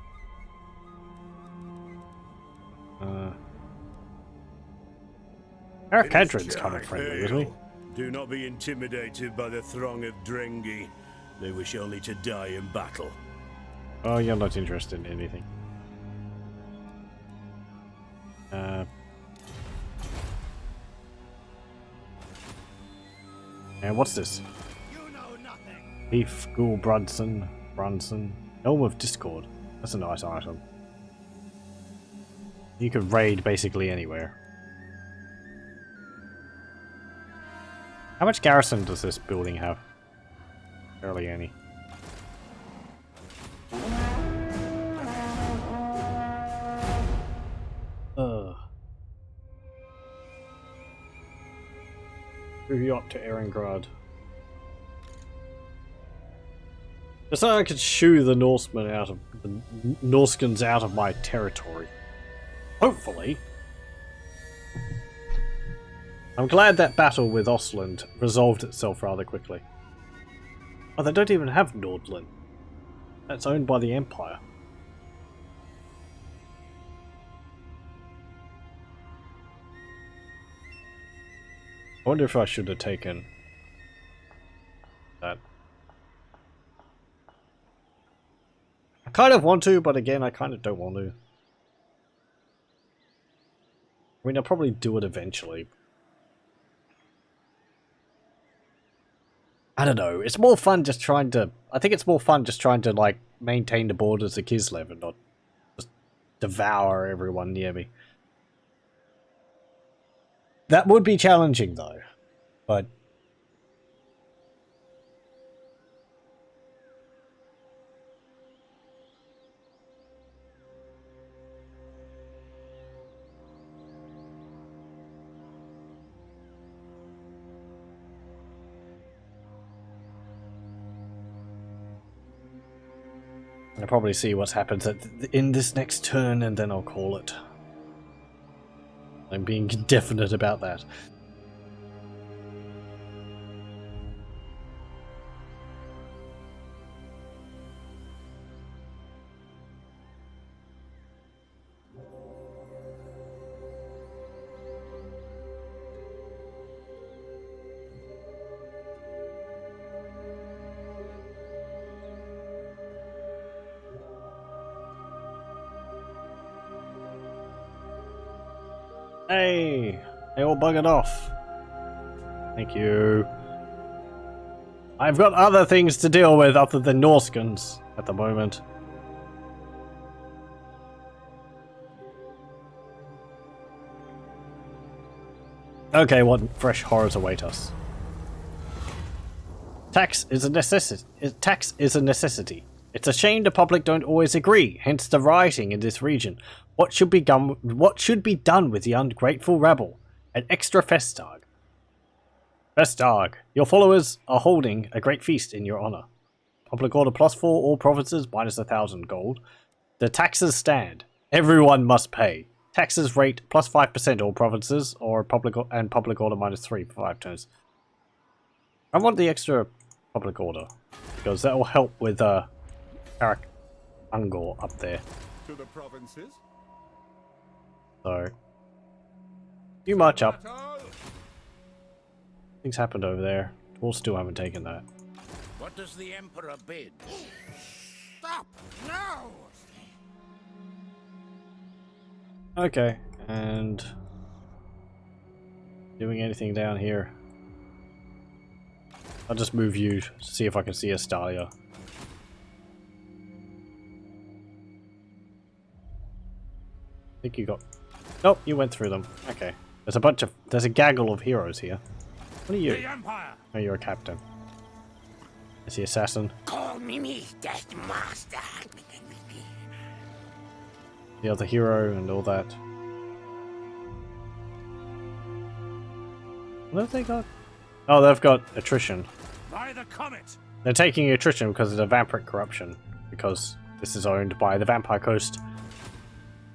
[SPEAKER 1] Eric Cadron's kind of friendly, isn't he?
[SPEAKER 7] Do not be intimidated by the throng of Drengi. They wish only to die in battle.
[SPEAKER 1] Oh, you're not interested in anything. And what's this?
[SPEAKER 4] You know nothing.
[SPEAKER 1] Leaf, Ghoul, Brunson, Helm of Discord. That's a nice item. You could raid basically anywhere. How much garrison does this building have? Barely any. Move you up to Erengrad. Just so I could shoo the Norsemen out of the Norscans out of my territory. Hopefully. I'm glad that battle with Ostland resolved itself rather quickly. Oh, they don't even have Nordland. That's owned by the Empire. I wonder if I should have taken that. I kind of want to, but again, I kind of don't want to. I mean, I'll probably do it eventually. I don't know. It's more fun just trying to... I think it's more fun just trying to, like, maintain the borders of Kislev and not just devour everyone near me. That would be challenging, though. But... I'll probably see what happens in this next turn, and then I'll call it. I'm being definite about that. Hey! They all buggered off. Thank you. I've got other things to deal with other than Norscans at the moment. Okay, what fresh horrors await us? Tax is a necessity. Tax is a necessity. It's a shame the public don't always agree, hence the rioting in this region. What should be done with the ungrateful rabble? An extra Festag. Festag. Your followers are holding a great feast in your honor. Public order +4, all provinces minus 1,000 gold. The taxes stand. Everyone must pay. Taxes rate +5% all provinces, or public order -3 for 5 turns. I want the extra public order, because that will help with Karak Ungor up there.
[SPEAKER 2] To the provinces.
[SPEAKER 1] So, you march up.
[SPEAKER 2] Battle.
[SPEAKER 1] Things happened over there. We'll still haven't taken that.
[SPEAKER 5] What does the Emperor bid?
[SPEAKER 4] Stop now!
[SPEAKER 1] Okay, and doing anything down here? I'll just move you to see if I can see Estalia. I think you got... Nope, you went through them. Okay. There's a gaggle of heroes here. What are you?
[SPEAKER 5] The Empire!
[SPEAKER 1] Oh, you're a captain. Is he assassin?
[SPEAKER 5] Call me Mr. Master.
[SPEAKER 1] The other hero and all that. What have they got? Oh, they've got attrition.
[SPEAKER 5] By the comet!
[SPEAKER 1] They're taking attrition because of the vampiric corruption. Because this is owned by the Vampire Coast.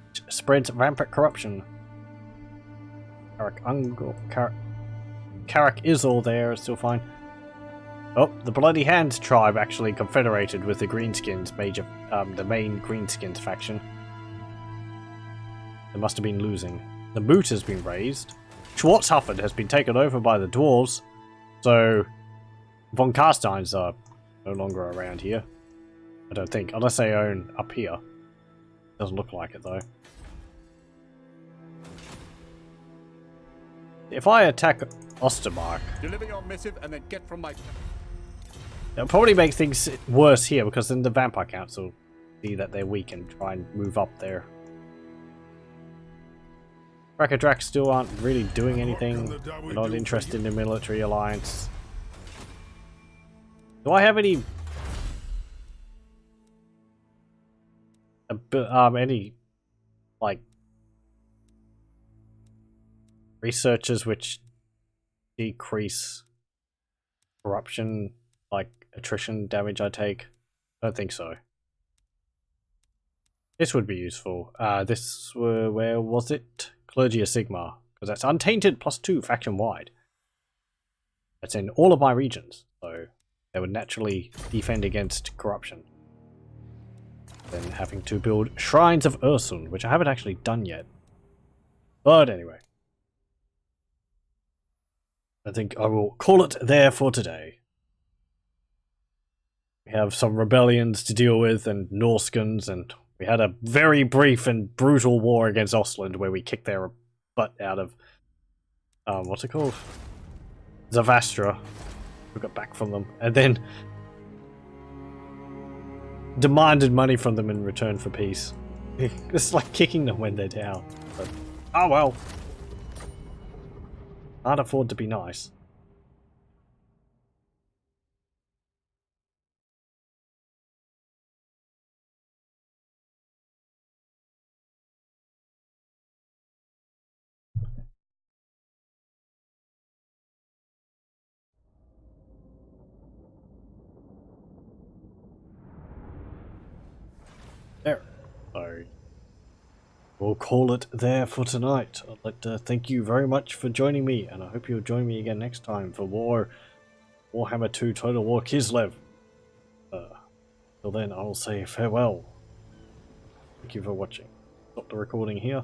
[SPEAKER 1] Which spreads vampiric corruption. Karak is all there, it's still fine. Oh, the Bloody Hands tribe actually confederated with the Greenskins, the main Greenskins faction. They must have been losing. The moot has been raised. Schwarzhofen has been taken over by the dwarves. So, von Carsteins are no longer around here. I don't think, unless they own up here. Doesn't look like it though. If I attack Ostermark.
[SPEAKER 2] Deliver your missive and then get from my...
[SPEAKER 1] It'll probably make things worse here because then the Vampire Council see that they're weak and try and move up there. Drax still aren't really doing anything. They're not interested in the military alliance. Do I have any... any... like... researchers which decrease corruption, like attrition damage I take? I don't think so. This would be useful. Where was it? Clergy of Sigmar. Because that's untainted +2 faction wide. That's in all of my regions, so they would naturally defend against corruption. Then having to build Shrines of Ursun, which I haven't actually done yet. But anyway. I think I will call it there for today. We have some rebellions to deal with and Norscans, and we had a very brief and brutal war against Ostland where we kicked their butt out of what's it called? Zavastra. We got back from them and then demanded money from them in return for peace. It's like kicking them when they're down. But, oh well. Can't afford to be nice. There. So we'll call it there for tonight. I'd like to thank you very much for joining me, and I hope you'll join me again next time for Warhammer 2 Total War Kislev. Till then, I'll say farewell. Thank you for watching. Stop the recording here.